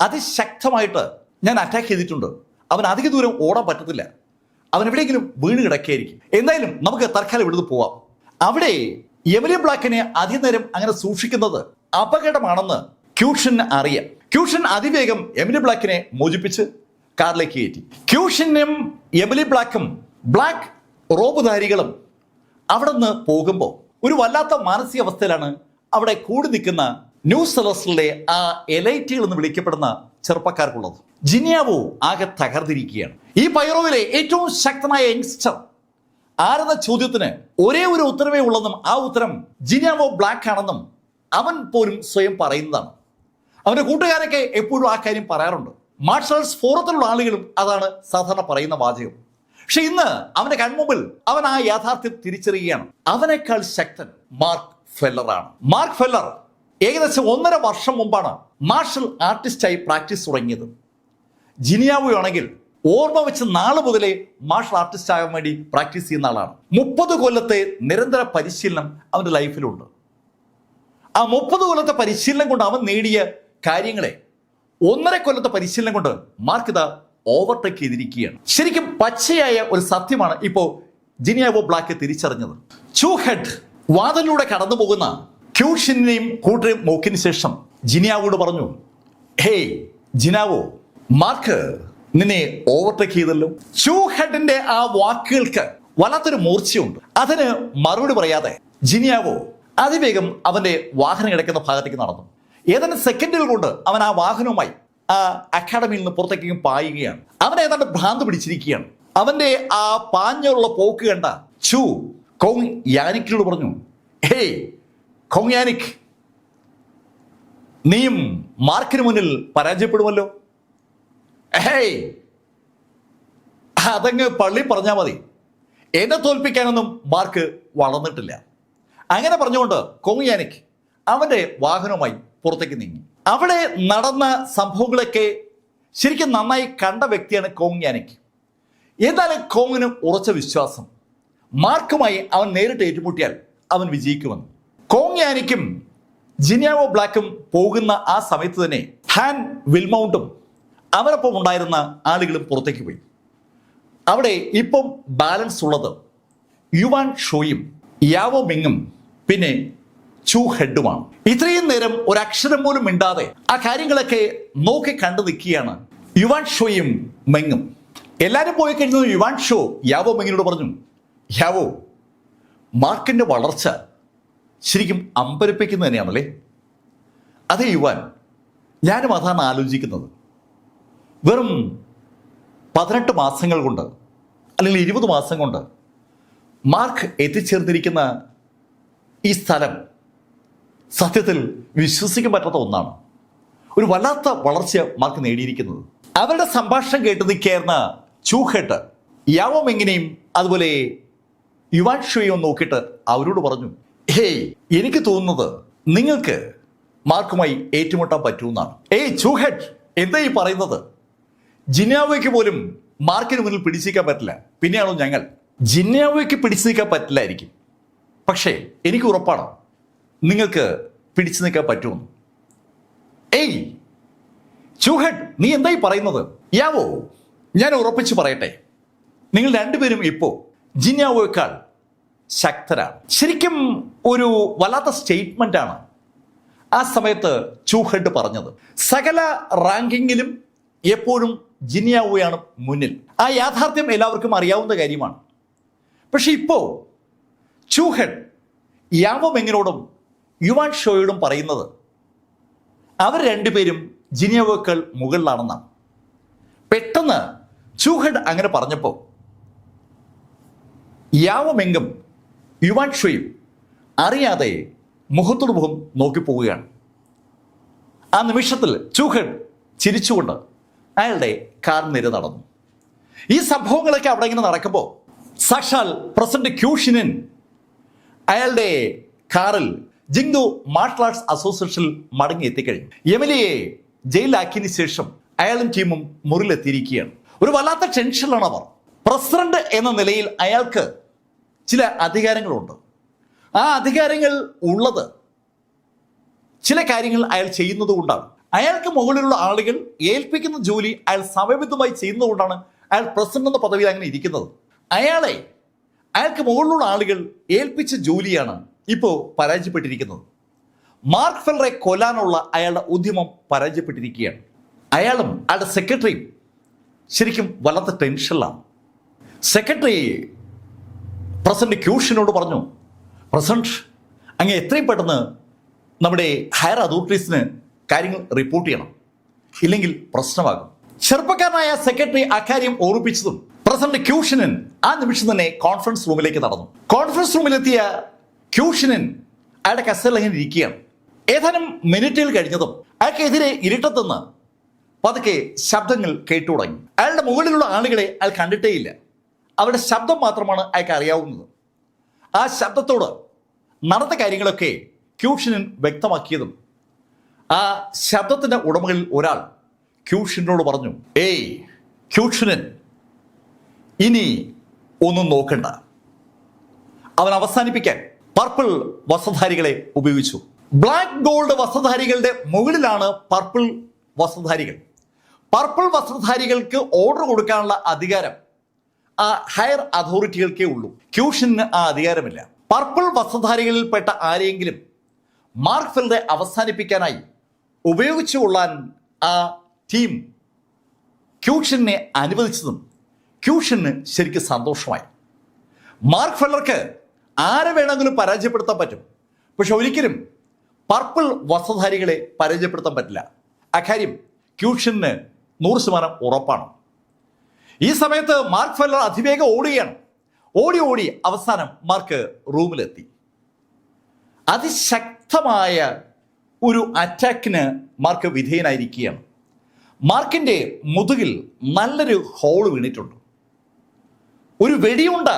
അതിശക്തമായിട്ട് ഞാൻ അറ്റാക്ക് ചെയ്തിട്ടുണ്ട്. അവൻ അധിക ദൂരം ഓടാൻ പറ്റത്തില്ല. അവൻ എവിടെയെങ്കിലും വീണ് കിടക്കുകയായിരിക്കും. എന്തായാലും നമുക്ക് തൽക്കാലം ഇവിടുന്ന് പോവാം. അവിടെ എമിലി ബ്ലാക്കിനെ അധിക നേരം അങ്ങനെ സൂക്ഷിക്കുന്നത് അപകടമാണെന്ന് ക്യൂഷന് അറിയാം. ക്യൂഷൻ അതിവേഗം എമിലി ബ്ലാക്കിനെ മോചിപ്പിച്ച് കാറിലേക്ക് കയറ്റി. ക്യൂഷനും എമിലി ബ്ലാക്കും ബ്ലാക്ക് റോബുധാരികളും അവിടെ നിന്ന് പോകുമ്പോൾ ഒരു വല്ലാത്ത മാനസികാവസ്ഥയിലാണ് അവിടെ കൂടി നിൽക്കുന്ന ന്യൂ സെലസ്റ്റിലെ ആ എലൈറ്റുകൾ എന്ന് വിളിക്കപ്പെടുന്ന ചെറുപ്പക്കാർക്കുള്ളത്. ജിനിയാവോ ആകെ തകർന്നിരിക്കുകയാണ്. ഈ പൈറോയിലെ ഏറ്റവും ശക്തനായ യങ്സ്റ്റർ ആരെന്ന ചോദ്യത്തിന് ഒരേ ഒരു ഉത്തരവേ ഉള്ളെന്നും ആ ഉത്തരം ജിനിയാവോ ബ്ലാക്ക് ആണെന്നും അവൻ പോലും സ്വയം പറയുന്നതാണ്. അവന്റെ കൂട്ടുകാരൊക്കെ എപ്പോഴും ആ കാര്യം പറയാറുണ്ട്. മാർഷൽസ് ഫോറത്തിലുള്ള ആളുകളും അതാണ് സാധാരണ പറയുന്ന വാചകം. പക്ഷെ ഇന്ന് അവന്റെ കൺമുമ്പിൽ അവൻ ആ യാഥാർത്ഥ്യം തിരിച്ചറിയുകയാണ്. അവനേക്കാൾ ശക്തൻ മാർക്ക് ഫെല്ലറാണ്. മാർക്ക് ഫെല്ലർ ഏകദേശം 1.5 വർഷം മുമ്പാണ് മാർഷൽ ആർട്ടിസ്റ്റായി പ്രാക്ടീസ് തുടങ്ങിയത്. ജിനിയാവോ ആണെങ്കിൽ ഓർമ്മ വെച്ച് നാളെ മുതലേ മാർഷൽ ആർട്ടിസ്റ്റ് ആകാൻ വേണ്ടി പ്രാക്ടീസ് ചെയ്യുന്ന ആളാണ്. 30 കൊല്ലത്തെ നിരന്തര പരിശീലനം അവന്റെ ലൈഫിലുണ്ട്. ആ 30 കൊല്ലത്തെ പരിശീലനം കൊണ്ട് അവൻ നേടിയ കാര്യങ്ങളെ 1.5 കൊല്ലത്തെ പരിശീലനം കൊണ്ട് മാർക്ക് ഇതാ ഓവർടേക്ക് ചെയ്തിരിക്കുകയാണ്. ശരിക്കും പച്ചയായ ഒരു സത്യമാണ് ഇപ്പോൾ ജിനിയാവോ ബ്ലാക്ക് തിരിച്ചറിഞ്ഞത്. ചൂ ഹെഡ് വാതിലൂടെ കടന്നു പോകുന്ന ക്യൂഷിനെയും കൂട്ടരെയും നോക്കിയതിനു ശേഷം ജിനിയാവോട് പറഞ്ഞു, ഹേയ് ജിനാവോ, മാർക്ക് നിന്നെ ഓവർടേക്ക് ചെയ്തല്ലോ. ചൂ ഹെഡിന്റെ ആ വാക്കുകൾക്ക് വല്ലാത്തൊരു മൂർച്ചയുണ്ട്. അതിന് മറുപടി പറയാതെ ജിനിയാവോ അതിവേഗം അവന്റെ വാഹനം കിടക്കുന്ന ഭാഗത്തേക്ക് നടന്നു. ഏതാനും സെക്കൻഡുകൾ കൊണ്ട് അവൻ ആ വാഹനവുമായി ആ അക്കാഡമിയിൽ നിന്ന് പുറത്തേക്കും പായുകയാണ്. അവൻ ഏതാണ്ട് ഭ്രാന്ത് പിടിച്ചിരിക്കുകയാണ്. അവന്റെ ആ പാഞ്ഞുള്ള പോക്ക് കണ്ട ചൂ കോങ് യാനിക്കിനോട് പറഞ്ഞു, ഹേയ് കോങ് യാനിക്, നീയും മാർക്കിന് മുന്നിൽ പരാജയപ്പെടുമല്ലോ. ഹേയ്, അതങ്ങ് പള്ളി പറഞ്ഞാൽ മതി, എന്നെ തോൽപ്പിക്കാനൊന്നും മാർക്ക് വളർന്നിട്ടില്ല. അങ്ങനെ പറഞ്ഞുകൊണ്ട് കോങ് യാനിക് അവന്റെ വാഹനവുമായി പുറത്തേക്ക് നീങ്ങി. അവിടെ നടന്ന സംഭവങ്ങളൊക്കെ ശരിക്കും നന്നായി കണ്ട വ്യക്തിയാണ് കോങ് യാനിക്. എന്നാലും കോങ്ങിന് ഉറച്ച വിശ്വാസം മാർക്കുമായി അവൻ നേരിട്ട് ഏറ്റുമുട്ടിയാൽ അവൻ വിജയിക്കുമെന്ന്. കോങ് യാനിക്കും ജിനിയാവോ ബ്ലാക്കും പോകുന്ന ആ സമയത്ത് തന്നെ ഹാൻ വിൽമൗണ്ടും അവരൊപ്പം ഉണ്ടായിരുന്ന ആളുകളും പുറത്തേക്ക് പോയി. അവിടെ ഇപ്പം ബാലൻസ് ഉള്ളത് യുവാൻ ഷോയും യാവോ മിങ്ങും പിന്നെ ചൂ ഹെഡുമാണ്. ഇത്രയും നേരം ഒരക്ഷരം പോലും മിണ്ടാതെ ആ കാര്യങ്ങളൊക്കെ നോക്കി കണ്ടു നിൽക്കുകയാണ് യുവാൻ ഷോയും മെങ്ങും. എല്ലാവരും പോയി കഴിഞ്ഞു. യുവാൻ ഷോ യാവോ മെങ്ങിനോട് പറഞ്ഞു, യാവോ, മാർക്കിന്റെ വളർച്ച ശരിക്കും അമ്പരപ്പിക്കുന്നത് തന്നെയാണല്ലേ. അതേ യുവാൻ, ഞാനും അതാണ് ആലോചിക്കുന്നത്. വെറും 18 മാസങ്ങൾ കൊണ്ട് അല്ലെങ്കിൽ 20 മാസം കൊണ്ട് മാർക്ക് എത്തിച്ചേർന്നിരിക്കുന്ന ഈ സ്ഥലം സത്യത്തിൽ വിശ്വസിക്കാൻ പറ്റാത്ത ഒന്നാണ്. ഒരു വല്ലാത്ത വളർച്ച മാർക്ക് നേടിയിരിക്കുന്നത്. അവരുടെ സംഭാഷണം കേട്ട് നിൽക്കായിരുന്ന ചൂഹെട്ട് യാവോ മെങ്ങിനെയും അതുപോലെ യുവാൻ ഷോയും നോക്കിയിട്ട് അവരോട് പറഞ്ഞു, ഹേയ്, എനിക്ക് തോന്നുന്നത് നിങ്ങൾക്ക് മാർക്കുമായി ഏറ്റുമുട്ടാൻ പറ്റുമെന്നാണ്. ഏയ് ചൂഹെഡ്, എന്താ ഈ പറയുന്നത്? ജിനിയാവോയ്ക്ക് പോലും മാർക്കിന് മുന്നിൽ പിടിച്ചു നിൽക്കാൻ പറ്റില്ല, പിന്നെയാണോ ഞങ്ങൾ? ജിനിയാവോയ്ക്ക് പിടിച്ചു നിൽക്കാൻ പറ്റില്ലായിരിക്കും, പക്ഷേ എനിക്ക് ഉറപ്പാണ് നിങ്ങൾക്ക് പിടിച്ചു നിൽക്കാൻ പറ്റുമെന്ന്. ഏയ് ചൂഹഡ്, നീ എന്തായി പറയുന്നത്? യാവോ, ഞാൻ ഉറപ്പിച്ച് പറയട്ടെ, നിങ്ങൾ രണ്ടുപേരും ഇപ്പോൾ ജിന്യാവോയേക്കാൾ ശക്തരാണ്. ശരിക്കും ഒരു വല്ലാത്ത സ്റ്റേറ്റ്മെന്റ് ആണ് ആ സമയത്ത് ചൂഹഡ് പറഞ്ഞത്. സകല റാങ്കിങ്ങിലും എപ്പോഴും ജിന്യാവോയാണ് മുന്നിൽ. ആ യാഥാർത്ഥ്യം എല്ലാവർക്കും അറിയാവുന്ന കാര്യമാണ്. പക്ഷെ ഇപ്പോ ചൂഹഡ് യാവോ മെങ്ങിനോടും യുവാൻ ഷോയോടും പറയുന്നത് അവർ രണ്ടുപേരും ജിന്യാവോയേക്കാൾ മുകളിലാണെന്നാണ്. പെട്ടെന്ന് ചൂഹഡ് അങ്ങനെ പറഞ്ഞപ്പോൾ യാവോ മെങ്ങും യുവാൻ ഷോയും അറിയാതെ മുഖത്തോട് മുഖം നോക്കിപ്പോവുകയാണ്. ആ നിമിഷത്തിൽ ചൂഹഡ് ചിരിച്ചുകൊണ്ട് അയാളുടെ കാർ നിര നടന്നു. ഈ സംഭവങ്ങളൊക്കെ അവിടെ ഇങ്ങനെ നടക്കുമ്പോൾ സാക്ഷാൽ പ്രസിഡന്റ് ക്യൂഷിനൻ അയാളുടെ കാറിൽ ജിങ്ദു മാർഷൽ ആർട്സ് അസോസിയേഷനിൽ മടങ്ങി എത്തിക്കഴിഞ്ഞു. എമിലിയെ ജയിലിലാക്കിയതിനു ശേഷം അയാളും ടീമും മുറിയിലെത്തിയിരിക്കുകയാണ്. ഒരു വല്ലാത്ത ടെൻഷനിലാണ് അവർ. പ്രസിഡന്റ് എന്ന നിലയിൽ അയാൾക്ക് ചില അധികാരങ്ങളുണ്ട്. ആ അധികാരങ്ങൾ ഉള്ളത് ചില കാര്യങ്ങൾ അയാൾ ചെയ്യുന്നത് കൊണ്ടാണ്. അയാൾക്ക് മുകളിലുള്ള ആളുകൾ ഏൽപ്പിക്കുന്ന ജോലി അയാൾ സമയബദ്ധമായി ചെയ്യുന്നത് കൊണ്ടാണ് അയാൾ പ്രസിഡന്റ് എന്ന പദവിയിൽ അങ്ങനെ ഇരിക്കുന്നത്. അയാൾക്ക് മുകളിലുള്ള ആളുകൾ ഏൽപ്പിച്ച ജോലിയാണ് ഇപ്പോൾ പരാജയപ്പെട്ടിരിക്കുന്നത്. മാർക്ക് ഫെല്ലറെ കൊല്ലാനുള്ള അയാളുടെ ഉദ്യമം പരാജയപ്പെട്ടിരിക്കുകയാണ്. അയാളും അയാളുടെ സെക്രട്ടറിയും ശരിക്കും വല്ലാത്ത ടെൻഷനിലാണ്. സെക്രട്ടറി പ്രസിഡന്റ് ക്യൂഷിനോട് പറഞ്ഞു, പ്രസിഡന്റ് അങ്ങ് എത്രയും പെട്ടെന്ന് നമ്മുടെ ഹയർ അതോറിറ്റീസിന് കാര്യങ്ങൾ റിപ്പോർട്ട് ചെയ്യണം, ഇല്ലെങ്കിൽ പ്രശ്നമാകും. ചെറുപ്പക്കാരനായ സെക്രട്ടറി അക്കാര്യം ഓർമ്മിപ്പിച്ചതും പ്രസിഡന്റ് ക്യൂഷിനൻ ആ നിമിഷം തന്നെ കോൺഫറൻസ് റൂമിലേക്ക് നടന്നു. കോൺഫറൻസ് റൂമിലെത്തിയ ക്യൂഷിനൻ അയാളുടെ കസേരയിൽ ഇരിക്കുകയാണ്. ഏതാനും മിനിറ്റുകൾ കഴിഞ്ഞതും അയാൾക്കെതിരെ ഇരുട്ടത്തുനിന്ന് പതുക്കെ ശബ്ദങ്ങൾ കേട്ടു തുടങ്ങി. അയാളുടെ മുകളിലുള്ള ആളുകളെ അയാൾ കണ്ടിട്ടേയില്ല. അവരുടെ ശബ്ദം മാത്രമാണ് അയാൾക്ക് അറിയാവുന്നത്. ആ ശബ്ദത്തോട് നടന്ന കാര്യങ്ങളൊക്കെ ക്യൂഷിനൻ വ്യക്തമാക്കിയതും ആ ശബ്ദത്തിന്റെ ഉടമകളിൽ ഒരാൾ ക്യൂഷിനോട് പറഞ്ഞു, ഏയ് ക്യൂഷിനൻ, ഇനി ഒന്നും നോക്കണ്ട. അവൻ അവസാനിപ്പിക്കാൻ പർപ്പിൾ വസ്ത്രധാരികളെ ഉപയോഗിച്ചു. ബ്ലാക്ക് ഗോൾഡ് വസ്ത്രധാരികളുടെ മുകളിലാണ് പർപ്പിൾ വസ്ത്രധാരികൾ. പർപ്പിൾ വസ്ത്രധാരികൾക്ക് ഓർഡർ കൊടുക്കാനുള്ള അധികാരം ആ ഹയർ അതോറിറ്റികൾക്കേ ഉള്ളൂ. ക്യൂഷിന് ആ അധികാരമില്ല. പർപ്പിൾ വസ്ത്രധാരികളിൽപ്പെട്ട ആരെയെങ്കിലും മാർക്ക് ഫെല്ലറെ അവസാനിപ്പിക്കാനായി ഉപയോഗിച്ചു കൊള്ളാൻ ആ ടീം ക്യൂഷിനെ അനുവദിച്ചതും ക്യൂഷിന് ശരിക്കും സന്തോഷമായി. മാർക്ക് ഫെല്ലർക്ക് ആരെ വേണമെങ്കിലും പരാജയപ്പെടുത്താൻ പറ്റും, പക്ഷെ ഒരിക്കലും പർപ്പിൾ വസ്ത്രധാരികളെ പരാജയപ്പെടുത്താൻ പറ്റില്ല. അക്കാര്യം ക്യൂഷിന് 100% ഉറപ്പാണ്. ഈ സമയത്ത് മാർക്ക് ഫെല്ലർ അതിവേഗം ഓടുകയാണ്. ഓടി അവസാനം മാർക്ക് റൂമിലെത്തി. അതിശക്തമായ ഒരു അറ്റാക്കിന് മാർക്ക് വിധേയനായിരിക്കുകയാണ്. മാർക്കിന്റെ മുതുകിൽ നല്ലൊരു ഹോൾ വീണിട്ടുണ്ട്. ഒരു വെടിയുണ്ട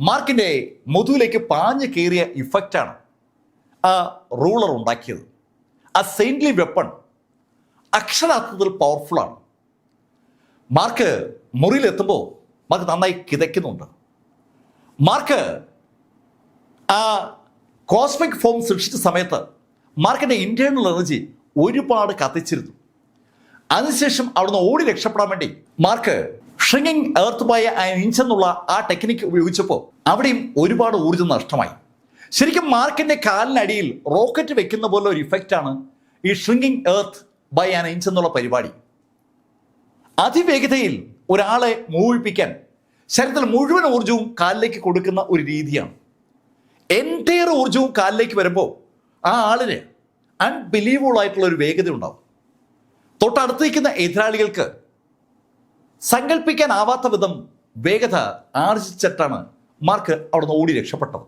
മാർക്കിന്റെ മുതുകിലേക്ക് പാഞ്ഞു കയറിയ ഇഫക്റ്റാണ് ആ റൂളർ ഉണ്ടാക്കിയത്. ആ സെയിന്റ്ലി വെപ്പൺ അക്ഷരാർത്ഥത്തിൽ പവർഫുള്ളാണ്. മാർക്ക് മുറിയിലെത്തുമ്പോൾ മാർക്ക് നന്നായി കിതയ്ക്കുന്നുണ്ട്. മാർക്ക് ആ കോസ്മിക് ഫോം സൃഷ്ടിച്ച സമയത്ത് മാർക്കിന്റെ ഇന്റേണൽ എനർജി ഒരുപാട് കത്തിച്ചിരുന്നു. അതിനുശേഷം അവിടുന്ന് ഓടി രക്ഷപ്പെടാൻ വേണ്ടി Mark shrinking earth by an inch എന്നുള്ള ആ ടെക്നിക്ക് ഉപയോഗിച്ചപ്പോൾ അവിടെയും ഒരുപാട് ഊർജ്ജം നഷ്ടമായി. ശരിക്കും മാർക്കിന്റെ കാലിനടിയിൽ റോക്കറ്റ് വെക്കുന്ന പോലെ ഒരു ഇഫക്റ്റാണ് ഈ shrinking earth by an inch എന്നുള്ള പരിപാടി. അതിവേഗതയിൽ ഒരാളെ മോഹിപ്പിക്കാൻ ശരീരത്തിൽ മുഴുവൻ ഊർജവും കാലിലേക്ക് കൊടുക്കുന്ന ഒരു രീതിയാണ്. എൻറ്റയർ ഊർജവും കാലിലേക്ക് വരുമ്പോൾ ആ ആളിന് അൺബിലീവബിൾ ആയിട്ടുള്ള ഒരു വേഗത ഉണ്ടാവും. തൊട്ടടുത്ത് നിൽക്കുന്ന എതിരാളികൾക്ക് സങ്കല്പിക്കാനാവാത്ത വിധം വേഗത ആർജിച്ചിട്ടാണ് മാർക്ക് അവിടുന്ന് ഓടി രക്ഷപ്പെട്ടത്.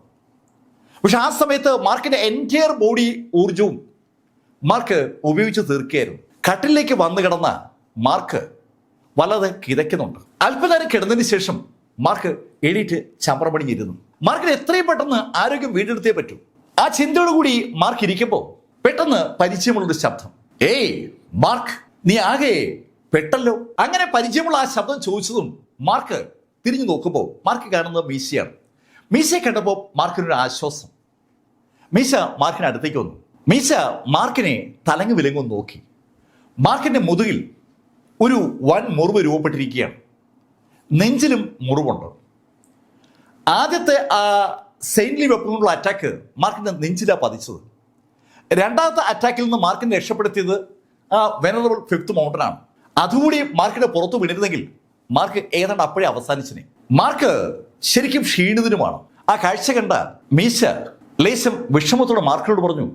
പക്ഷെ ആ സമയത്ത് മാർക്കിന്റെ എൻറ്റയർ ബോഡി ഊർജവും മാർക്ക് ഉപയോഗിച്ച് തീർക്കുകയായിരുന്നു. കട്ടിലേക്ക് വന്നു കിടന്ന മാർക്ക് വല്ലാതെ കിതയ്ക്കുന്നുണ്ട്. അല്പനേരം കിടന്നതിന് ശേഷം മാർക്ക് എണീറ്റ് ചമ്പ്രമണിഞ്ഞിരുന്നു. മാർക്കിന് എത്രയും പെട്ടെന്ന് ആരോഗ്യം വീണ്ടെടുത്തേ പറ്റൂ. ആ ചിന്തയോടുകൂടി മാർക്ക് ഇരിക്കുമ്പോൾ പെട്ടെന്ന് പരിചയമുള്ളൊരു ശബ്ദം, ഏയ് മാർക്ക്, നീ ആകെ പെട്ടല്ലോ. അങ്ങനെ പരിചയമുള്ള ആ ശബ്ദം ചോദിച്ചതും മാർക്ക് തിരിഞ്ഞു നോക്കുമ്പോൾ മാർക്ക് കാണുന്നത് മീശയാണ്. മീശയെ കണ്ടപ്പോൾ മാർക്കിനൊരു ആശ്വാസം. മീശ മാർക്കിന് അടുത്തേക്ക് വന്നു. മീശ മാർക്കിനെ തലങ്ങ് വിലങ്ങും നോക്കി. മാർക്കിന്റെ മുതുകിൽ ഒരു വൻ മുറിവ് രൂപപ്പെട്ടിരിക്കുകയാണ്. നെഞ്ചിലും മുറിവുണ്ട്. ആദ്യത്തെ ആ സെയിൻലി വെപ്പണുള്ള അറ്റാക്ക് മാർക്കിന്റെ നെഞ്ചിലാണ് പതിച്ചത്. രണ്ടാമത്തെ അറ്റാക്കിൽ നിന്ന് മാർക്കിനെ രക്ഷപ്പെടുത്തിയത് ആ വെനറബിൾ ഫിഫ്ത്ത് മൗണ്ടനാണ്. അതുകൂടി മാർക്കിന്റെ പുറത്തു വീണിരുന്നെങ്കിൽ മാർക്ക് ഏതാണ്ട് അപ്പോഴേ അവസാനിച്ചിനെ. മാർക്ക് ശരിക്കും ക്ഷീണിതനുമാണ്. ആ കാഴ്ച കണ്ട മീശ ലേശം വിഷമത്തോടെ മാർക്കിനോട് പറഞ്ഞു,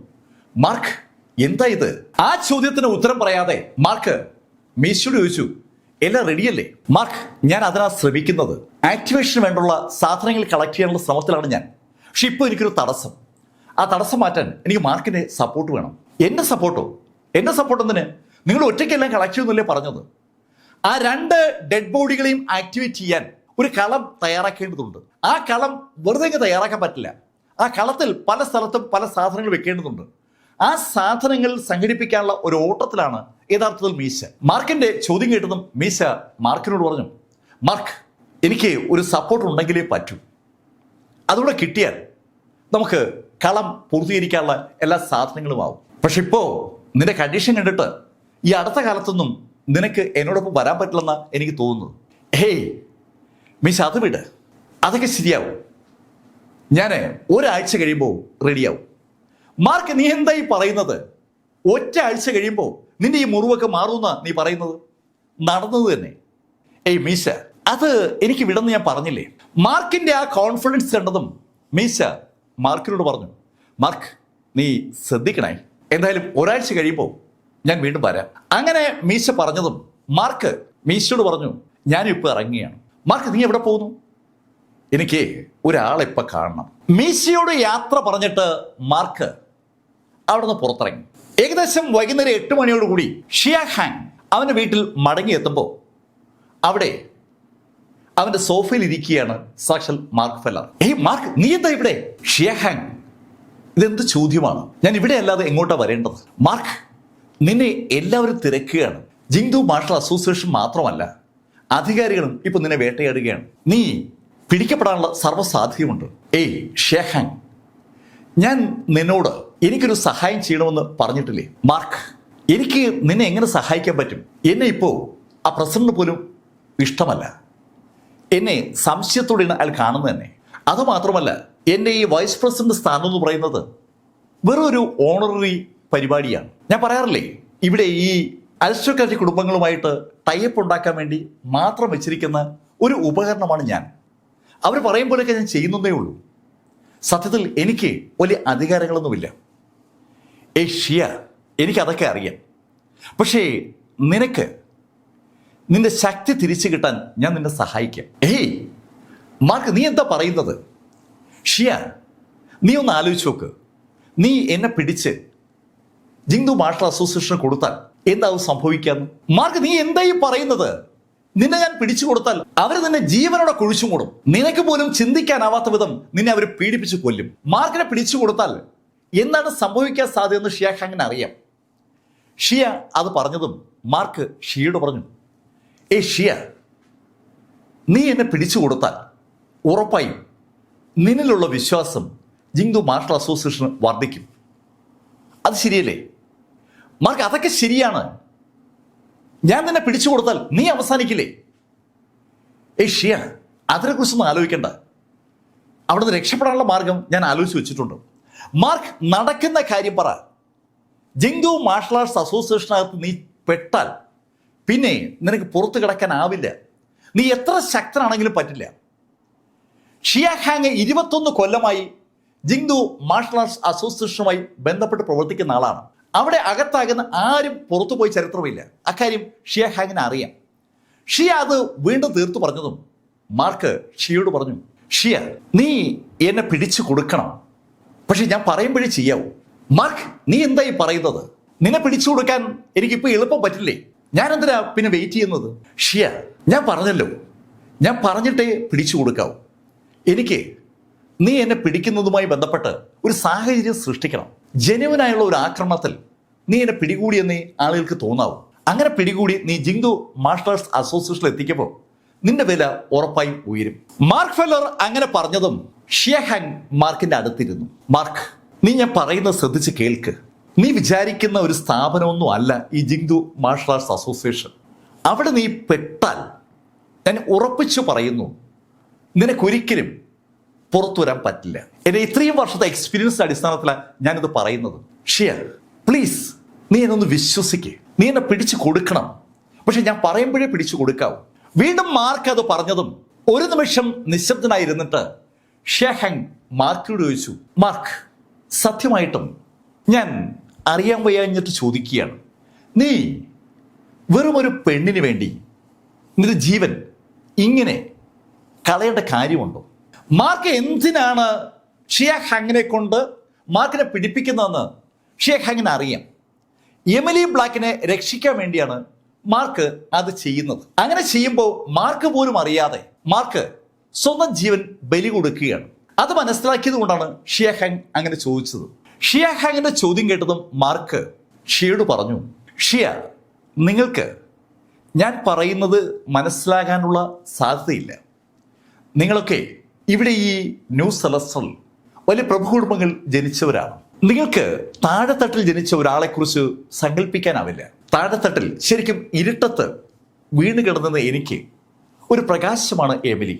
മാർക്ക് എന്താ ഇത്? ആ ചോദ്യത്തിന് ഉത്തരം പറയാതെ മാർക്ക് മീശയോട് ചോദിച്ചു, എല്ലാം റെഡിയല്ലേ? മാർക്ക്, ഞാൻ അതിനാ ശ്രമിക്കുന്നത്. ആക്ടിവേഷന് വേണ്ടുള്ള സാധനങ്ങൾ കളക്ട് ചെയ്യാനുള്ള ശ്രമത്തിലാണ് ഞാൻ. പക്ഷെ ഇപ്പോൾ എനിക്കൊരു തടസ്സം. ആ തടസ്സം മാറ്റാൻ എനിക്ക് മാർക്കിന്റെ സപ്പോർട്ട് വേണം. എന്റെ സപ്പോർട്ടോ? എന്റെ സപ്പോർട്ട് എന്തിന്? നിങ്ങൾ ഒറ്റയ്ക്കെല്ലാം കളക്ട് ചെയ്യുന്നല്ലേ പറഞ്ഞത്? ആ 2 ഡെഡ് ബോഡികളെയും ആക്ടിവേറ്റ് ചെയ്യാൻ ഒരു കളം തയ്യാറാക്കേണ്ടതുണ്ട്. ആ കളം വെറുതെ തയ്യാറാക്കാൻ പറ്റില്ല. ആ കളത്തിൽ പല സ്ഥലത്തും പല സാധനങ്ങൾ വെക്കേണ്ടതുണ്ട്. ആ സാധനങ്ങൾ സംഘടിപ്പിക്കാനുള്ള ഒരു ഓട്ടത്തിലാണ് യഥാർത്ഥത്തിൽ മീശ. മാർക്കിന്റെ ചോദ്യം കേട്ടതും മീശ മാർക്കിനോട് പറഞ്ഞു, മാർക്ക്, എനിക്ക് ഒരു സപ്പോർട്ട് ഉണ്ടെങ്കിലേ പറ്റൂ. അതുകൂടെ കിട്ടിയാൽ നമുക്ക് കളം പൂർത്തീകരിക്കാനുള്ള എല്ലാ സാധനങ്ങളും ആവും. പക്ഷെ ഇപ്പോ നിന്റെ കണ്ടീഷൻ കണ്ടിട്ട് ഈ അടുത്ത കാലത്തൊന്നും നിനക്ക് എന്നോടൊപ്പം വരാൻ പറ്റില്ലെന്നാ എനിക്ക് തോന്നുന്നത്. ഹേയ് മീശ, അത് വിട്, അതൊക്കെ ശരിയാവും. ഞാൻ ഒരാഴ്ച കഴിയുമ്പോൾ റെഡിയാവും. മാർക്ക്, നീ എന്തായി പറയുന്നത്? ഒറ്റ ആഴ്ച കഴിയുമ്പോൾ നിന്റെ ഈ മുറിവൊക്കെ മാറുമെന്നാ നീ പറയുന്നത്? നടന്നത് തന്നെ. ഏയ് മീശ, അത് എനിക്ക് വിടെന്ന് ഞാൻ പറഞ്ഞില്ലേ? മാർക്കിന്റെ ആ കോൺഫിഡൻസ് കണ്ടതും മീശ മാർക്കിനോട് പറഞ്ഞു, മാർക്ക്, നീ ശ്രദ്ധിക്കണേ. എന്തായാലും ഒരാഴ്ച കഴിയുമ്പോൾ ഞാൻ വീണ്ടും വരാം. അങ്ങനെ മീശ പറഞ്ഞതും മാർക്ക് മീശയോട് പറഞ്ഞു, ഞാനിപ്പോൾ ഇറങ്ങിയാണ്. മാർക്ക്, നീ എവിടെ പോകുന്നു? എനിക്ക് ഒരാളെപ്പം കാണണം. മീശയോട് യാത്ര പറഞ്ഞിട്ട് മാർക്ക് അവിടെ നിന്ന് പുറത്തിറങ്ങി. ഏകദേശം വൈകുന്നേരം 8 മണിയോടുകൂടി ഷിയാ ഹാങ് അവൻ്റെ വീട്ടിൽ മടങ്ങിയെത്തുമ്പോൾ അവിടെ അവൻ്റെ സോഫയിൽ ഇരിക്കുകയാണ് സാക്ഷൽ മാർക്ക് ഫെല്ലർ. ഏയ് മാർക്ക്, നീ എന്താ ഇവിടെ? ഷിയാ ഹാങ്, ഇതെന്ത് ചോദ്യമാണ്? ഞാൻ ഇവിടെ അല്ലാതെ എങ്ങോട്ടാ വരേണ്ടത്? മാർക്ക്, നിന്നെ എല്ലാവരും തിരക്കുകയാണ്. ജിങ്ദു മാർഷൽ അസോസിയേഷൻ മാത്രമല്ല, അധികാരികളും ഇപ്പൊ നിന്നെ വേട്ടയാടുകയാണ്. നീ പിടിക്കപ്പെടാനുള്ള സർവ്വസാധ്യതയുമുണ്ട്. ഏയ് ഷിയാ ഹാങ്, ഞാൻ നിന്നോട് എനിക്കൊരു സഹായം ചെയ്യണമെന്ന് പറഞ്ഞിട്ടില്ലേ? മാർക്ക്, എനിക്ക് നിന്നെ എങ്ങനെ സഹായിക്കാൻ പറ്റും? എന്നെ ഇപ്പോൾ ആ പ്രസിഡന്റ് പോലും ഇഷ്ടമല്ല. എന്നെ സംശയത്തോടെയാണ് അയാൾ കാണുന്നത് തന്നെ. അതുമാത്രമല്ല, എൻ്റെ ഈ വൈസ് പ്രസിഡന്റ് സ്ഥാനം എന്ന് പറയുന്നത് വെറും ഒരു ഓണററി പരിപാടിയാണ്. ഞാൻ പറയാറില്ലേ, ഇവിടെ ഈ അരിസ്റ്റോക്രാറ്റിക് കുടുംബങ്ങളുമായിട്ട് ടൈപ്പ് ഉണ്ടാക്കാൻ വേണ്ടി മാത്രം വെച്ചിരിക്കുന്ന ഒരു ഉപകരണമാണ് ഞാൻ. അവർ പറയുമ്പോഴൊക്കെ ഞാൻ ചെയ്യുന്നതേ ഉള്ളൂ. സത്യത്തിൽ എനിക്ക് വലിയ അധികാരങ്ങളൊന്നുമില്ല. ഷിയ, എനിക്കതൊക്കെ അറിയാം. പക്ഷേ നിനക്ക് നിന്റെ ശക്തി തിരിച്ചു കിട്ടാൻ ഞാൻ നിന്നെ സഹായിക്കാം. ഏയ് മാർക്ക്, നീ എന്താ പറയുന്നത്? ഷിയ, നീ ഒന്ന് ആലോചിച്ച് നോക്ക്. നീ എന്നെ പിടിച്ച് ജിങ്ദു മാർഷൽ അസോസിയേഷന് കൊടുത്താൽ എന്താവും സംഭവിക്കാന്ന്? മാർക്ക്, നീ എന്തായി പറയുന്നത്? നിന്നെ ഞാൻ പിടിച്ചു കൊടുത്താൽ അവർ നിന്നെ ജീവനോടെ കുഴിച്ചു മൂടും. നിനക്ക് പോലും ചിന്തിക്കാനാവാത്ത വിധം നിന്നെ അവർ പീഡിപ്പിച്ചു കൊല്ലും. മാർക്കിനെ പിടിച്ചു കൊടുത്താൽ എന്താണ് സംഭവിക്കാൻ സാധ്യതയെന്ന് ഷിയാ ഹാങ്ങിന് അറിയാം. ഷിയ അത് പറഞ്ഞതും മാർക്ക് ഷിയോട് പറഞ്ഞു, ഷിയ, നീ എന്നെ പിടിച്ചു കൊടുത്താൽ ഉറപ്പായും നിന്നിലുള്ള വിശ്വാസം ജിങ്ദു മാർഷൽ അസോസിയേഷന് വർദ്ധിക്കും. അത് ശരിയല്ലേ? മാർക്ക്, അതൊക്കെ ശരിയാണ്. ഞാൻ നിന്നെ പിടിച്ചു കൊടുത്താൽ നീ അവസാനിക്കില്ലേ? ഷിയ, അതിനെക്കുറിച്ചൊന്നും ആലോചിക്കണ്ട. അവിടെ നിന്ന് രക്ഷപ്പെടാനുള്ള മാർഗം ഞാൻ ആലോചിച്ച് വെച്ചിട്ടുണ്ട്. മാർക്ക്, നടക്കുന്ന കാര്യം പറ. ജിങ്ദു മാർഷൽ ആർട്സ് അസോസിയേഷനകത്ത് നീ പെട്ടാൽ പിന്നെ നിനക്ക് പുറത്തു കിടക്കാനാവില്ല. നീ എത്ര ശക്തനാണെങ്കിലും പറ്റില്ല. ഷിയാ ഹാങ് 21 കൊല്ലമായി ജിങ്ദു മാർഷൽ ആർട്സ് അസോസിയേഷനുമായി ബന്ധപ്പെട്ട് പ്രവർത്തിക്കുന്ന ആളാണ്. അവിടെ അകത്താകുന്ന ആരും പുറത്തു പോയി ചരിത്രമില്ല. അക്കാര്യം ഷിയാ ഹാങ്ങിന് അറിയാം. ഷിയ അത് വീണ്ടും തീർത്തു പറഞ്ഞതും മാർക്ക് ഷിയോട് പറഞ്ഞു, ഷിയ, നീ എന്നെ പിടിച്ചു കൊടുക്കണം. പക്ഷെ ഞാൻ പറയുമ്പോഴേ ചെയ്യാവൂ. മാർക്ക്, നീ എന്തായി പറയുന്നത്? നിന്നെ പിടിച്ചു കൊടുക്കാൻ എനിക്കിപ്പോൾ എളുപ്പം പറ്റില്ലേ? ഞാൻ എന്തിനാ പിന്നെ വെയിറ്റ് ചെയ്യുന്നത്? ഷിയ, ഞാൻ പറഞ്ഞല്ലോ, ഞാൻ പറഞ്ഞിട്ടേ പിടിച്ചു കൊടുക്കാവൂ. എനിക്ക് നീ എന്നെ പിടിക്കുന്നതുമായി ബന്ധപ്പെട്ട് ഒരു സാഹചര്യം സൃഷ്ടിക്കണം. ജനുവനായുള്ള ഒരു ആക്രമണത്തിൽ നീ എന്നെ പിടികൂടിയെന്നേ ആളുകൾക്ക് തോന്നാവൂ. അങ്ങനെ പിടികൂടി നീ ജിങ്ദു മാർഷൽ ആർട്സ് അസോസിയേഷനിൽ എത്തിക്കുമ്പോൾ നിന്റെ വില ഉറപ്പായും ഉയരും. മാർക്ക് ഫെല്ലർ അങ്ങനെ പറഞ്ഞതും ഷിയാ ഹാങ് മാർക്കിന്റെ അടുത്തിരുന്നു. മാർക്ക്, നീ ഞാൻ പറയുന്നത് ശ്രദ്ധിച്ച് കേൾക്ക്. നീ വിചാരിക്കുന്ന ഒരു സ്ഥാപനമൊന്നും അല്ല ഈ ജിങ്ദു മാർഷൽ ആർട്സ് അസോസിയേഷൻ. അവിടെ നീ പെട്ടാൽ ഞാൻ ഉറപ്പിച്ചു പറയുന്നു, നിനക്കൊരിക്കലും പുറത്തു വരാൻ പറ്റില്ല. എൻ്റെ ഇത്രയും വർഷത്തെ എക്സ്പീരിയൻസിന്റെ അടിസ്ഥാനത്തിലാണ് ഞാനിത് പറയുന്നത്. ഷിയ, പ്ലീസ് നീ എന്നൊന്ന് വിശ്വസിക്ക്. നീ എന്നെ പിടിച്ചു കൊടുക്കണം, പക്ഷെ ഞാൻ പറയുമ്പോഴേ പിടിച്ചു കൊടുക്കാവൂ. വീണ്ടും മാർക്ക് അത് പറഞ്ഞതും ഒരു നിമിഷം നിശബ്ദനായിരുന്നിട്ട് ഷിയാഹാങ് മാർക്കിനോട് ചോദിച്ചു, മാർക്ക്, സത്യമായിട്ടും ഞാൻ അറിയാൻ വയ്യാഞ്ഞിട്ട് ചോദിക്കുകയാണ്, നീ വെറും ഒരു പെണ്ണിന് വേണ്ടി നിന്റെ ജീവൻ ഇങ്ങനെ കളയേണ്ട കാര്യമുണ്ടോ? മാർക്ക് എന്തിനാണ് ഷിയാഹാങ്ങിനെ കൊണ്ട് മാർക്കിനെ പിടിപ്പിക്കുന്നതെന്ന് ഷിയാഹാങ്ങിനെ അറിയാം. എമിലി ബ്ലാക്കിനെ രക്ഷിക്കാൻ വേണ്ടിയാണ് മാർക്ക് അത് ചെയ്യുന്നത്. അങ്ങനെ ചെയ്യുമ്പോൾ മാർക്ക് പോലും അറിയാതെ മാർക്ക് സ്വന്തം ജീവൻ ബലി കൊടുക്കുകയാണ്. അത് മനസ്സിലാക്കിയത് കൊണ്ടാണ് ഷിയാഹാങ് അങ്ങനെ ചോദിച്ചത്. ഷിയാഹാങ്ങിന്റെ ചോദ്യം കേട്ടതും മാർക്ക് ഷിയോട് പറഞ്ഞു, ഷിയ, നിങ്ങൾക്ക് ഞാൻ പറയുന്നത് മനസ്സിലാകാനുള്ള സാധ്യതയില്ല. നിങ്ങളൊക്കെ ഇവിടെ ഈ ന്യൂ സെലസ്റ്ററിൽ വലിയ പ്രഭു കുടുംബങ്ങൾ ജനിച്ചവരാണ്. നിങ്ങൾക്ക് താഴെത്തട്ടിൽ ജനിച്ച ഒരാളെ കുറിച്ച് സങ്കല്പിക്കാനാവില്ല. താഴെത്തട്ടിൽ ശരിക്കും ഇരുട്ടത്ത് വീണ് കിടന്നത് എനിക്ക് ഒരു പ്രകാശമാണ് എമിലി.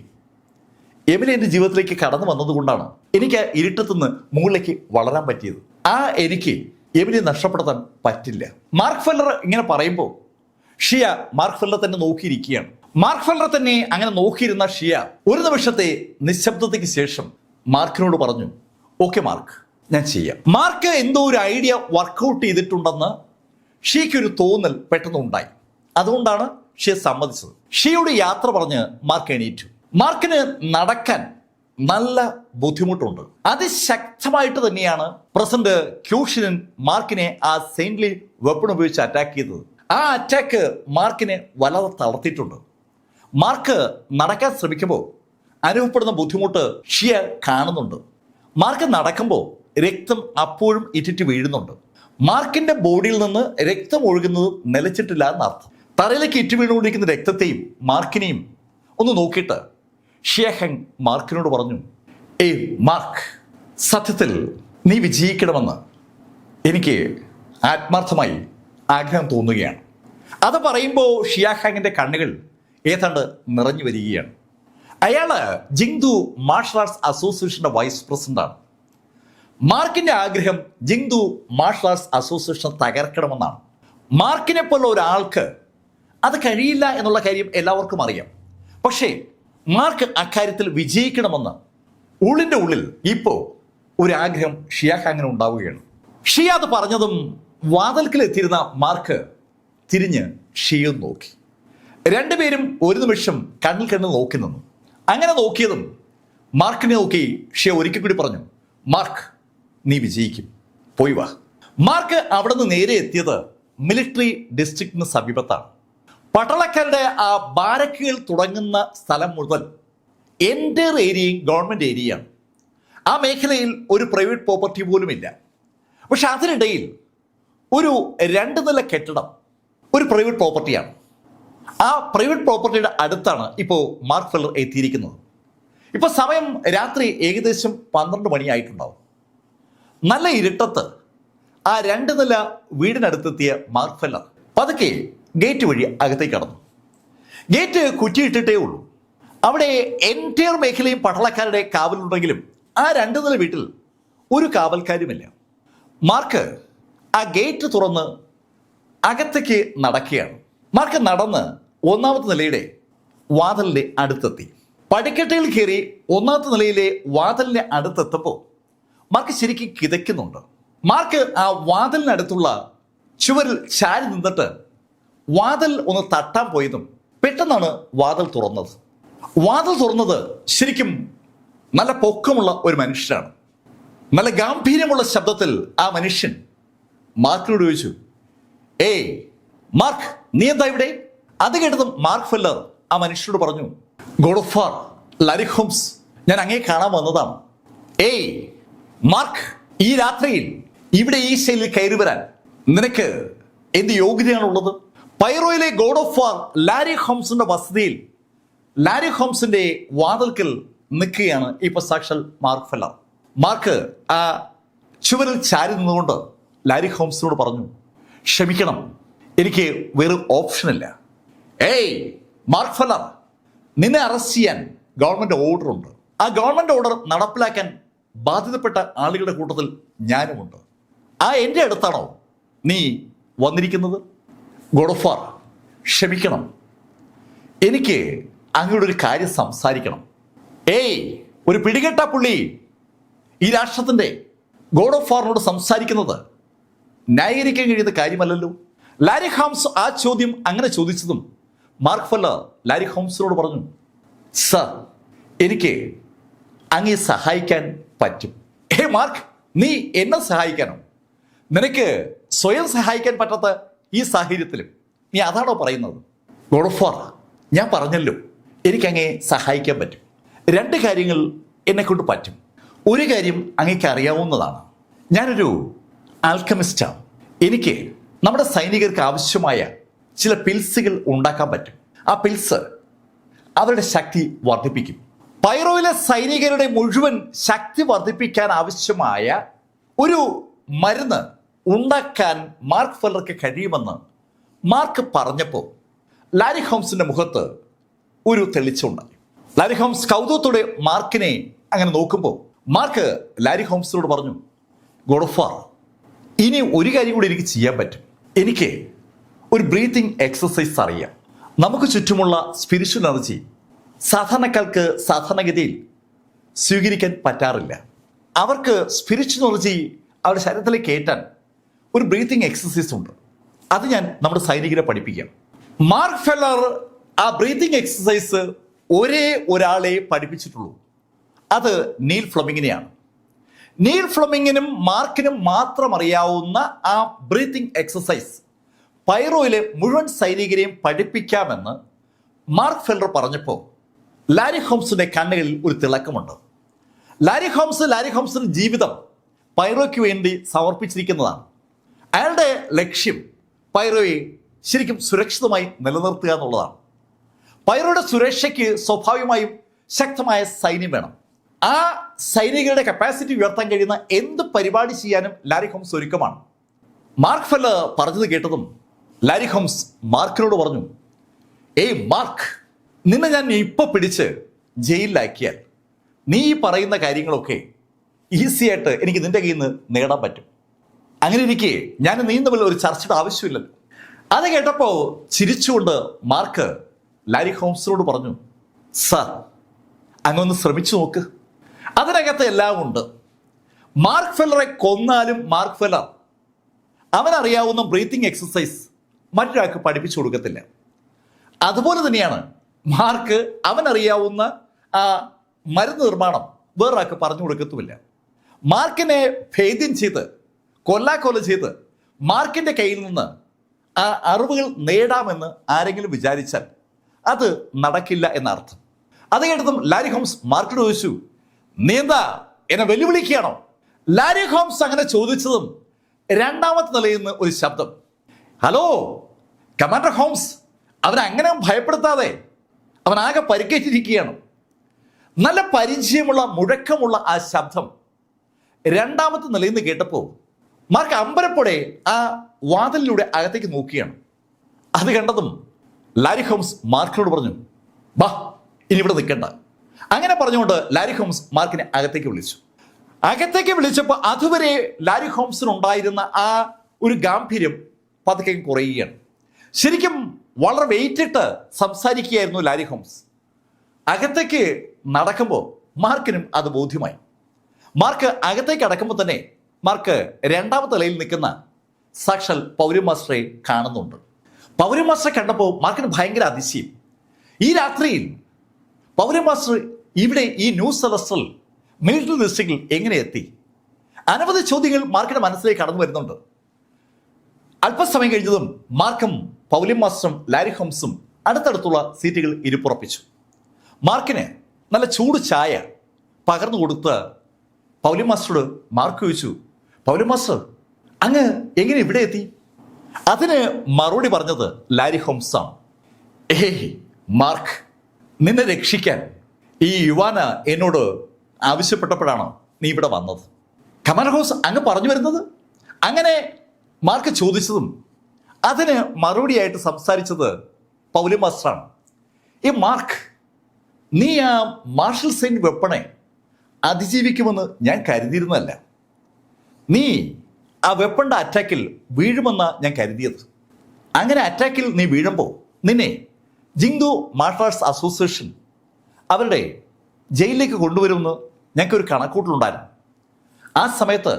എമിലി എൻ്റെ ജീവിതത്തിലേക്ക് കടന്നു വന്നതുകൊണ്ടാണ് എനിക്ക് ഇരുട്ടത്തുനിന്ന് മുകളിലേക്ക് വളരാൻ പറ്റിയത്. എനിക്ക് എമിലിയെ നഷ്ടപ്പെടുത്താൻ പറ്റില്ല. മാർക്ക് ഫെല്ലർ ഇങ്ങനെ പറയുമ്പോൾ ഷിയ മാർക്ക് ഫെല്ലർ തന്നെ നോക്കിയിരിക്കുകയാണ്. മാർക്ക് ഫെല്ലർ തന്നെ അങ്ങനെ നോക്കിയിരുന്ന ഷിയ ഒരു നിമിഷത്തെ നിശബ്ദതയ്ക്ക് ശേഷം മാർക്കിനോട് പറഞ്ഞു, ഓക്കെ മാർക്ക്, ഞാൻ ചെയ്യാം. മാർക്ക് എന്തോ ഒരു ഐഡിയ വർക്കൗട്ട് ചെയ്തിട്ടുണ്ടെന്ന് ഷിയയ്ക്ക് ഒരു തോന്നൽ പെട്ടെന്ന് ഉണ്ടായി. അതുകൊണ്ടാണ് ഷിയ സമ്മതിച്ചത്. ഷിയയോട് യാത്ര പറഞ്ഞ് മാർക്ക് എണീറ്റു. മാർക്കിന് നടക്കാൻ നല്ല ബുദ്ധിമുട്ടുണ്ട്. അതിശക്തമായിട്ട് തന്നെയാണ് പ്രസിഡന്റ് ക്യൂഷിനൻ മാർക്കിനെ ആ സെയിന്റ്ലി വെപ്പൺ ഉപയോഗിച്ച് അറ്റാക്ക് ചെയ്തത്. ആ അറ്റാക്ക് മാർക്കിനെ വല്ലാതെ തളർത്തിയിട്ടുണ്ട്. മാർക്ക് നടക്കാൻ ശ്രമിക്കുമ്പോൾ അനുഭവപ്പെടുന്ന ബുദ്ധിമുട്ട് ഷിയ കാണുന്നുണ്ട്. മാർക്ക് നടക്കുമ്പോൾ രക്തം അപ്പോഴും ഇറ്റിറ്റ് വീഴുന്നുണ്ട്. മാർക്കിന്റെ ബോഡിയിൽ നിന്ന് രക്തം ഒഴുകുന്നത് നിലച്ചിട്ടില്ല എന്നർത്ഥം. തറയിലേക്ക് ഇറ്റ് വീണുകൊണ്ടിരിക്കുന്ന രക്തത്തെയും മാർക്കിനെയും ഒന്ന് നോക്കിയിട്ട് ഷിയാഹാങ് മാർക്കിനോട് പറഞ്ഞു, ഏയ് മാർക്ക്, സത്യത്തിൽ നീ വിജയിക്കണമെന്ന് എനിക്ക് ആത്മാർത്ഥമായി ആഗ്രഹം തോന്നുകയാണ്. അത് പറയുമ്പോൾ ഷിയാഹാങ്ങിന്റെ കണ്ണുകൾ ഏതാണ്ട് നിറഞ്ഞു വരികയാണ്. അയാള് ജിങ്ദു മാർഷൽ ആർട്സ് അസോസിയേഷന്റെ വൈസ് പ്രസിഡന്റാണ്. മാർക്കിന്റെ ആഗ്രഹം ജിങ്ദു മാർഷൽ ആർട്സ് അസോസിയേഷൻ തകർക്കണമെന്നാണ്. മാർക്കിനെ പോലെ ഒരാൾക്ക് അത് കഴിയില്ല എന്നുള്ള കാര്യം എല്ലാവർക്കും അറിയാം. പക്ഷേ മാർക്ക് അക്കാര്യത്തിൽ വിജയിക്കണമെന്ന് ഉള്ളിൻ്റെ ഉള്ളിൽ ഇപ്പോൾ ഒരു ആഗ്രഹം ഷിയാഹാങ്ങിന് ഉണ്ടാവുകയാണ്. ഷിയ അത് പറഞ്ഞതും വാതിൽക്കൽ എത്തിയിരുന്ന മാർക്ക് തിരിഞ്ഞ് ഷിയെ നോക്കി. രണ്ടുപേരും ഒരു നിമിഷം കണ്ണിൽ കണ്ണിൽ നോക്കി നിന്നു. അങ്ങനെ നോക്കിയതും മാർക്കിനെ നോക്കി ഷിയ ഒരിക്കൽ കൂടി പറഞ്ഞു, മാർക്ക്, നീ വിജയിക്കും, പോയി വാ. മാർക്ക് അവിടെ നിന്ന് നേരെ എത്തിയത് മിലിറ്ററി ഡിസ്ട്രിക്റ്റിന് സമീപത്താണ്. പട്ടാളക്കാരുടെ ആ ബാരക്കുകൾ തുടങ്ങുന്ന സ്ഥലം മുതൽ എൻ്റയർ ഏരിയയും ഗവൺമെൻറ് ഏരിയയാണ്. ആ മേഖലയിൽ ഒരു പ്രൈവറ്റ് പ്രോപ്പർട്ടി പോലുമില്ല. പക്ഷെ അതിനിടയിൽ ഒരു 2 നില കെട്ടിടം ഒരു പ്രൈവറ്റ് പ്രോപ്പർട്ടിയാണ്. ആ പ്രൈവറ്റ് പ്രോപ്പർട്ടിയുടെ അടുത്താണ് ഇപ്പോൾ മാർക്ക് ഫെല്ലർ എത്തിയിരിക്കുന്നത്. ഇപ്പോൾ സമയം രാത്രി ഏകദേശം 12 മണിയായിട്ടുണ്ടാവും. നല്ല ഇരുട്ടത്ത് ആ 2 നില വീടിനടുത്തെത്തിയ മാർക്ക് ഫെല്ലർ പതുക്കെ ഗേറ്റ് വഴി അകത്തേക്ക് കടന്നു. ഗേറ്റ് കുറ്റിയിട്ടിട്ടേ ഉള്ളൂ. അവിടെ എൻ്റയർ മേഖലയും പട്ടാളക്കാരുടെ കാവലുണ്ടെങ്കിലും ആ 2 നില വീട്ടിൽ ഒരു കാവൽക്കാരുമില്ല. മാർക്ക് ആ ഗേറ്റ് തുറന്ന് അകത്തേക്ക് നടക്കുകയാണ്. മാർക്ക് നടന്ന് 1ാമത്തെ നിലയുടെ വാതിലിൻ്റെ അടുത്തെത്തി. പടിക്കെട്ടിൽ കയറി 1ാമത്തെ നിലയിലെ വാതിലിൻ്റെ അടുത്തെത്തുമ്പോൾ മാർക്ക് ശരിക്കും കിതയ്ക്കുന്നുണ്ട്. മാർക്ക് ആ വാതിലിനടുത്തുള്ള ചുവരിൽ ചാരി നിന്നിട്ട് വാതിൽ ഒന്ന് തട്ടാൻ പോയതും പെട്ടെന്നാണ് വാതിൽ തുറന്നത്. വാതിൽ തുറന്നത് ശരിക്കും നല്ല പൊക്കമുള്ള ഒരു മനുഷ്യനാണ്. നല്ല ഗാംഭീര്യമുള്ള ശബ്ദത്തിൽ ആ മനുഷ്യൻ മാർക്കിനോട് ചോദിച്ചു, ഏയ് മാർക്ക്, നീ എന്താ ഇവിടെ? അത് കേട്ടതും മാർക്ക് ഫെല്ലർ ആ മനുഷ്യനോട് പറഞ്ഞു, god of war Larry Holmes, ഞാൻ അങ്ങേ കാണാൻ വന്നതാണ്. ഏയ് മാർക്ക്, ഈ രാത്രിയിൽ ഇവിടെ ഈ ശൈലിയിൽ കയറി വരാൻ നിനക്ക് എന്ത് യോഗ്യതയാണുള്ളത്? പൈറോയിലെ ഗോഡ് ഓഫ് വാർ ലാരി ഹോംസിന്റെ വസതിയിൽ ലാരി ഹോംസിന്റെ വാതിൽക്കൽ നിൽക്കുകയാണ് ഇപ്പൊ സാക്ഷാൽ മാർക്ക് ഫെല്ലർ. മാർക്ക് ആ ചുവരിൽ ചാരി നിന്നുകൊണ്ട് ലാരി ഹോംസിനോട് പറഞ്ഞു, ക്ഷമിക്കണം, എനിക്ക് വേറെ ഓപ്ഷനില്ല. ഏയ് മാർക്ക് ഫെല്ലർ, നിന്നെ അറസ്റ്റ് ചെയ്യാൻ ഗവൺമെന്റ് ഓർഡർ ഉണ്ട്. ആ ഗവൺമെന്റ് ഓർഡർ നടപ്പിലാക്കാൻ ബാധിതപ്പെട്ട ആളുകളുടെ കൂട്ടത്തിൽ ഞാനുമുണ്ട്. എൻ്റെ അടുത്താണോ നീ വന്നിരിക്കുന്നത്? ഗോഡ്ഫാർ, ക്ഷമിക്കണം, എനിക്ക് അങ്ങയുടെ ഒരു കാര്യം സംസാരിക്കണം. ഏയ് ഒരു പിടികെട്ട പുള്ളി ഈ രാഷ്ട്രത്തിൻ്റെ ഗോഡ്ഫാറിനോട് സംസാരിക്കുന്നത് ന്യായീകരിക്കാൻ കഴിയുന്ന കാര്യമല്ലല്ലോ. ലാരി ഹോംസ് ആ ചോദ്യം അങ്ങനെ ചോദിച്ചതും മാർക്ക് ഫെല്ലർ ലാരി ഹോംസിനോട് പറഞ്ഞു, സർ, എനിക്ക് അങ്ങേ സഹായിക്കാൻ പറ്റും. മാർക്ക്, നീ എന്നെ സഹായിക്കാനോ? നിനക്ക് സ്വയം സഹായിക്കാൻ പറ്റാത്ത ഈ സാഹചര്യത്തിലും നീ അതാണോ പറയുന്നത്? ഗോഡ്ഫാർ, ഞാൻ പറഞ്ഞല്ലോ, എനിക്കങ്ങേ സഹായിക്കാൻ പറ്റും. രണ്ട് കാര്യങ്ങൾ എന്നെക്കൊണ്ട് പറ്റും. ഒരു കാര്യം അങ്ങേക്ക് അറിയാവുന്നതാണ്, ഞാനൊരു ആൽക്കമിസ്റ്റാണ്. എനിക്ക് നമ്മുടെ സൈനികർക്ക് ആവശ്യമായ ചില പിൽസുകൾ ഉണ്ടാക്കാൻ പറ്റും. ആ പിൽസ് അവരുടെ ശക്തി വർദ്ധിപ്പിക്കും. പൈറോയിലെ സൈനികരുടെ മുഴുവൻ ശക്തി വർദ്ധിപ്പിക്കാൻ ആവശ്യമായ ഒരു മരുന്ന് ഉണ്ടാക്കാൻ മാർക്ക് ഫെല്ലർക്ക് കഴിയുമെന്ന് മാർക്ക് പറഞ്ഞപ്പോൾ ലാരി ഹോംസിന്റെ മുഖത്ത് ഒരു തെളിച്ചുണ്ടായി. ലാരി ഹോംസ് കൗതുകത്തോടെ മാർക്കിനെ അങ്ങനെ നോക്കുമ്പോൾ മാർക്ക് ലാരി ഹോംസിനോട് പറഞ്ഞു, ഗോഡ്ഫാർ, ഇനി ഒരു കാര്യം കൂടി എനിക്ക് ചെയ്യാൻ പറ്റും. എനിക്ക് ഒരു ബ്രീത്തിങ് എക്സസൈസ് അറിയാം. നമുക്ക് ചുറ്റുമുള്ള സ്പിരിച്വൽ എനർജി സാധാരണക്കാർക്ക് സാധാരണഗതിയിൽ സ്വീകരിക്കാൻ പറ്റാറില്ല. അവർക്ക് സ്പിരിച്വൽ എനർജി അവരുടെ ശരീരത്തിലേക്ക് കയറ്റാൻ ഒരു ബ്രീത്തിങ് എക്സസൈസ് ഉണ്ട്. അത് ഞാൻ നമ്മുടെ സൈനികരെ പഠിപ്പിക്കാം. മാർക്ക് ഫെല്ലർ ആ ബ്രീത്തിങ് എക്സസൈസ് ഒരേ ഒരാളെ പഠിപ്പിച്ചിട്ടുള്ളൂ. അത് നീൽ ഫ്ലെമിങ്ങിനെയാണ്. നീൽ ഫ്ലെമിങ്ങിനും മാർക്കിനും മാത്രം അറിയാവുന്ന ആ ബ്രീത്തിങ് എക്സസൈസ് പൈറോയിലെ മുഴുവൻ സൈനികരെയും പഠിപ്പിക്കാമെന്ന് മാർക്ക് ഫെല്ലർ പറഞ്ഞപ്പോൾ ലാരി ഹോംസിന്റെ കണ്ണുകളിൽ ഒരു തിളക്കമുണ്ട്. ലാരി ഹോംസിന്റെ ജീവിതം പൈറോയ്ക്ക് വേണ്ടി സമർപ്പിച്ചിരിക്കുന്നതാണ്. അയാളുടെ ലക്ഷ്യം പൈറോയെ ശരിക്കും സുരക്ഷിതമായി നിലനിർത്തുക എന്നുള്ളതാണ്. പൈറോയുടെ സുരക്ഷയ്ക്ക് സ്വാഭാവികമായും ശക്തമായ സൈന്യം വേണം. ആ സൈനികരുടെ കപ്പാസിറ്റി ഉയർത്താൻ കഴിയുന്ന എന്ത് പരിപാടി ചെയ്യാനും ലാരി ഹോംസ് ഒരുക്കമാണ്. മാർക്ക് ഫെല്ലർ പറഞ്ഞത് കേട്ടതും ലാരി ഹോംസ് മാർക്കിനോട് പറഞ്ഞു, ഏയ് മാർക്ക്, നിന്നെ ഞാൻ ഇപ്പൊ പിടിച്ച് ജയിലിലാക്കിയാൽ നീ ഈ പറയുന്ന കാര്യങ്ങളൊക്കെ ഈസി ആയിട്ട് എനിക്ക് നിന്റെ കയ്യിൽ നിന്ന് നേടാൻ പറ്റും. അങ്ങനെ ഇരിക്കെ ഞാൻ നീ തമ്മിൽ ഒരു ചർച്ചയുടെ ആവശ്യമില്ലല്ലോ. അത് കേട്ടപ്പോൾ ചിരിച്ചുകൊണ്ട് മാർക്ക് ലാരി ഹോംസിനോട് പറഞ്ഞു, സർ, അങ്ങൊന്ന് ശ്രമിച്ചു നോക്ക്, അതിനകത്ത് എല്ലാം ഉണ്ട്. മാർക്ക് ഫെല്ലറെ കൊന്നാലും മാർക്ക് ഫെല്ലർ അവനറിയാവുന്ന ബ്രീത്തിങ് എക്സസൈസ് മറ്റൊരാൾക്ക് പഠിപ്പിച്ചു കൊടുക്കത്തില്ല. അതുപോലെ തന്നെയാണ് മാർക്ക് അവനറിയാവുന്ന ആ മരുന്ന് നിർമ്മാണം വേറൊരാൾക്ക് പറഞ്ഞു കൊടുക്കത്തുമില്ല. മാർക്കിനെ ഭേദ്യം ചെയ്ത് കൊല്ലാക്കൊല ചെയ്ത് മാർക്കിന്റെ കയ്യിൽ നിന്ന് ആ അറിവുകൾ നേടാമെന്ന് ആരെങ്കിലും വിചാരിച്ചാൽ അത് നടക്കില്ല എന്നർത്ഥം. അത് കേട്ടതും ലാരി ഹോംസ് മാർക്കിനോട് ചോദിച്ചു, നീ എന്താ എന്നെ വെല്ലുവിളിക്കുകയാണോ? ലാരി ഹോംസ് അങ്ങനെ ചോദിച്ചതും രണ്ടാമത്തെ നിലയിൽ നിന്ന് ഒരു ശബ്ദം, ഹലോ കമാൻഡർ ഹോംസ്, അവനങ്ങനെ ഭയപ്പെടുത്താതെ, അവനാകെ പരിക്കേറ്റിരിക്കുകയാണ്. നല്ല പരിചയമുള്ള മുഴക്കമുള്ള ആ ശബ്ദം രണ്ടാമത്തെ നിലയിൽ നിന്ന് കേട്ടപ്പോൾ മാർക്ക് അമ്പരപ്പോടെ ആ വാതിലിലൂടെ അകത്തേക്ക് നോക്കിയാണ്. അത് കണ്ടതും ലാരി ഹോംസ് മാർക്കിനോട് പറഞ്ഞു, ബാ, ഇനി ഇവിടെ നിൽക്കണ്ട. അങ്ങനെ പറഞ്ഞുകൊണ്ട് ലാരി ഹോംസ് മാർക്കിനെ അകത്തേക്ക് വിളിച്ചു. അകത്തേക്ക് വിളിച്ചപ്പോൾ അതുവരെ ലാരി ഹോംസിനുണ്ടായിരുന്ന ആ ഒരു ഗാംഭീര്യം പതുക്കെ കുറയുകയാണ്. ശരിക്കും വളരെ വെയിറ്റിട്ട് സംസാരിക്കുകയായിരുന്നു ലാരി ഹോംസ്. അകത്തേക്ക് നടക്കുമ്പോൾ മാർക്കിനും അത് ബോധ്യമായി. മാർക്ക് അകത്തേക്ക് അടക്കുമ്പോൾ തന്നെ മാർക്ക് രണ്ടാമത്തെ നിലയിൽ നിൽക്കുന്ന സാക്ഷാൽ പൗരി മാസ്റ്ററെ കാണുന്നുണ്ട്. പൗരി മാസ്റ്ററെ കണ്ടപ്പോൾ മാർക്കിന് ഭയങ്കര അതിശയം. ഈ രാത്രിയിൽ പൗരി മാസ്റ്റർ ഇവിടെ ഈ ന്യൂ സെലസ്ട്രൽ മിലിറ്ററി ഡിസ്ട്രിക്റ്റിൽ എങ്ങനെ എത്തി? അനവധി ചോദ്യങ്ങൾ മാർക്കിന്റെ മനസ്സിലേക്ക് കടന്നു വരുന്നുണ്ട്. അല്പസമയം കഴിഞ്ഞതും മാർക്കും പൗലി മാസ്റ്ററും ലാരി ഹോംസും അടുത്തടുത്തുള്ള സീറ്റുകൾ ഇരിപ്പുറപ്പിച്ചു. മാർക്കിന് നല്ല ചൂട് ചായ പകർന്നു കൊടുത്ത് പൗലി മാസ്റ്ററോട് മാർക്ക് ചോദിച്ചു, പൗലി മാസ്റ്റർ, അങ്ങ് എങ്ങനെ ഇവിടെ എത്തി? അതിന് മറുപടി പറഞ്ഞത് ലാരി ഹോംസ് ആണ്. ഏയ് മാർക്ക്, നിന്നെ രക്ഷിക്കാൻ ഈ യുവാന എന്നോട് ആവശ്യപ്പെട്ടപ്പോഴാണ് നീ ഇവിടെ വന്നത്. കമാൻഡർ ഹോംസ്, അങ്ങ് പറഞ്ഞു വരുന്നത് അങ്ങനെ മാർക്ക് ചോദിച്ചതും അതിന് മറുപടിയായിട്ട് സംസാരിച്ചത് പൗലി മാസ്റ്ററാണ്. ഈ മാർക്ക്, നീ ആ മാർഷൽ സെയിന്റ് വെപ്പണെ അതിജീവിക്കുമെന്ന് ഞാൻ കരുതിയിരുന്നല്ല. നീ ആ വെപ്പണിൻ്റെ അറ്റാക്കിൽ വീഴുമെന്ന ഞാൻ കരുതിയത്. അങ്ങനെ അറ്റാക്കിൽ നീ വീഴുമ്പോൾ നിന്നെ ജിങ്ദു മാർഷൽ ആർട്സ് അസോസിയേഷൻ അവരുടെ ജയിലിലേക്ക് കൊണ്ടുവരുമെന്ന് ഞങ്ങൾക്കൊരു കണക്കൂട്ടലുണ്ടായിരുന്നു. ആ സമയത്ത്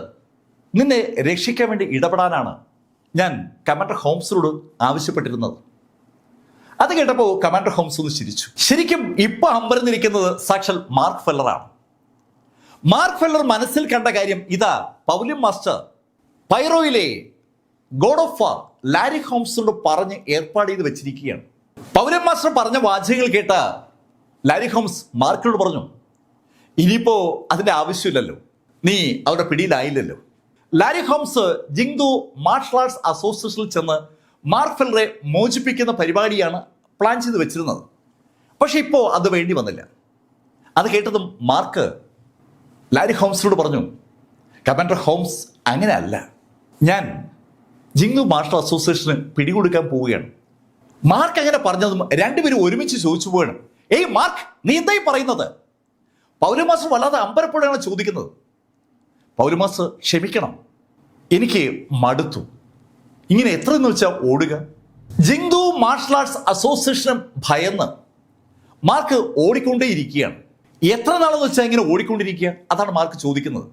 നിന്നെ രക്ഷിക്കാൻ വേണ്ടി ഇടപെടാനാണ് ഞാൻ കമാൻഡർ ഹോംസിനോട് ആവശ്യപ്പെട്ടിരുന്നത്. അത് കേട്ടപ്പോൾ കമാൻഡർ ഹോംസ് ഒന്ന് ചിരിച്ചു. ശരിക്കും ഇപ്പൊ അമ്പരന്നിരിക്കുന്നത് സാക്ഷാൽ മാർക്ക് ഫെല്ലറാണ്. മാർക്ക് ഫെല്ലർ മനസ്സിൽ കണ്ട കാര്യം ഇതാ പൗലി മാസ്റ്റർ പൈറോയിലെ ഗോഡ് ഓഫ് വാർ ലാരി ഹോംസിനോട് പറഞ്ഞ് ഏർപ്പാട് ചെയ്ത് വെച്ചിരിക്കുകയാണ്. പൗലി മാസ്റ്റർ പറഞ്ഞ വാചകങ്ങൾ കേട്ട ലാരി ഹോംസ് മാർക്കിനോട് പറഞ്ഞു, ഇനിയിപ്പോ അതിന്റെ ആവശ്യമില്ലല്ലോ, നീ അവരുടെ പിടിയിലായില്ലല്ലോ. ലാരി ഹോംസ് ജിങ്ദു മാർഷൽ ആർട്സ് അസോസിയേഷനിൽ ചെന്ന് മാർക്ക് ഫെല്ലറെ മോചിപ്പിക്കുന്ന പരിപാടിയാണ് പ്ലാൻ ചെയ്ത് വെച്ചിരുന്നത്. പക്ഷെ ഇപ്പോൾ അത് വേണ്ടി വന്നില്ല. അത് കേട്ടതും മാർക്ക് ലാരി ഹോംസിനോട് പറഞ്ഞു, കമാൻഡർ ഹോംസ്, അങ്ങനെ അല്ല, ഞാൻ ജിങ്ദു മാർഷൽ അസോസിയേഷന് പിടികൊടുക്കാൻ പോവുകയാണ്. മാർക്ക് അങ്ങനെ പറഞ്ഞതും രണ്ടുപേരും ഒരുമിച്ച് ചോദിച്ചു പോവുകയാണ്, ഏയ് മാർക്ക്, നീ എന്തായി പറയുന്നത്? പൗലി മാസ്റ്റർ വല്ലാതെ അമ്പരപ്പോഴാണ് ചോദിക്കുന്നത്. പൗലി മാസ്റ്റർ, ക്ഷമിക്കണം, എനിക്ക് മടുത്തു. ഇങ്ങനെ എത്ര എന്ന് വെച്ചാൽ ഓടുക. ജിങ്ദു മാർഷൽ ആർട്സ് അസോസിയേഷനും ഭയന്ന് മാർക്ക് ഓടിക്കൊണ്ടേയിരിക്കുകയാണ്. എത്ര നാളെന്ന് വെച്ചാൽ ഇങ്ങനെ ഓടിക്കൊണ്ടിരിക്കുക? അതാണ് മാർക്ക് ചോദിക്കുന്നത്.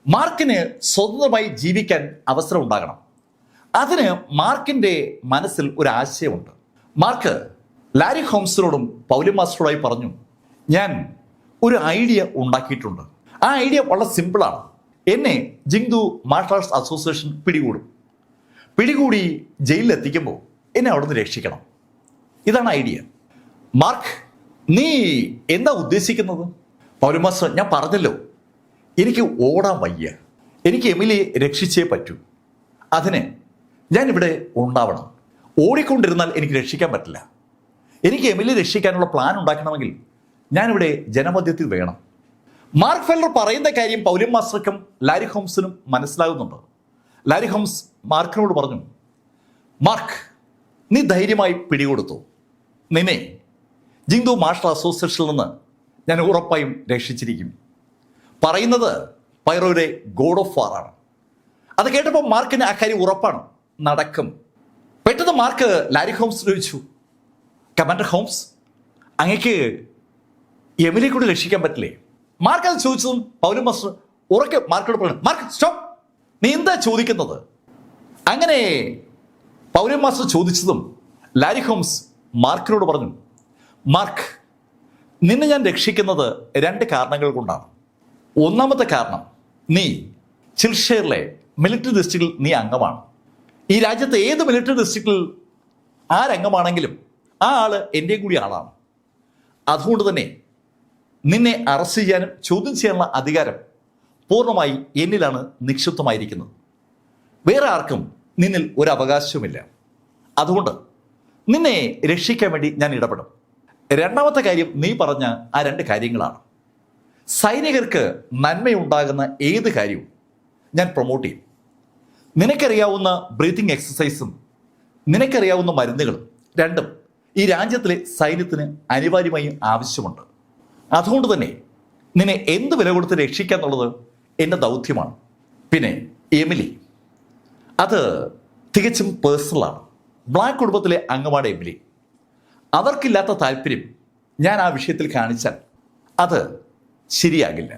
മാർക്കിന് സ്വതന്ത്രമായി ജീവിക്കാൻ അവസരം ഉണ്ടാകണം. അതിന് മാർക്കിന്റെ മനസ്സിൽ ഒരു ആശയമുണ്ട്. മാർക്ക് ലാരി ഹോംസിനോടും പൗലി മാസ്റ്ററോടായി പറഞ്ഞു, ഞാൻ ഒരു ഐഡിയ ഉണ്ടാക്കിയിട്ടുണ്ട്. ആ ഐഡിയ വളരെ സിമ്പിളാണ്. എന്നെ ജിങ്ദു മാർഷൽ ആർട്സ് അസോസിയേഷൻ പിടികൂടി ജയിലിൽ എത്തിക്കുമ്പോൾ എന്നെ അവിടെ നിന്ന് രക്ഷിക്കണം. ഇതാണ് ഐഡിയ. മാർക്ക്, നീ എന്താ ഉദ്ദേശിക്കുന്നത്? പൗലി മാസ്റ്റർ, ഞാൻ പറഞ്ഞല്ലോ, എനിക്ക് ഓടാൻ വയ്യ, എനിക്ക് എമിലിയെ രക്ഷിച്ചേ പറ്റൂ. അതിന് ഞാനിവിടെ ഉണ്ടാവണം. ഓടിക്കൊണ്ടിരുന്നാൽ എനിക്ക് രക്ഷിക്കാൻ പറ്റില്ല. എനിക്ക് എമിലിയെ രക്ഷിക്കാനുള്ള പ്ലാൻ ഉണ്ടാക്കണമെങ്കിൽ ഞാനിവിടെ ജനമധ്യത്തിൽ വേണം. മാർക്ക് ഫെല്ലർ പറയുന്ന കാര്യം പൗലി മാസ്റ്റർക്കും ലാരി ഹോംസിനും മനസ്സിലാകുന്നുണ്ട്. ലാരി ഹോംസ് മാർക്കിനോട് പറഞ്ഞു, മാർക്ക്, നീ ധൈര്യമായി പിടികൊടുത്തു. നിന്നെ ജിങ്ദു മാർഷൽ അസോസിയേഷനിൽ നിന്ന് ഞാൻ ഉറപ്പായും രക്ഷിച്ചിരിക്കും. പറയുന്നത് പൈറോയിലെ ഗോഡ് ഓഫ് വാർ ആണ്. അത് കേട്ടപ്പോൾ മാർക്കിന് ആ കാര്യം ഉറപ്പാണ്, നടക്കും. പെട്ടെന്ന് മാർക്ക് ലാരി ഹോംസ് ചോദിച്ചു, കമാൻഡർ ഹോംസ്, അങ്ങക്ക് എമിലിയെ കൂടി രക്ഷിക്കാൻ പറ്റില്ലേ? മാർക്ക് അത് ചോദിച്ചതും പൗലി മാസ്റ്റർ ഉറക്കെ മാർക്കിനോട് പറഞ്ഞു, മാർക്ക് സ്റ്റോപ്പ്, നീ എന്താ ചോദിക്കുന്നത്? അങ്ങനെ പൗലി മാസ്റ്റർ ചോദിച്ചതും ലാരി ഹോംസ് മാർക്കിനോട് പറഞ്ഞു, മാർക്ക്, നിന്നെ ഞാൻ രക്ഷിക്കുന്നത് 2 കാരണങ്ങൾ കൊണ്ടാണ്. ഒന്നാമത്തെ കാരണം, നീ ചിൽഷെയറിലെ മിലിറ്ററി ഡിസ്ട്രിക്റ്റിൽ നീ അംഗമാണ്. ഈ രാജ്യത്തെ ഏത് മിലിറ്ററി ഡിസ്ട്രിക്റ്റിൽ ആരംഗമാണെങ്കിലും ആ ആള് എൻ്റെയും കൂടി ആളാണ്. അതുകൊണ്ട് തന്നെ നിന്നെ അറസ്റ്റ് ചെയ്യാനും ചോദ്യം ചെയ്യാനുള്ള അധികാരം പൂർണ്ണമായി എന്നിലാണ് നിക്ഷിപ്തമായിരിക്കുന്നത്. വേറെ ആർക്കും നിന്നിൽ ഒരു അവകാശവുമില്ല. അതുകൊണ്ട് നിന്നെ രക്ഷിക്കാൻ വേണ്ടി ഞാൻ ഇടപെടും. രണ്ടാമത്തെ കാര്യം, നീ പറഞ്ഞ ആ 2 കാര്യങ്ങളാണ്. സൈനികർക്ക് നന്മയുണ്ടാകുന്ന ഏത് കാര്യവും ഞാൻ പ്രൊമോട്ട് ചെയ്യും. നിനക്കറിയാവുന്ന ബ്രീത്തിങ് എക്സസൈസും നിനക്കറിയാവുന്ന മരുന്നുകളും രണ്ടും ഈ രാജ്യത്തിലെ സൈന്യത്തിന് അനിവാര്യമായും ആവശ്യമുണ്ട്. അതുകൊണ്ട് തന്നെ നിന്നെ എന്ത് വില കൊടുത്ത് രക്ഷിക്കുക എന്നുള്ളത് എൻ്റെ ദൗത്യമാണ്. പിന്നെ എമിലി, അത് തികച്ചും പേഴ്സണലാണ്. ബ്ലാക്ക് കുടുംബത്തിലെ അംഗമാണ് എമിലി. അവർക്കില്ലാത്ത താല്പര്യം ഞാൻ ആ വിഷയത്തിൽ കാണിച്ചാൽ അത് ശരിയാകില്ല.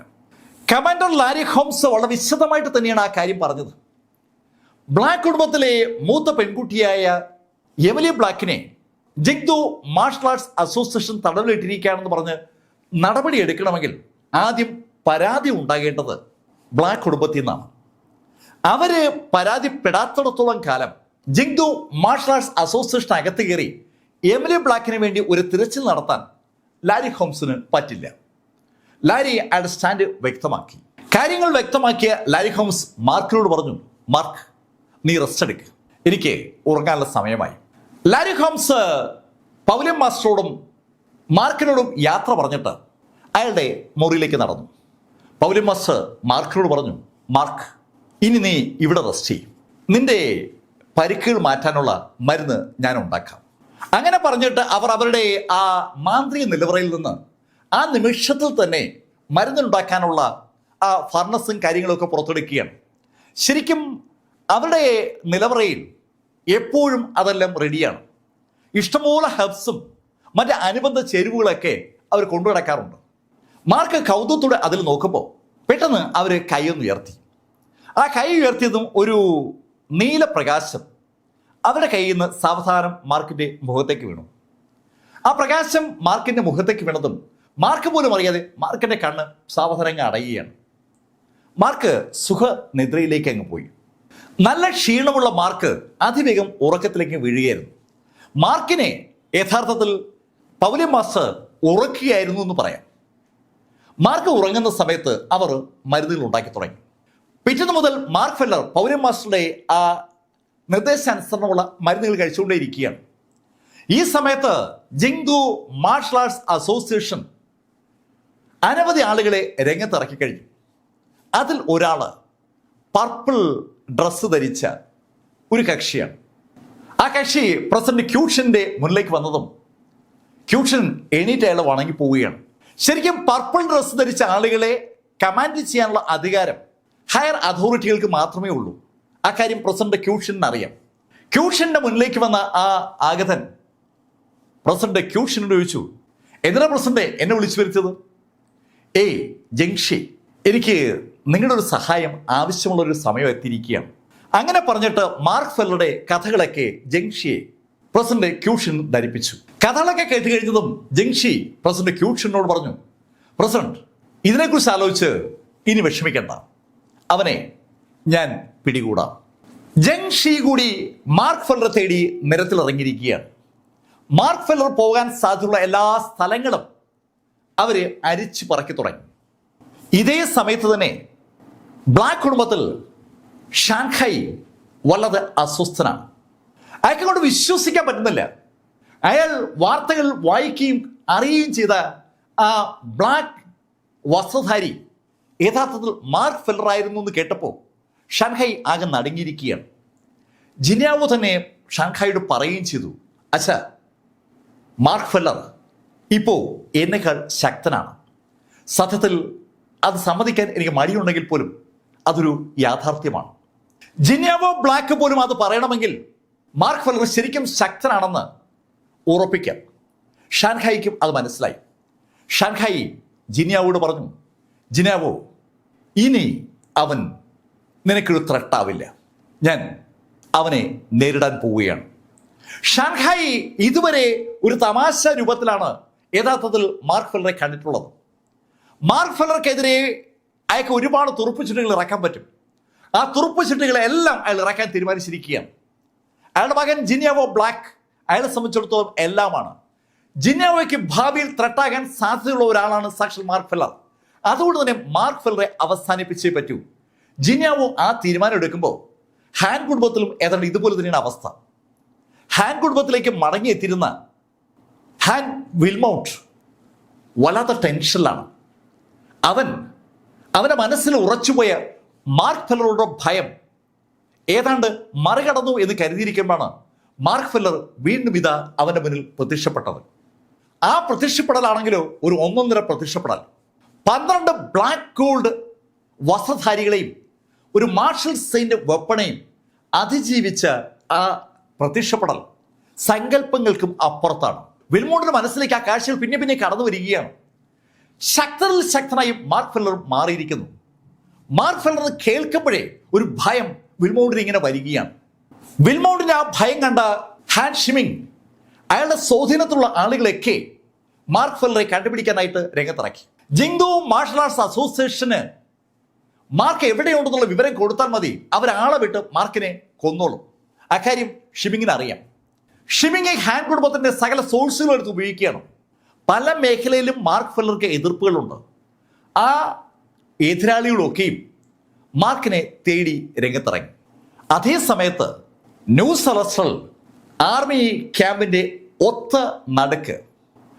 കമാൻഡർ ലാരി ഹോംസ് വളരെ വിശദമായിട്ട് തന്നെയാണ് ആ കാര്യം പറഞ്ഞത്. ബ്ലാക്ക് കുടുംബത്തിലെ മൂത്ത പെൺകുട്ടിയായ എമിലി ബ്ലാക്കിനെ ജിങ്ദു മാർഷൽ ആർട്സ് അസോസിയേഷൻ തടവിലിട്ടിരിക്കുകയാണെന്ന് പറഞ്ഞ് നടപടി എടുക്കണമെങ്കിൽ ആദ്യം പരാതി ഉണ്ടാകേണ്ടത് ബ്ലാക്ക് കുടുംബത്തിൽ നിന്നാണ്. അവര് പരാതിപ്പെടാത്തിടത്തോളം കാലം ജിങ്ദു മാർഷൽ ആർട്സ് അസോസിയേഷൻ അകത്ത് കയറി എമിലി ബ്ലാക്കിന് വേണ്ടി ഒരു തിരച്ചിൽ നടത്താൻ ലാരി ഹോംസിന് പറ്റില്ല. ലാരി അയാളുടെ സ്റ്റാൻഡ് വ്യക്തമാക്കി. കാര്യങ്ങൾ വ്യക്തമാക്കിയ ലാരി ഹോംസ് മാർക്കിനോട് പറഞ്ഞു, മാർക്ക്, നീ റെസ്റ്റ് എടുക്ക്, എനിക്ക് ഉറങ്ങാനുള്ള സമയമായി. ലാരി ഹോംസ് പൗലി മാസ്റ്ററോടും മാർക്കിനോടും യാത്ര പറഞ്ഞിട്ട് അയാളുടെ മുറിയിലേക്ക് നടന്നു. പൗലി മാസ്റ്റർ മാർക്കിനോട് പറഞ്ഞു, മാർക്ക്, ഇനി നീ ഇവിടെ റെസ്റ്റ് ചെയ്യും, നിന്റെ പരിക്കുകൾ മാറ്റാനുള്ള മരുന്ന് ഞാൻ ഉണ്ടാക്കാം. അങ്ങനെ പറഞ്ഞിട്ട് അവർ അവരുടെ ആ മാന്ത്രിക നിലവറയിൽ നിന്ന് ആ നിമിഷത്തിൽ തന്നെ മരുന്നുണ്ടാക്കാനുള്ള ആ ഫർണസും കാര്യങ്ങളൊക്കെ പുറത്തെടുക്കുകയാണ്. ശരിക്കും അവരുടെ നിലവറയിൽ എപ്പോഴും അതെല്ലാം റെഡിയാണ്. ഇഷ്ടംപോലെ ഹെർബ്സും മറ്റ് അനുബന്ധ ചേരുവകളൊക്കെ അവർ കൊണ്ടു നടക്കാറുണ്ട്. മാർക്ക് കൗതുകത്തോടെ അതിൽ നോക്കുമ്പോൾ പെട്ടെന്ന് അവർ കൈയൊന്ന് ഉയർത്തി. ആ കൈ ഉയർത്തിയതും ഒരു നീല പ്രകാശം അവരുടെ കയ്യിൽ നിന്ന് സാവധാനം മാർക്കിൻ്റെ മുഖത്തേക്ക് വീണു. ആ പ്രകാശം മാർക്കിൻ്റെ മുഖത്തേക്ക് വീണതും മാർക്ക് പോലും അറിയാതെ മാർക്കിൻ്റെ കണ്ണ് സാവധാനം അടയുകയാണ്. മാർക്ക് സുഖനിദ്രയിലേക്ക് അങ്ങ് പോയി. നല്ല ക്ഷീണമുള്ള മാർക്ക് അതിവേഗം ഉറക്കത്തിലേക്ക് വീഴുകയായിരുന്നു. മാർക്കിനെ യഥാർത്ഥത്തിൽ പൗലോസ് മാസ്റ്റർ ഉറക്കുകയായിരുന്നു എന്ന് പറയാം. മാർക്ക് ഉറങ്ങുന്ന സമയത്ത് അവർ മരുന്നുകൾ ഉണ്ടാക്കി തുടങ്ങി. പിറ്റേന്ന് മുതൽ മാർക്ക് ഫെല്ലർ പൗലോസ് മാസ്റ്ററുടെ ആ നിർദ്ദേശാനുസരണമുള്ള മരുന്നുകൾ കഴിച്ചുകൊണ്ടേയിരിക്കുകയാണ്. ഈ സമയത്ത് ജിങ്ദു മാർഷൽ ആർട്സ് അസോസിയേഷൻ അനവധി ആളുകളെ രംഗത്തിറക്കി കഴിഞ്ഞു. അതിൽ ഒരാൾ പർപ്പിൾ ഡ്രസ്സ് ധരിച്ച ഒരു കക്ഷിയാണ്. ആ കക്ഷി പ്രസിഡന്റ് ക്യൂഷന്റെ മുന്നിലേക്ക് വന്നതും ക്യൂഷൻ എണീറ്റ് അയാളെ വണങ്ങി പോവുകയാണ്. ശരിക്കും പർപ്പിൾ ഡ്രസ്സ് ധരിച്ച ആളുകളെ കമാൻഡ് ചെയ്യാനുള്ള അധികാരം ഹയർ അതോറിറ്റികൾക്ക് മാത്രമേ ഉള്ളൂ. അക്കാര്യം പ്രസിഡന്റ് ക്യൂഷന് അറിയാം. ക്യൂഷന്റെ മുന്നിലേക്ക് വന്ന ആ ആഗതൻ പ്രസിഡന്റ് ക്യൂഷനോട് ചോദിച്ചു, എന്തിനാ പ്രസിഡന്റ് എന്നെ വിളിച്ചു വരുത്തിയത്? ഏയ് ജംഗ്ഷി, എനിക്ക് നിങ്ങളുടെ ഒരു സഹായം ആവശ്യമുള്ളൊരു സമയം എത്തിയിരിക്കുകയാണ്. അങ്ങനെ പറഞ്ഞിട്ട് മാർക്ക് ഫെല്ലറുടെ കഥകളൊക്കെ ജംഗ്ഷിയെ പ്രസിഡന്റ് ക്യൂഷൻ ധരിപ്പിച്ചു. കഥകളൊക്കെ കേട്ട് കഴിഞ്ഞതും ജംഗ്ഷി പ്രസിഡന്റ് ക്യൂഷനോട് പറഞ്ഞു, പ്രസിഡന്റ്, ഇതിനെക്കുറിച്ച് ആലോചിച്ച് ഇനി വിഷമിക്കണ്ട, അവനെ ഞാൻ പിടികൂടാം. ജംഗ്ഷി കൂടി മാർക്ക് ഫെല്ലറെ തേടി നിരത്തിലിറങ്ങിയിരിക്കുകയാണ്. മാർക്ക് ഫെല്ലർ പോകാൻ സാധ്യതയുള്ള എല്ലാ സ്ഥലങ്ങളും അവര് അരിച്ചു പറക്കി തുടങ്ങി. ഇതേ സമയത്ത് തന്നെ ബ്ലാക്ക് കുടുംബത്തിൽ ഷാങ്ഹായ് വല്ലാതെ അസ്വസ്ഥനാണ്. അയാൾക്ക് കൊണ്ട് വിശ്വസിക്കാൻ പറ്റുന്നില്ല. അയാൾ വാർത്തകൾ വായിക്കുകയും അറിയുകയും ചെയ്ത ആ ബ്ലാക്ക് വസ്ത്രധാരി യഥാർത്ഥത്തിൽ മാർക്ക് ഫെല്ലർ ആയിരുന്നു എന്ന് കേട്ടപ്പോൾ ഷാങ്ഹായ് ആകെ നടുങ്ങിയിരിക്കുകയാണ്. ജിന്യാവോ തന്നെ ഷാങ്ഹായോട് പറയുകയും ചെയ്തു, അച്ഛാ, മാർക്ക് ഫെല്ലർ ഇപ്പോൾ എന്നേക്കാൾ ശക്തനാണ്. സത്യത്തിൽ അത് സമ്മതിക്കാൻ എനിക്ക് മടിയുണ്ടെങ്കിൽ പോലും അതൊരു യാഥാർത്ഥ്യമാണ്. ജിന്യാവോ ബ്ലാക്ക് പോലും അത് പറയണമെങ്കിൽ മാർക്ക് ഫെല്ലർ ശരിക്കും ശക്തനാണെന്ന് ഉറപ്പിക്കാം. ഷാങ്ഹായിക്കും അത് മനസ്സിലായി. ഷാങ്ഹായി ജിന്യാവോട് പറഞ്ഞു, ജിന്യാവോ, ഇനി അവൻ നിനക്കൊരു ത്രട്ടാവില്ല. ഞാൻ അവനെ നേരിടാൻ പോവുകയാണ്. ഷാങ്ഹായി ഇതുവരെ ഒരു തമാശ രൂപത്തിലാണ് യഥാർത്ഥത്തിൽ മാർക്ക് ഫെല്ലറെ കണ്ടിട്ടുള്ളത്. മാർക്ക് ഫെല്ലർക്കെതിരെ അയാൾക്ക് ഒരുപാട് തുറുപ്പുചിട്ടുകൾ ഇറക്കാൻ പറ്റും. ആ തുറുപ്പുചിട്ടുകളെല്ലാം അയാൾ ഇറക്കാൻ തീരുമാനിച്ചിരിക്കുകയാണ്. അയാളുടെ മകൻ ജിന്യാവോ ബ്ലാക്ക് അയാളെ സംബന്ധിച്ചിടത്തോളം എല്ലാമാണ്. ജിന്യാവോയ്ക്ക് ഭാവിയിൽ ത്രട്ടാകാൻ സാധ്യതയുള്ള ഒരാളാണ് സാക്ഷാൽ മാർക്ക് ഫെല്ലർ. അതുകൊണ്ട് തന്നെ മാർക്ക് ഫെല്ലറെ അവസാനിപ്പിച്ചേ പറ്റൂ. ജിന്യാവോ ആ തീരുമാനം എടുക്കുമ്പോൾ ഹാൻ കുടുംബത്തിലും ഏതാണ്ട് ഇതുപോലെ തന്നെയാണ് അവസ്ഥ. ഹാൻ കുടുംബത്തിലേക്ക് മടങ്ങിയെത്തിയിരുന്ന ഹാൻ വിൽമൗട്ട് വല്ലാത്ത ടെൻഷനിലാണ്. അവൻ്റെ മനസ്സിൽ ഉറച്ചുപോയ മാർക്ക് ഫെല്ലറുടെ ഭയം ഏതാണ്ട് മറികടന്നു എന്ന് കരുതിയിരിക്കുമ്പോഴാണ് മാർക്ക് ഫെല്ലർ വീണ്ടും ഇതാ അവൻ്റെ മുന്നിൽ പ്രത്യക്ഷപ്പെട്ടത്. ആ പ്രത്യക്ഷപ്പെടലാണെങ്കിലോ ഒരു ഒന്നൊന്നര പ്രത്യക്ഷപ്പെടൽ. 12 ബ്ലാക്ക് ഗോൾഡ് വസ്ത്രധാരികളെയും ഒരു മാർഷൽ സെയിന്റ് വെപ്പണയും അതിജീവിച്ച ആ പ്രത്യക്ഷപ്പെടൽ സങ്കല്പങ്ങൾക്കും അപ്പുറത്താണ്. വിൽമോണ്ടിന്റെ മനസ്സിലേക്ക് ആ കാഴ്ചകൾ പിന്നെ കടന്നു വരികയാണ്. ശക്തരിൽ ശക്തനായി മാർക്ക് ഫെല്ലർ മാറിയിരിക്കുന്നു. മാർക്ക് ഫെല്ലർ കേൾക്കുമ്പോഴേ ഒരു ഭയം വിൽമോണ്ടിന് ഇങ്ങനെ വരികയാണ്. വിൽമോണ്ടിന്റെ ആ ഭയം കണ്ട ഹാൻ ഷിമിങ് അയാളുടെ സ്വാധീനത്തിലുള്ള ആളുകളൊക്കെ മാർക്ക് ഫെല്ലറെ കണ്ടുപിടിക്കാനായിട്ട് രംഗത്തിറക്കി. ജിങ്ദു മാർഷൽ ആർട്സ് അസോസിയേഷന് മാർക്ക് എവിടെയുണ്ടെന്നുള്ള വിവരം കൊടുത്താൽ മതി, അവരാളെ വിട്ട് മാർക്കിനെ കൊന്നോളും. അക്കാര്യം ഷിമിങ്ങിന് അറിയാം. ഷിമിങ് ഹാൻ കുടുംബത്തിന്റെ സകല സോഴ്സുകൾ എടുത്ത് ഉപയോഗിക്കുകയാണ്. പല മേഖലയിലും മാർക്ക് ഫെല്ലർക്ക് എതിർപ്പുകളുണ്ട്. ആ എതിരാളികളൊക്കെയും മാർക്കിനെ തേടി രംഗത്തിറങ്ങി. അതേ സമയത്ത് ന്യൂ സെലസ്ട്രൽ ആർമി ക്യാമ്പിന്റെ ഒത്ത നടുക്ക്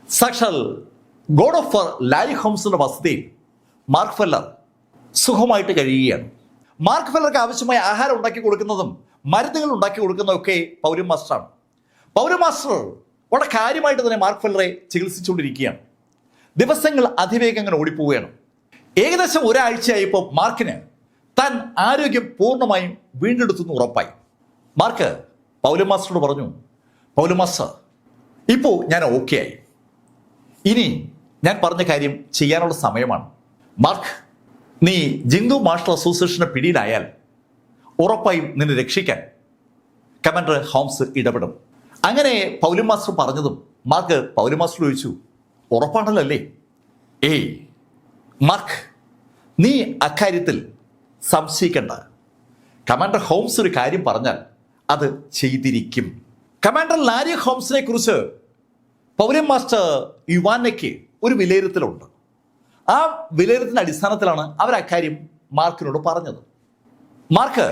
സാക്ഷാൽ ഗോഡ് ഓഫ് ലാരി ഹോംസിന്റെ വസതിയിൽ മാർക്ക് ഫെല്ലർ സുഖമായിട്ട് കഴിയുകയാണ്. മാർക്ക് ഫെല്ലർക്ക് ആവശ്യമായ ആഹാരം ഉണ്ടാക്കി കൊടുക്കുന്നതും മരുന്നുകൾ ഉണ്ടാക്കി കൊടുക്കുന്നതൊക്കെ പൗലോസ് മാസ്റ്ററാണ്. പൗലോസ് മാസ്റ്റർ വളരെ കാര്യമായിട്ട് തന്നെ മാർക്ക് ഫെല്ലറെ ചികിത്സിച്ചുകൊണ്ടിരിക്കുകയാണ്. ദിവസങ്ങൾ അതിവേഗം അങ്ങനെ ഓടിപ്പോവുകയാണ്. ഏകദേശം ഒരാഴ്ചയായപ്പോൾ മാർക്കിന് താൻ ആരോഗ്യം പൂർണ്ണമായും വീണ്ടെടുത്തെന്ന് ഉറപ്പായി. മാർക്ക് പൗലോസ് മാസ്റ്ററോട് പറഞ്ഞു, പൗലോസ് മാസ്റ്റർ, ഇപ്പോൾ ഞാൻ ഓക്കെ ആയി. ഇനി ഞാൻ പറഞ്ഞ കാര്യം ചെയ്യാനുള്ള സമയമാണ്. മാർക്ക്, നീ ജിന്ദു മാർഷൽ അസോസിയേഷന്റെ പിടിയിലായാൽ ഉറപ്പായും നിന്നെ രക്ഷിക്കാൻ കമാൻഡർ ഹോംസ് ഇടപെടും. അങ്ങനെ പൗലോസ് മാസ്റ്റർ പറഞ്ഞതും മാർക്ക് പൗലോസ് മാസ്റ്റർ ചോദിച്ചു, ഉറപ്പാണല്ലോ അല്ലേ? ഏയ് മാർക്ക്, നീ അക്കാര്യത്തിൽ സംശയിക്കണ്ട. കമാൻഡർ ഹോംസ് ഒരു കാര്യം പറഞ്ഞാൽ അത് ചെയ്തിരിക്കും. കമാൻഡർ ലാരി ഹോംസിനെ കുറിച്ച് പൗലോസ് മാസ്റ്റർ യുവാനയ്ക്ക് ഒരു വിലയിരുത്തലുണ്ട്. ആ വിലയിരുത്തലിന്റെ അടിസ്ഥാനത്തിലാണ് അവർ അക്കാര്യം മാർക്കിനോട് പറഞ്ഞത്. മാർക്ക്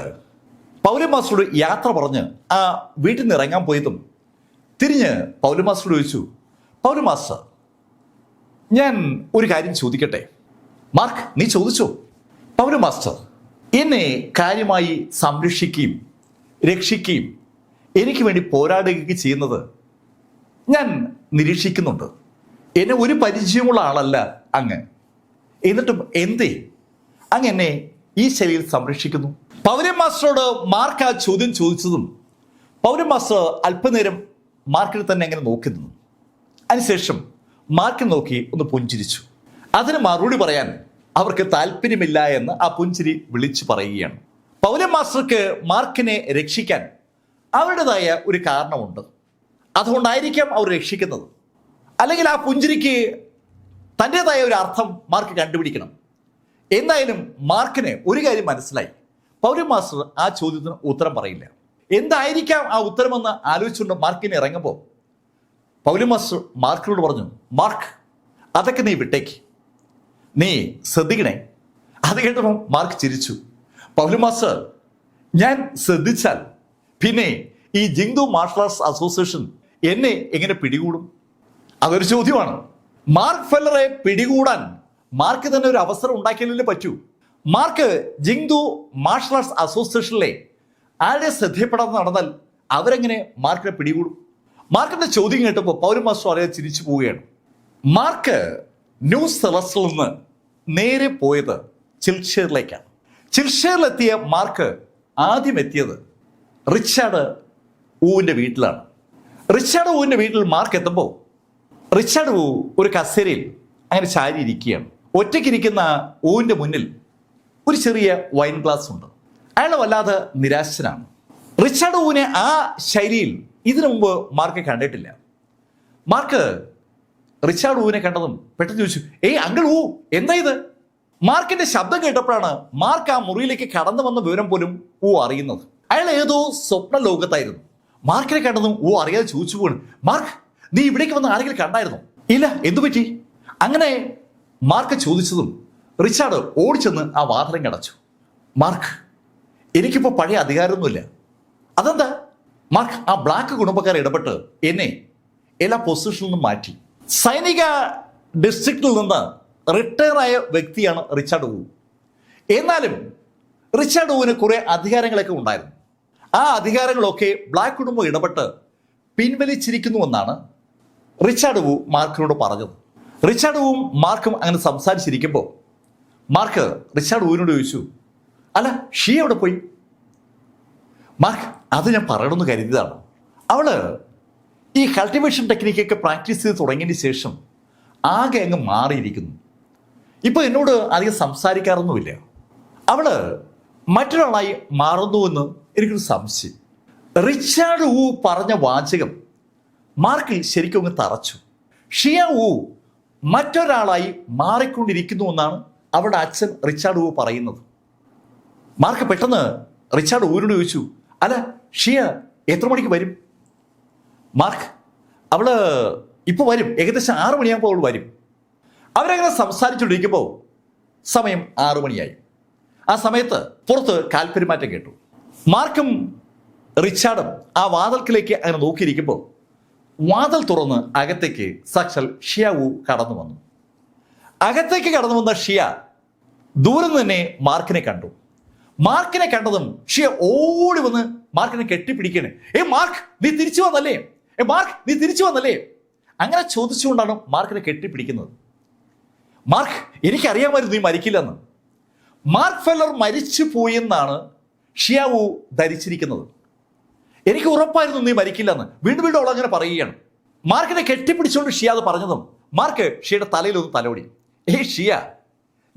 പൗലോസ് മാസ്റ്ററോട് യാത്ര പറഞ്ഞ് ആ വീട്ടിൽ നിന്ന് ഇറങ്ങാൻ പോയതും തിരിഞ്ഞ് പൗലോസ് മാസ്റ്ററോട് ചോദിച്ചു, പൗലോസ് മാസ്റ്റർ, ഞാൻ ഒരു കാര്യം ചോദിക്കട്ടെ? മാർക്ക്, നീ ചോദിച്ചോ. പൗലോസ് മാസ്റ്റർ, എന്നെ കാര്യമായി സംരക്ഷിക്കുകയും രക്ഷിക്കുകയും എനിക്ക് വേണ്ടി പോരാടുകയൊക്കെ ചെയ്യുന്നത് ഞാൻ നിരീക്ഷിക്കുന്നുണ്ട്. എന്നെ ഒരു പരിചയമുള്ള ആളല്ല അങ്ങ്. എന്നിട്ടും എന്തേ അങ്ങ് എന്നെ ഈ ശൈലിയിൽ സംരക്ഷിക്കുന്നു? പൗലോസ് മാസ്റ്ററോട് മാർക്ക് ആ ചോദ്യം ചോദിച്ചതും പൗലോസ് മാസ്റ്റർ അല്പനേരം മാർക്കിനെ തന്നെ അങ്ങനെ നോക്കി നിന്നു. അതിനുശേഷം മാർക്കിനെ നോക്കി ഒന്ന് പുഞ്ചിരിച്ചു. അതിന് മറുപടി പറയാൻ അവർക്ക് താല്പര്യമില്ല എന്ന് ആ പുഞ്ചിരി വിളിച്ചു പറയുകയാണ്. പൗലോസ് മാസ്റ്റർക്ക് മാർക്കിനെ രക്ഷിക്കാൻ അവരുടേതായ ഒരു കാരണമുണ്ട്. അതുകൊണ്ടായിരിക്കാം അവർ രക്ഷിക്കുന്നത്. അല്ലെങ്കിൽ ആ പുഞ്ചിരിക്ക് തൻ്റെതായ ഒരു അർത്ഥം മാർക്ക് കണ്ടുപിടിക്കണം. എന്തായാലും മാർക്കിന് ഒരു കാര്യം മനസ്സിലായി, പൗലോസ് മാസ്റ്റർ ആ ചോദ്യത്തിന് ഉത്തരം പറയില്ല. എന്തായിരിക്കാം ആ ഉത്തരമെന്ന് ആലോചിച്ചുകൊണ്ട് മാർക്കിനെ ഇറങ്ങുമ്പോൾ പൗലോസ് മാസ്റ്റർ മാർക്കിനോട് പറഞ്ഞു, മാർക്ക്, അതൊക്കെ നീ വിട്ടേക്ക്, നീ ശ്രദ്ധിക്കണേ. അത് കേട്ടപ്പോൾ മാർക്ക് ചിരിച്ചു. പൗലോസ് മാസ്റ്റർ, ഞാൻ ശ്രദ്ധിച്ചാൽ പിന്നെ ഈ ജിന്ദു മാർഷൽ ആർട്സ് അസോസിയേഷൻ എന്നെ എങ്ങനെ പിടികൂടും? അതൊരു ചോദ്യമാണ്. മാർക്ക് ഫെല്ലറെ പിടികൂടാൻ മാർക്ക് തന്നെ ഒരു അവസരം ഉണ്ടാക്കിയാലേ പറ്റൂ. മാർക്ക് ജിന്ദു മാർഷൽ ആർട്സ് അസോസിയേഷനിലെ ആരുടെ ശ്രദ്ധയപ്പെടാതെ നടന്നാൽ അവരെങ്ങനെ മാർക്കിനെ പിടികൂടും? മാർക്കിന്റെ ചോദ്യം കേട്ടപ്പോൾ പൗലോസ് മാസ്റ്റർ അറിയാതെ ചിരിച്ചു പോവുകയാണ്. മാർക്ക് ന്യൂ സെലസ്റ്റിൽ നിന്ന് നേരെ പോയത് ചിൽഷെയറിലേക്കാണ്. ചിൽഷെയറിലെത്തിയ മാർക്ക് ആദ്യം എത്തിയത് റിച്ചാർഡ് ഊവിൻ്റെ വീട്ടിലാണ്. റിച്ചാർഡ് ഊവിൻ്റെ വീട്ടിൽ മാർക്ക് എത്തുമ്പോൾ റിച്ചാർഡ് ഊ ഒരു കസേരയിൽ അങ്ങനെ ചാരി ഇരിക്കുകയാണ്. ഒറ്റയ്ക്കിരിക്കുന്ന ഊവിൻ്റെ മുന്നിൽ ഒരു ചെറിയ വൈൻ ഗ്ലാസ് ഉണ്ട്. അയാൾ വല്ലാതെ നിരാശനാണ്. റിച്ചാർഡ് ഊവിനെ ആ ശൈലിയിൽ ഇതിനു മുമ്പ് മാർക്ക് കണ്ടിട്ടില്ല. മാർക്ക് റിച്ചാർഡ് ഊവിനെ കണ്ടതും പെട്ടെന്ന് ചോദിച്ചു, ഏയ് അങ്കിൾ ഊ, എന്താ ഇത്? മാർക്കിന്റെ ശബ്ദം കേട്ടപ്പോഴാണ് മാർക്ക് ആ മുറിയിലേക്ക് കടന്നു വന്ന വിവരം പോലും ഊ അറിയുന്നത്. അയാൾ ഏതോ സ്വപ്ന ലോകത്തായിരുന്നു. മാർക്കിനെ കണ്ടതും ഊ അറിയാതെ ചോദിച്ചു പോകണ്, മാർക്ക്, നീ ഇവിടേക്ക് വന്ന ആരെങ്കിലും കണ്ടായിരുന്നോ? ഇല്ല, എന്തു പറ്റി? അങ്ങനെ മാർക്ക് ചോദിച്ചതും റിച്ചാർഡ് ഓടിച്ചെന്ന് ആ വാതിലും കടച്ചു. മാർക്ക്, എനിക്കിപ്പോൾ പഴയ അധികാരമൊന്നുമില്ല. അതെന്താ? മാർക്ക്, ആ ബ്ലാക്ക് കുടുംബക്കാർ ഇടപെട്ട് എന്നെ എല്ലാ പൊസിഷനിൽ നിന്നും മാറ്റി. സൈനിക ഡിസ്ട്രിക്റ്റിൽ നിന്ന് റിട്ടയർ ആയ വ്യക്തിയാണ് റിച്ചാർഡ് ഊ. എന്നാലും റിച്ചാർഡ് ഊവിന് കുറെ അധികാരങ്ങളൊക്കെ ഉണ്ടായിരുന്നു. ആ അധികാരങ്ങളൊക്കെ ബ്ലാക്ക് കുടുംബം ഇടപെട്ട് പിൻവലിച്ചിരിക്കുന്നുവെന്നാണ് റിച്ചാർഡ് ഊ മാർക്കിനോട് പറഞ്ഞത്. റിച്ചാർഡ് ഊവും മാർക്കും അങ്ങനെ സംസാരിച്ചിരിക്കുമ്പോൾ മാർക്ക് റിച്ചാർഡ് ഊവിനോട് ചോദിച്ചു, അല്ല, ഷീ എവിടെ പോയി? മാർക്ക്, അത് ഞാൻ പറയണമെന്ന് കരുതിയതാണ്. അവള് ഈ കൾട്ടിവേഷൻ ടെക്നിക്കൊക്കെ പ്രാക്ടീസ് ചെയ്ത് തുടങ്ങിയതിന് ശേഷം ആകെ അങ്ങ് മാറിയിരിക്കുന്നു. ഇപ്പോൾ എന്നോട് അധികം സംസാരിക്കാറൊന്നുമില്ല. അവള് മറ്റൊരാളായി മാറുന്നുവെന്ന് എനിക്കൊരു സംശയം. റിച്ചാർഡ് ഊ പറഞ്ഞ വാചകം മാർക്കിൽ ശരിക്കും അങ്ങ് തറച്ചു. ഷിയ ഊ മറ്റൊരാളായി മാറിക്കൊണ്ടിരിക്കുന്നു എന്നാണ് അവരുടെ അച്ഛൻ റിച്ചാർഡ് ഊ പറയുന്നത്. മാർക്ക് പെട്ടെന്ന് റിച്ചാർഡ് ഊരിനോട് ചോദിച്ചു, അല്ല, ഷിയ എത്ര മണിക്ക് വരും? മാർക്ക്, അവള് ഇപ്പോൾ വരും, ഏകദേശം 6 മണിയാകുമ്പോൾ അവൾ വരും. അവരങ്ങനെ സംസാരിച്ചുകൊണ്ടിരിക്കുമ്പോൾ സമയം 6 മണിയായി. ആ സമയത്ത് പുറത്ത് കാൽപ്പെരുമാറ്റം കേട്ടു. മാർക്കും റിച്ചാർഡും ആ വാതിൽക്കിലേക്ക് അങ്ങനെ നോക്കിയിരിക്കുമ്പോൾ വാതിൽ തുറന്ന് അകത്തേക്ക് സാക്ഷാൽ ഷിയ ഊ കടന്നു വന്നു. അകത്തേക്ക് കടന്നു വന്ന ഷിയ ദൂരം തന്നെ മാർക്കിനെ കണ്ടു. മാർക്കിനെ കണ്ടതും ഷിയ ഓടി വന്ന് മാർക്കിനെ കെട്ടിപ്പിടിക്കണേ. മാർക്ക് നീ തിരിച്ചു വന്നല്ലേ? മാർക്ക് നീ തിരിച്ചു വന്നല്ലേ? അങ്ങനെ ചോദിച്ചുകൊണ്ടാണ് മാർക്കിനെ കെട്ടിപ്പിടിക്കുന്നത്. മാർക്ക്, എനിക്കറിയാമായിരുന്നു നീ മരിക്കില്ലെന്ന്. മാർക്ക് ഫെല്ലർ മരിച്ചു പോയെന്നാണ് ഷിയാവു ധരിച്ചിരിക്കുന്നത്. എനിക്ക് ഉറപ്പായിരുന്നു നീ മരിക്കില്ലെന്ന്. വീണ്ടും വീണ്ടും അവൾ അങ്ങനെ പറയുകയാണ്. മാർക്കിനെ കെട്ടിപ്പിടിച്ചുകൊണ്ട് ഷിയ അത് പറഞ്ഞതും മാർക്ക് ഷിയയുടെ തലയിലൊന്ന് തലോടി. ഷിയ,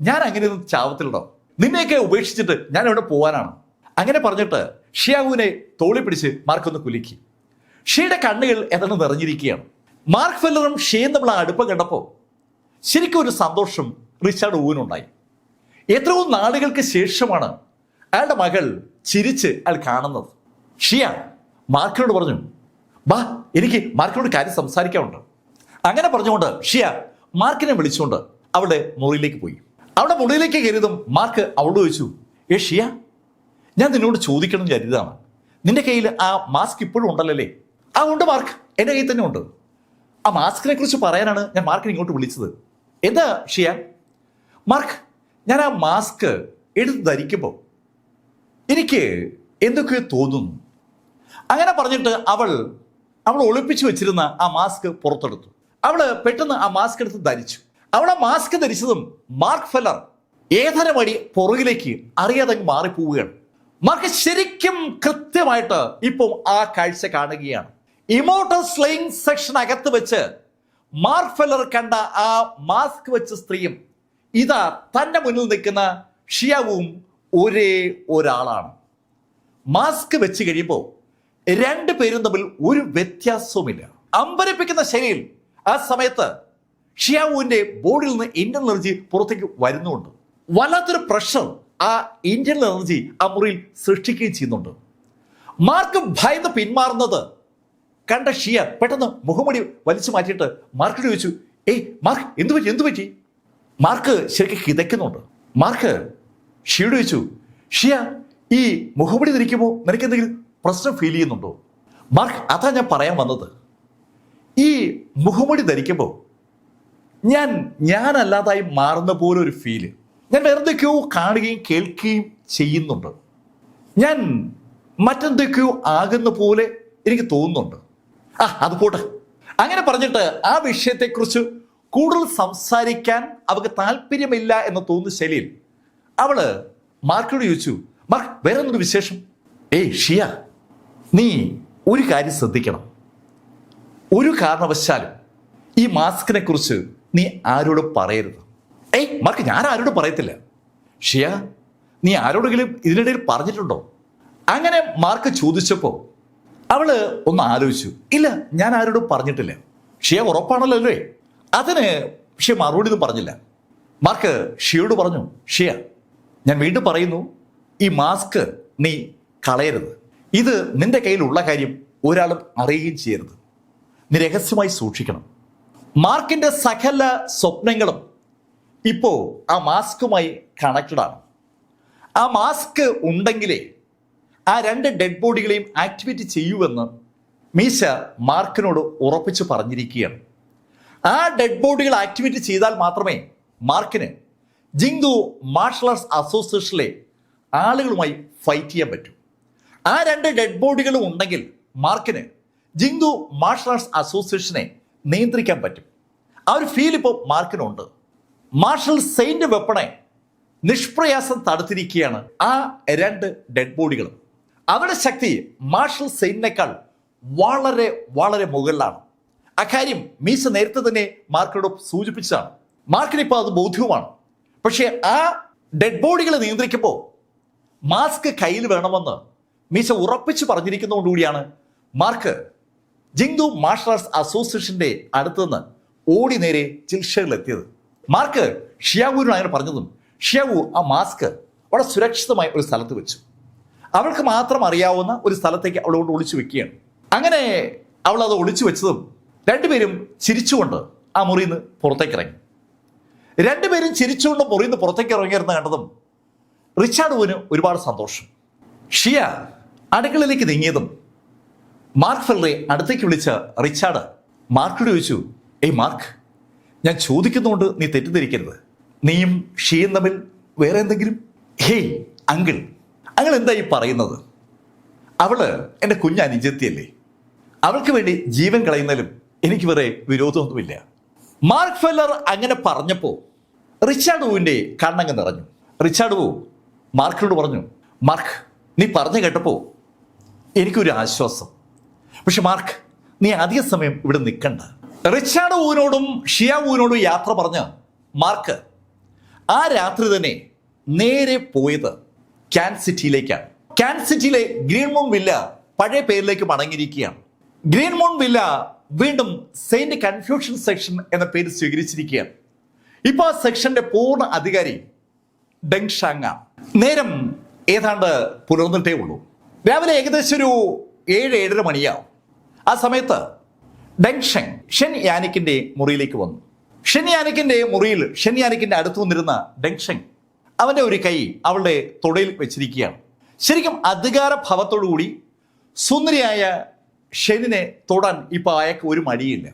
ഞാൻ അങ്ങനെയൊന്നും ചാവത്തിലുണ്ടോ? നിന്നെയൊക്കെ ഉപേക്ഷിച്ചിട്ട് ഞാൻ എവിടെ പോകാനാണ്? അങ്ങനെ പറഞ്ഞിട്ട് ഷിയാവുവിനെ തോളി പിടിച്ച് മാർക്ക് ഒന്ന് കുലുക്കി. ഷിയയുടെ കണ്ണുകൾ ഏതാണ്ട് നിറഞ്ഞിരിക്കുകയാണ്. മാർക്ക് ഫെല്ലറും ഷിയയും തമ്മിൽ അടുപ്പം കണ്ടപ്പോൾ ശരിക്കും ഒരു സന്തോഷം റിച്ചാർഡ് ഊവിനുണ്ടായി. എത്രയോ നാളുകൾക്ക് ശേഷമാണ് അയാളുടെ മകൾ ചിരിച്ച് അയാൾ കാണുന്നത്. ഷിയ മാർക്കിനോട് പറഞ്ഞു, ബാ, എനിക്ക് മാർക്കിനോട് കാര്യം സംസാരിക്കാനുണ്ട്. അങ്ങനെ പറഞ്ഞുകൊണ്ട് ഷിയ മാർക്കിനെ വിളിച്ചുകൊണ്ട് അവളുടെ മുറിയിലേക്ക് പോയി. അവിടെ മുറിയിലേക്ക് കയറിയതും മാർക്ക് അവളോട് ചോദിച്ചു, ഷിയ, ഞാൻ നിന്നോട് ചോദിക്കണം എന്ന് കരുതാണ്. നിന്റെ കയ്യിൽ ആ മാസ്ക് ഇപ്പോഴും ഉണ്ടല്ലേ? ഉണ്ട് മാർക്ക്, എൻ്റെ കയ്യിൽ തന്നെ ഉണ്ട്. ആ മാസ്കിനെ കുറിച്ച് പറയാനാണ് ഞാൻ മാർക്കിനെ ഇങ്ങോട്ട് വിളിച്ചത്. എന്താ ഷിയ? മാർക്ക്, ഞാൻ ആ മാസ്ക് എടുത്ത് ധരിക്കുമ്പോൾ എനിക്ക് എന്തൊക്കെയോ തോന്നുന്നു. അങ്ങനെ പറഞ്ഞിട്ട് അവൾ ഒളിപ്പിച്ചു വെച്ചിരുന്ന ആ മാസ്ക് പുറത്തെടുത്തു. അവള് പെട്ടെന്ന് ആ മാസ്ക് എടുത്ത് ധരിച്ചു. അവളെ മാസ്ക് ധരിച്ചതും മാർക്ക് ഫെല്ലർ ഏതൊരു വഴി പുറകിലേക്ക് അറിയാതെ മാറിപ്പോവുകയാണ്. മാർക്ക് ശരിക്കും കൃത്യമായിട്ട് ഇപ്പം ആ കാഴ്ച കാണുകയാണ്. ഇമോർട്ടൽ സ്ലേയിങ് സെക്ഷൻ അകത്ത് വെച്ച് മാർക്ക് ഫെല്ലർ കണ്ട ആ മാസ്ക് വെച്ച സ്ത്രീയും ഇതാ തന്റെ മുന്നിൽ നിൽക്കുന്ന ഷിയാവും ഒരേ ഒരാളാണ്. മാസ്ക് വെച്ച് കഴിയുമ്പോൾ രണ്ടുപേരും തമ്മിൽ ഒരു വ്യത്യാസവുമില്ല. അമ്പരപ്പിക്കുന്ന ശൈലിയിൽ ആ സമയത്ത് ഷിയാവുവിന്റെ ബോഡിയിൽ നിന്ന് ഇന്റർണൽ എനർജി പുറത്തേക്ക് വരുന്നുണ്ട്. വല്ലാത്തൊരു പ്രഷർ ആ ഇന്റർണൽ എനർജി ആ മുറിയിൽ സൃഷ്ടിക്കുകയും ചെയ്യുന്നുണ്ട്. മാർക്ക് ഭയന്ന് പിന്മാറുന്നത് കണ്ട ഷിയ പെട്ടെന്ന് മുഖംമൂടി വലിച്ചു മാറ്റിയിട്ട് മാർക്കിനോട് ചോദിച്ചു, മാർക്ക്, എന്തു പറ്റി? മാർക്ക് ശരിക്കും കിതയ്ക്കുന്നുണ്ട്. മാർക്ക് ഷിയോട് ചോദിച്ചു, ഷിയ, ഈ മുഖംമൂടി ധരിക്കുമ്പോൾ നിനക്ക് എന്തെങ്കിലും പ്രശ്നം ഫീൽ ചെയ്യുന്നുണ്ടോ? മാർക്ക്, അതാ ഞാൻ പറയാൻ വന്നത്. ഈ മുഖംമൂടി ധരിക്കുമ്പോൾ ഞാനല്ലാതായി മാറുന്ന പോലെ ഒരു ഫീല്. ഞാൻ വേറെന്തൊക്കെയോ കാണുകയും കേൾക്കുകയും ചെയ്യുന്നുണ്ട്. ഞാൻ മറ്റെന്തൊക്കെയോ ആകുന്ന പോലെ എനിക്ക് തോന്നുന്നുണ്ട്. അത് പോട്ടെ. അങ്ങനെ പറഞ്ഞിട്ട് ആ വിഷയത്തെക്കുറിച്ച് കൂടുതൽ സംസാരിക്കാൻ അവൾക്ക് താല്പര്യമില്ല എന്ന് തോന്നുന്ന ശൈലിയിൽ അവള് മാർക്കിനോട് ചോദിച്ചു, മാർക്ക്, വേറെ എന്തൊരു വിശേഷം? ഷിയ, നീ ഒരു കാര്യം ശ്രദ്ധിക്കണം. ഒരു കാരണവശാലും ഈ മാസ്കിനെ കുറിച്ച് നീ ആരോടും പറയരുത്. മാർക്ക്, ഞാൻ ആരോടും പറയത്തില്ല. ഷിയ, നീ ആരോടെങ്കിലും ഇതിനിടയിൽ പറഞ്ഞിട്ടുണ്ടോ? അങ്ങനെ മാർക്ക് ചോദിച്ചപ്പോൾ അവള് ഒന്ന് ആലോചിച്ചു. ഇല്ല, ഞാൻ ആരോടും പറഞ്ഞിട്ടില്ല. ഷിയ, ഉറപ്പാണല്ലോ അല്ലേ? അതിന് ഷിയ മറുപടി ഒന്നും പറഞ്ഞില്ല. മാർക്ക് ഷിയോട് പറഞ്ഞു, ഷിയ, ഞാൻ വീണ്ടും പറയുന്നു, ഈ മാസ്ക് നീ കളയരുത്. ഇത് നിന്റെ കയ്യിലുള്ള കാര്യം ഒരാളും അറിയുകയും ചെയ്യരുത്. നീ രഹസ്യമായി സൂക്ഷിക്കണം. മാർക്കിന്റെ സകല സ്വപ്നങ്ങളും ഇപ്പോ ആ മാസ്കുമായി കണക്റ്റഡ് ആണ്. ആ മാസ്ക് ഉണ്ടെങ്കിലേ ആ രണ്ട് ഡെഡ് ബോഡികളെയും ആക്ടിവേറ്റ് ചെയ്യൂവെന്ന് മീശ മാർക്കിനോട് ഉറപ്പിച്ച് പറഞ്ഞിരിക്കുകയാണ്. ആ ഡെഡ് ബോഡികൾ ആക്ടിവേറ്റ് ചെയ്താൽ മാത്രമേ മാർക്കിന് ജിങ്ദു മാർഷൽ ആർട്സ് അസോസിയേഷനിലെ ആളുകളുമായി ഫൈറ്റ് ചെയ്യാൻ പറ്റൂ. ആ രണ്ട് ഡെഡ് ബോഡികളും ഉണ്ടെങ്കിൽ മാർക്കിന് ജിങ്ദു മാർഷൽ ആർട്സ് അസോസിയേഷനെ നിയന്ത്രിക്കാൻ പറ്റും. ആ ഒരു ഫീൽ ഇപ്പോൾ മാർക്കിനുണ്ട്. മാർഷൽ സെയിന്റ് വെപ്പണെ നിഷ്പ്രയാസം തടുത്തിരിക്കുകയാണ് ആ രണ്ട് ഡെഡ് ബോഡികളും. അവരുടെ ശക്തി മാർഷൽ സെയിന്റിനേക്കാൾ വളരെ വളരെ മുകളിലാണ്. അക്കാര്യം മീശ നേരത്തെ തന്നെ മാർക്കിനോട് സൂചിപ്പിച്ചതാണ്. മാർക്കിന് ഇപ്പോൾ അത് ബോധ്യവുമാണ്. പക്ഷേ ആ ഡെഡ് ബോഡികളെ നിയന്ത്രിക്കുമ്പോൾ മാസ്ക് കയ്യിൽ വേണമെന്ന് മീശ ഉറപ്പിച്ച് പറഞ്ഞിരിക്കുന്നതോടുകൂടിയാണ് മാർക്ക് ജിങ്ദു മാർഷൽ ആർട്സ് അസോസിയേഷന്റെ അടുത്തുനിന്ന് ഓടി നേരെ ചിൽഷയിലെത്തിയത്. മാർക്ക് ഷിയാവുവിനോട് അങ്ങനെ പറഞ്ഞതും ഷിയാവു ആ മാസ്ക് വളരെ സുരക്ഷിതമായ ഒരു സ്ഥലത്ത് വെച്ചു. അവൾക്ക് മാത്രം അറിയാവുന്ന ഒരു സ്ഥലത്തേക്ക് അവളോട് ഒളിച്ചു വെക്കുകയാണ്. അങ്ങനെ അവൾ അത് ഒളിച്ചു വെച്ചതും രണ്ടുപേരും ചിരിച്ചുകൊണ്ട് ആ മുറിയിൽ നിന്ന് പുറത്തേക്ക് ഇറങ്ങി. രണ്ടുപേരും ചിരിച്ചുകൊണ്ട് മുറിയിൽ നിന്ന് പുറത്തേക്ക് ഇറങ്ങിയിരുന്ന കണ്ടതും റിച്ചാർഡ് ഊവിന് ഒരുപാട് സന്തോഷം. ഷിയ അടുക്കളയിലേക്ക് നീങ്ങിയതും മാർക്ക് ഫെല്ലറെ അടുത്തേക്ക് വിളിച്ച റിച്ചാർഡ് മാർക്കിനോട് ചോദിച്ചു, മാർക്ക്, ഞാൻ ചോദിക്കുന്നതുകൊണ്ട് നീ തെറ്റിദ്ധരിക്കരുത്. നീയും ഷിയും തമ്മിൽ വേറെ എന്തെങ്കിലും? അങ്കിൾ, അങ്ങനെ എന്താ ഈ പറയുന്നത്? അവള് എൻ്റെ കുഞ്ഞനുജത്തിയല്ലേ, അവൾക്ക് വേണ്ടി ജീവൻ കളയുന്നതിലും എനിക്ക് വേറെ വിരോധമൊന്നുമില്ല. മാർക്ക് ഫെല്ലർ അങ്ങനെ പറഞ്ഞപ്പോൾ റിച്ചാർഡ് വൂവിൻ്റെ കണ്ണങ്ങ് നിറഞ്ഞു. റിച്ചാർഡ് വൂ മാർക്കിനോട് പറഞ്ഞു, മാർക്ക്, നീ പറഞ്ഞു കേട്ടപ്പോൾ എനിക്കൊരു ആശ്വാസം. പക്ഷെ മാർക്ക്, നീ അധിക സമയം ഇവിടെ നിൽക്കണ്ട. റിച്ചാർഡ് വൂവിനോടും ഷിയ വൂവിനോടും യാത്ര പറഞ്ഞ് മാർക്ക് ആ രാത്രി തന്നെ നേരെ പോയത് ക്യാൻ സിറ്റിയിലേക്കാണ്. ക്യാൻ സിറ്റിയിലെ ഗ്രീൻമൂൺ വില്ല പഴയ പേരിലേക്ക് മടങ്ങിയിരിക്കുകയാണ്. ഗ്രീൻമൂൺ വില്ല വീണ്ടും സെയിന്റ് കൺഫ്യൂഷൻ സെക്ഷൻ എന്ന പേര് സ്വീകരിച്ചിരിക്കുകയാണ്. ഇപ്പോൾ ആ സെക്ഷന്റെ പൂർണ്ണ അധികാരി ഡെങ് ഷാങ്. നേരം ഏതാണ്ട് പുലർന്നിട്ടേ ഉള്ളൂ. രാവിലെ ഏകദേശം ഒരു 7-7:30 മണിയാവും. ആ സമയത്ത് ഡെങ് ഷെങ് ഷെൻ യാനിക്കിന്റെ മുറിയിലേക്ക് വന്നു. ഷെൻ യാനിക്കിന്റെ മുറിയിൽ ഷെൻ യാനിക്കിന്റെ അടുത്ത് വന്നിരുന്ന ഡെങ് ഷെങ് അവന്റെ ഒരു കൈ അവളുടെ തുടയിൽ വെച്ചിരിക്കുകയാണ്. ശരിക്കും അധികാരഭാവത്തോടുകൂടി സുന്ദരിയായ ഷെനിനെ തൊടാൻ ഇപ്പോൾ അയാൾക്ക് ഒരു മടിയില്ല.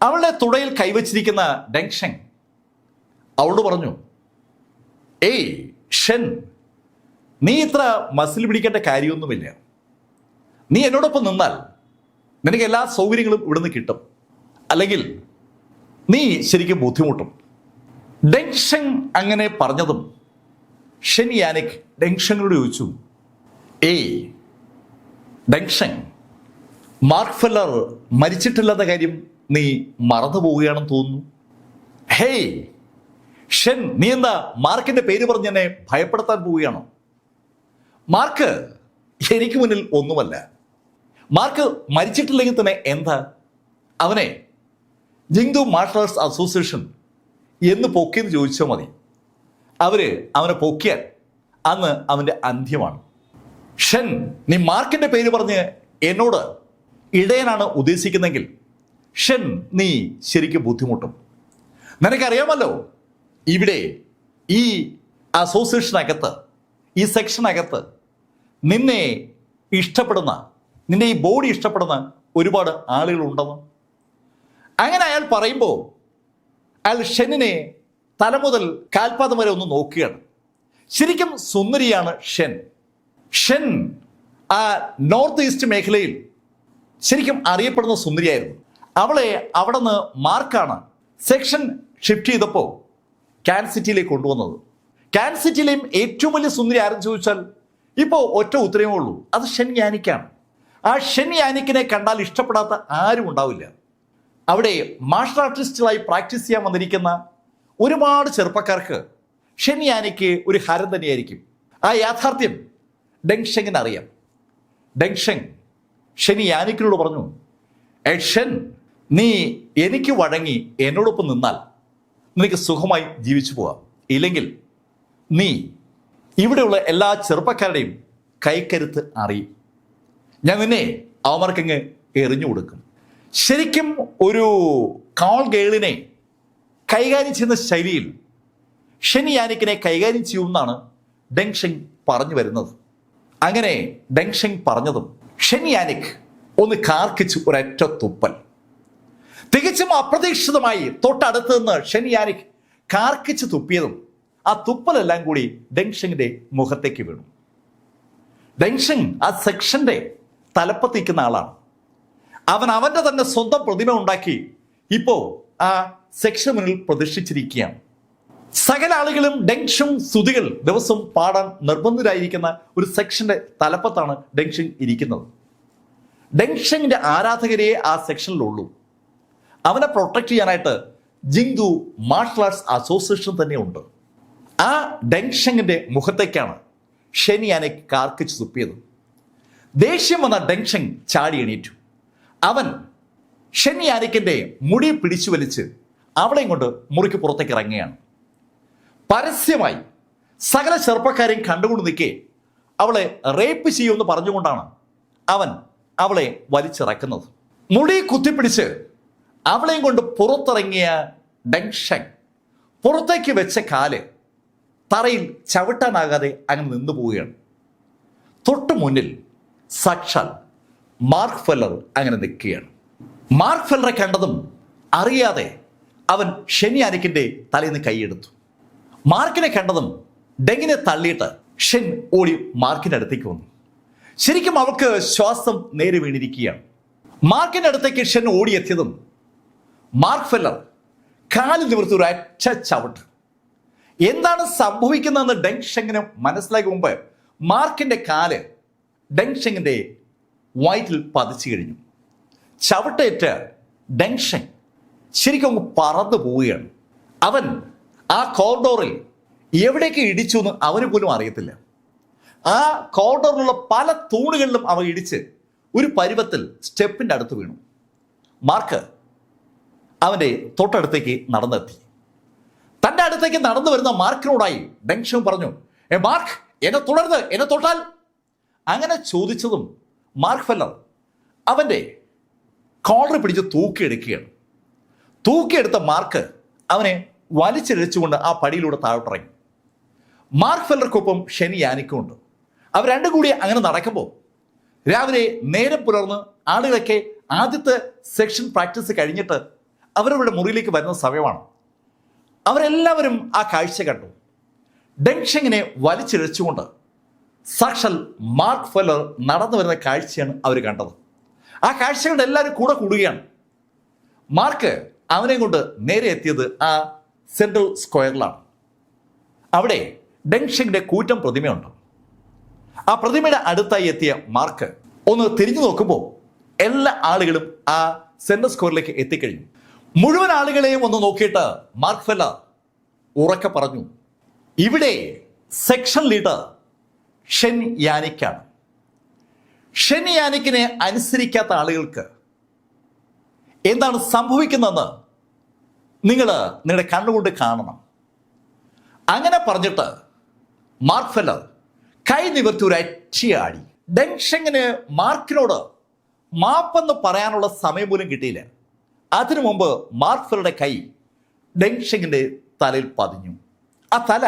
അവളുടെ തുടയിൽ കൈവച്ചിരിക്കുന്ന ഡെങ് ഷെങ് അവളോട് പറഞ്ഞു, ഏയ് ഷെൻ, നീ ഇത്ര മസിൽ പിടിക്കേണ്ട കാര്യമൊന്നുമില്ല. നീ എന്നോടൊപ്പം നിന്നാൽ നിനക്ക് എല്ലാ സൗകര്യങ്ങളും ഇവിടുന്ന് കിട്ടും, അല്ലെങ്കിൽ നീ ശരിക്കും ബുദ്ധിമുട്ടും. ഡെങ് ഷെങ് അങ്ങനെ പറഞ്ഞതും ഷെൻ യാനിക് ഡെങ് ഷെങ്ങിനോട് ചോദിച്ചു, ഏയ് ഡെങ് ഷെങ്, മാർക്ക് ഫെല്ലർ മരിച്ചിട്ടില്ലാത്ത കാര്യം നീ മറന്നു പോവുകയാണെന്ന് തോന്നുന്നു. ഹേയ് ഷെൻ, നീ എന്താ മാർക്കിന്റെ പേര് പറഞ്ഞ് എന്നെ ഭയപ്പെടുത്താൻ പോവുകയാണോ? മാർക്ക് എനിക്ക് മുന്നിൽ ഒന്നുമല്ല. മാർക്ക് മരിച്ചിട്ടില്ലെങ്കിൽ തന്നെ എന്താ? അവനെ ജിങ്ദു മാർഷൽ ആർട്സ് അസോസിയേഷൻ എന്ന് പൊക്കിയെന്ന് ചോദിച്ചാൽ മതി. അവനെ പൊക്കിയാൽ അന്ന് അവൻ്റെ അന്ത്യമാണ്. ഷെൻ, നീ മാർക്കിന്റെ പേര് പറഞ്ഞ് എന്നോട് ഇടയനാണ് ഉദ്ദേശിക്കുന്നെങ്കിൽ ഷെൻ, നീ ശരിക്കും ബുദ്ധിമുട്ടും. നിനക്കറിയാമല്ലോ, ഇവിടെ ഈ അസോസിയേഷനകത്ത്, ഈ സെക്ഷനകത്ത് നിന്നെ ഇഷ്ടപ്പെടുന്ന, നിന്റെ ഈ ബോഡി ഇഷ്ടപ്പെടുന്ന ഒരുപാട് ആളുകളുണ്ടെന്ന്. അങ്ങനെ അയാൾ പറയുമ്പോൾ അയാൾ ഷെന്നിനെ തല മുതൽ കാൽപാദം വരെ ഒന്ന് നോക്കുകയാണ്. ശരിക്കും സുന്ദരിയാണ് ഷെൻ. ഷെൻ ആ നോർത്ത് ഈസ്റ്റ് മേഖലയിൽ ശരിക്കും അറിയപ്പെടുന്ന സുന്ദരിയായിരുന്നു. അവളെ അവിടെ നിന്ന് മാർക്കാണ് സെക്ഷൻ ഷിഫ്റ്റ് ചെയ്തപ്പോൾ ക്യാൻ സിറ്റിയിലേക്ക് കൊണ്ടുവന്നത്. ക്യാൻ സിറ്റിയിലെയും ഏറ്റവും വലിയ സുന്ദരി ആരെന്ന് ചോദിച്ചാൽ ഇപ്പോൾ ഒറ്റ ഉത്തരവേ ഉള്ളൂ, അത് ഷെൻ യാനിക്കാണ്. ആ ഷെൻ യാനിക്കിനെ കണ്ടാൽ ഇഷ്ടപ്പെടാത്ത ആരും ഉണ്ടാവില്ല. അവിടെ മാർഷൽ ആർട്ടിസ്റ്റുകളായി പ്രാക്ടീസ് ചെയ്യാൻ വന്നിരിക്കുന്ന ഒരുപാട് ചെറുപ്പക്കാർക്ക് ഷെൻ യാനിക്ക് ഒരു ഹരം തന്നെയായിരിക്കും. ആ യാഥാർത്ഥ്യം ഡെങ് ഷെങ്ങിന് അറിയാം. ഡെങ് ഷെങ് ഷെൻ യാനിക്കിനോട് പറഞ്ഞു, ഷെൻ, നീ എനിക്ക് വഴങ്ങി എന്നോടൊപ്പം നിന്നാൽ നിനക്ക് സുഖമായി ജീവിച്ചു പോവാം, ഇല്ലെങ്കിൽ നീ ഇവിടെയുള്ള എല്ലാ ചെറുപ്പക്കാരുടെയും കൈക്കരുത്ത് അറിയും. ഞാൻ നിന്നെ അവന്മാർക്കങ്ങ് എറിഞ്ഞു കൊടുക്കും. ശരിക്കും ഒരു കാൾ ഗേളിനെ കൈകാര്യം ചെയ്യുന്ന ശൈലിയിൽ ഷെൻ യാനിക്കിനെ കൈകാര്യം ചെയ്യുമെന്നാണ് ഡെങ് ഷെങ് പറഞ്ഞു വരുന്നത്. അങ്ങനെ ഡെങ് ഷെങ് പറഞ്ഞതും ഷെൻ യാനിക് ഒന്ന് കാർക്കിച്ച് ഒരൊറ്റ തുപ്പൽ. തികച്ചും അപ്രതീക്ഷിതമായി തൊട്ടടുത്ത് നിന്ന് ഷെൻ യാനിക് കാർക്കിച്ച് തുപ്പിയതും ആ തുപ്പലെല്ലാം കൂടി ഡെങ് ഷെങ്ങിന്റെ മുഖത്തേക്ക് വീണു. ഡെങ് ഷെങ് ആ സെക്ഷന്റെ തലപ്പത്ത് നിൽക്കുന്ന ആളാണ്. അവന്റെ തന്നെ സ്വന്തം പ്രതിമ ഉണ്ടാക്കി ഇപ്പോൾ ആ സെക്ഷൻ മുന്നിൽ പ്രതിഷ്ഠിച്ചിരിക്കുകയാണ്. സകല ആളുകളും ഡെങ് ഷെങ് സ്തുതികൾ ദിവസം പാടാൻ നിർബന്ധരായിരിക്കുന്ന ഒരു സെക്ഷന്റെ തലപ്പത്താണ് ഡെങ് ഷെങ് ഇരിക്കുന്നത്. ഡെങ് ഷെങ്ങിന്റെ ആരാധകരെ ആ സെക്ഷനിലുള്ളൂ. അവനെ പ്രൊട്ടക്ട് ചെയ്യാനായിട്ട് ജിങ്ദു മാർഷൽ ആർട്സ് അസോസിയേഷൻ തന്നെ ഉണ്ട്. ആ ഡെങ് ഷെങ്ങിന്റെ മുഖത്തേക്കാണ് ഷെൻ യാനിക് കാർക്കിച്ച് തുപ്പിയത്. ദേഷ്യം വന്ന ഡെങ് ഷെങ് ചാടി എണീറ്റു. അവൻ ഷെൻ യാനിക്കിന്റെ മുടി പിടിച്ചു വലിച്ച് അവളെയും കൊണ്ട് മുറിക്ക് പുറത്തേക്ക് ഇറങ്ങുകയാണ്. പരസ്യമായി സകല ചെറുപ്പക്കാരെയും കണ്ടുകൊണ്ട് നിൽക്കെ അവളെ റേപ്പ് ചെയ്യുമെന്ന് പറഞ്ഞുകൊണ്ടാണ് അവൻ അവളെ വലിച്ചിറക്കുന്നത്. മുടി കുത്തിപ്പിടിച്ച് അവളെയും കൊണ്ട് പുറത്തിറങ്ങിയ ഡെങ് ഷെങ് പുറത്തേക്ക് വെച്ച കാല് തറയിൽ ചവിട്ടാനാകാതെ അങ്ങനെ നിന്നു പോവുകയാണ്. തൊട്ടു മുന്നിൽ സാക്ഷാൽ മാർക്ക് ഫെല്ലർ അങ്ങനെ നിൽക്കുകയാണ്. മാർക്ക് ഫെല്ലറെ കണ്ടതും അറിയാതെ അവൻ ഷെൻ യാനിക്കിന്റെ തലേന്ന് കൈയെടുത്തു. മാർക്കിനെ കണ്ടതും ഡെങ്ങിനെ തള്ളിയിട്ട് ഷെൻ ഓടി മാർക്കിൻ്റെ അടുത്തേക്ക് വന്നു. ശരിക്കും അവൾക്ക് ശ്വാസം നേരെ വീണിരിക്കുകയാണ്. മാർക്കിൻ്റെ അടുത്തേക്ക് ഷെൻ ഓടിയെത്തിയതും മാർക്ക് ഫെല്ലർ കാലിൽ നിവർത്തി ഒരു ഒറ്റ ചവിട്ട്. എന്താണ് സംഭവിക്കുന്നതെന്ന് ഡെങ് ഷെങ്ങിന് മനസ്സിലാക്കി മുമ്പ് മാർക്കിൻ്റെ കാല് ഡെങ് ഷെങ്ങിൻ്റെ വയറ്റിൽ പതിച്ചു കഴിഞ്ഞു. ചവിട്ടേറ്റ് ഡെങ് ഷെങ് ശരിക്കും അങ്ങ് പറന്നു പോവുകയാണ്. അവൻ ആ കോറിഡോറിൽ എവിടേക്ക് ഇടിച്ചു എന്ന് അവന് പോലും അറിയത്തില്ല. ആ കോറിഡോറിലുള്ള പല തൂണുകളിലും അവ ഇടിച്ച് ഒരു പരുവത്തിൽ സ്റ്റെപ്പിൻ്റെ അടുത്ത് വീണു. മാർക്ക് അവൻ്റെ തൊട്ടടുത്തേക്ക് നടന്നെത്തി. തൻ്റെ അടുത്തേക്ക് നടന്നു വരുന്ന മാർക്കിനോടായി ഡെങ് ഷെങ് പറഞ്ഞു, മാർക്ക്, എന്നെ തുടരുത്, എന്നെ തൊട്ടാൽ. അങ്ങനെ ചോദിച്ചതും മാർക്ക് ഫെല്ലർ അവൻ്റെ കോളർ പിടിച്ച് തൂക്കിയെടുക്കുകയാണ്. തൂക്കിയെടുത്ത മാർക്ക് അവനെ വലിച്ചിഴച്ചുകൊണ്ട് ആ പടിയിലൂടെ താഴോട്ടിറങ്ങി. മാർക്ക് ഫെല്ലർക്കൊപ്പം ഷെൻ യാനിക്കും ഉണ്ട്. അവർ രണ്ടും കൂടി അങ്ങനെ നടക്കുമ്പോൾ രാവിലെ നേരം പുലർന്ന് ആളുകളൊക്കെ ആദ്യത്തെ സെക്ഷൻ പ്രാക്ടീസ് കഴിഞ്ഞിട്ട് അവരവരുടെ മുറിയിലേക്ക് വരുന്ന സമയമാണ്. അവരെല്ലാവരും ആ കാഴ്ച കണ്ടു. ഡെങ് ഷെങ്ങിനെ വലിച്ചിഴച്ചുകൊണ്ട് സാക്ഷാൽ മാർക്ക് ഫെല്ലർ നടന്നു വരുന്ന കാഴ്ചയാണ് അവർ കണ്ടത്. ആ കാഴ്ചകളുടെ എല്ലാവരും കൂടെ കൂടുകയാണ്. മാർക്ക് അവനെ കൊണ്ട് നേരെ എത്തിയത് ആ സെൻട്രൽ സ്ക്വയറിലാണ്. അവിടെ ഡെങ് ഷെങ്ങിന്റെ കൂറ്റൻ പ്രതിമയുണ്ട്. ആ പ്രതിമയുടെ അടുത്തായി എത്തിയ മാർക്ക് ഒന്ന് തിരിഞ്ഞു നോക്കുമ്പോൾ എല്ലാ ആളുകളും ആ സെൻട്രൽ സ്ക്വയറിലേക്ക് എത്തിക്കഴിഞ്ഞു. മുഴുവൻ ആളുകളെയും ഒന്ന് നോക്കിയിട്ട് മാർക്ക് ഫെല്ലർ ഉറക്കെ പറഞ്ഞു, ഇവിടെ സെക്ഷൻ ലീഡർ ഷെൻ യാനിക്കാണ്. ഷെൻ യാനിക്കിനെ അനുസരിക്കാത്ത ആളുകൾക്ക് എന്താണ് സംഭവിക്കുന്നതെന്ന് നിങ്ങൾ നിങ്ങളുടെ കണ്ണുകൊണ്ട് കാണണം. അങ്ങനെ പറഞ്ഞിട്ട് മാർക്ക് ഫെല്ലർ കൈ നിവർത്തി ഒരു അറ്റിയാടി. ഡെങ് ഷെങ്ങിന് മാർക്കിനോട് മാപ്പെന്ന് പറയാനുള്ള സമയം പോലും കിട്ടിയില്ല. അതിനു മുമ്പ് മാർക്ക് ഫെല്ലറുടെ കൈ ഡെങ് ഷെങ്ങിൻ്റെ തലയിൽ പതിഞ്ഞു. ആ തല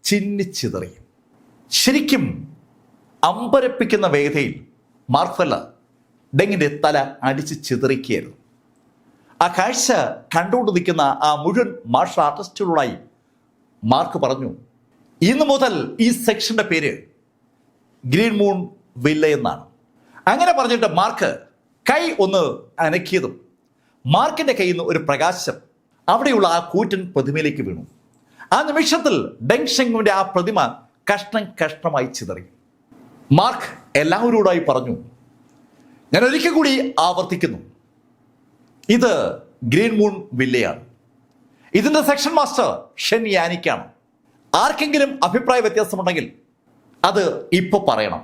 ചിന്നിച്ചിതറി. ശരിക്കും അമ്പരപ്പിക്കുന്ന വേഗതയിൽ മാർക്ക് ഫെല്ലർ ഡെങ്ങിൻ്റെ തല അടിച്ച് ചിതറിക്കുകയായിരുന്നു. ആ കാഴ്ച കണ്ടുകൊണ്ട് നിൽക്കുന്ന ആ മുഴുവൻ മാർഷൽ ആർട്ടിസ്റ്റുകളായി മാർക്ക് പറഞ്ഞു, ഇന്നു മുതൽ ഈ സെക്ഷന്റെ പേര് ഗ്രീൻ മൂൺ വില്ല എന്നാണ്. അങ്ങനെ പറഞ്ഞിട്ട് മാർക്ക് കൈ ഒന്ന് അനക്കിയതും മാർക്കിന്റെ കയ്യിൽ നിന്ന് ഒരു പ്രകാശം അവിടെയുള്ള ആ കൂറ്റൻ പ്രതിമയിലേക്ക് വീണു. ആ നിമിഷത്തിൽ ഡെങ് ഷെങ്ങിന്റെ ആ പ്രതിമ കഷ്ണം കഷ്ണമായി ചിതറി. മാർക്ക് എല്ലാവരോടായി പറഞ്ഞു, ഞാൻ ഒരിക്കൽ കൂടി ആവർത്തിക്കുന്നു, ഇത് ഗ്രീൻ മൂൺ വില്ലയാണ്. ഇതിന്റെ സെക്ഷൻ മാസ്റ്റർ ഷെൻ യാനിക്കാണ്. ആർക്കെങ്കിലും അഭിപ്രായ വ്യത്യാസമുണ്ടെങ്കിൽ അത് ഇപ്പൊ പറയണം.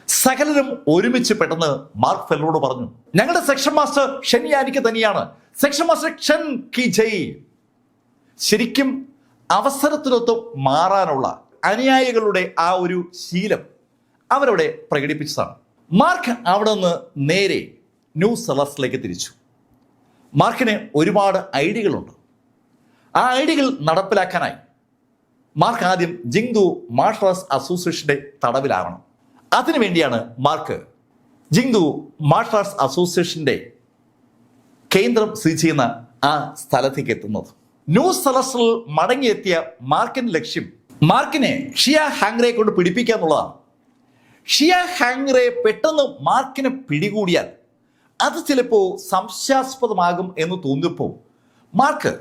സകലരും ഒരുമിച്ച് പെട്ടെന്ന് മാർക്ക് ഫെല്ലറോട് പറഞ്ഞു, ഞങ്ങളുടെ സെക്ഷൻ മാസ്റ്റർ ഷെൻ യാനിക്ക് തന്നെയാണ്. സെക്ഷൻ മാസ്റ്റർ ഷെൻ കി ജയ്. ശരിക്കും അവസരത്തിനൊത്ത് മാറാനുള്ള അനുയായികളുടെ ആ ഒരു ശീലം അവരവിടെ പ്രകടിപ്പിച്ചതാണ്. മാർക്ക് അവിടെ നിന്ന് നേരെ ന്യൂ സെലസ്റ്റിലേക്ക് തിരിച്ചു. മാർക്കിന് ഒരുപാട് ഐഡിയകളുണ്ട്. ആ ഐഡിയകൾ നടപ്പിലാക്കാനായി മാർക്ക് ആദ്യം ജിങ്ദു മാർഷൽ ആർട്സ് അസോസിയേഷന്റെ തടവിലാവണം. അതിനുവേണ്ടിയാണ് മാർക്ക് ജിങ്ദു മാർഷൽ ആർട്സ് അസോസിയേഷന്റെ കേന്ദ്രം സ്ഥിതി ചെയ്യുന്ന ആ സ്ഥലത്തേക്ക് എത്തുന്നത്. ന്യൂ സെലസ്റ്റിൽ മടങ്ങിയെത്തിയ മാർക്കിന്റെ ലക്ഷ്യം മാർക്കിനെ ഷിയ ഹാങ്റയെ കൊണ്ട് പിടിപ്പിക്കുക എന്നുള്ളതാണ്. ഷിയ ഹാങ്റെ പെട്ടെന്ന് മാർക്കിനെ പിടികൂടിയാൽ അത് ചിലപ്പോൾ സംശയാസ്പദമാകും എന്ന് തോന്നിയപ്പോൾ മാർക്ക്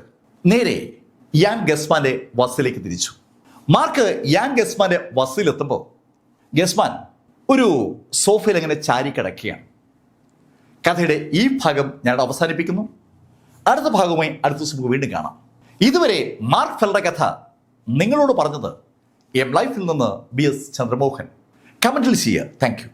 നേരെ യാൻ ഗസ്മാന്റെ വസയിലേക്ക് തിരിച്ചു. മാർക്ക് യാൻ ഗസ്മാന്റെ വസയിലെത്തുമ്പോൾ ഗസ്മാൻ ഒരു സോഫയിൽ അങ്ങനെ ചാരിക്കിടക്കുകയാണ്. കഥയുടെ ഈ ഭാഗം ഞാൻ അവസാനിപ്പിക്കുന്നു. അടുത്ത ഭാഗവുമായി അടുത്ത ദിവസം നമുക്ക് വീണ്ടും കാണാം. ഇതുവരെ മാർക്ക് ഫെല്ലറുടെ കഥ നിങ്ങളോട് പറഞ്ഞത് എം ലൈഫിൽ നിന്ന് BS ചന്ദ്രമോഹൻ. കമന്റിൽ ചെയ്യുക. Thank you.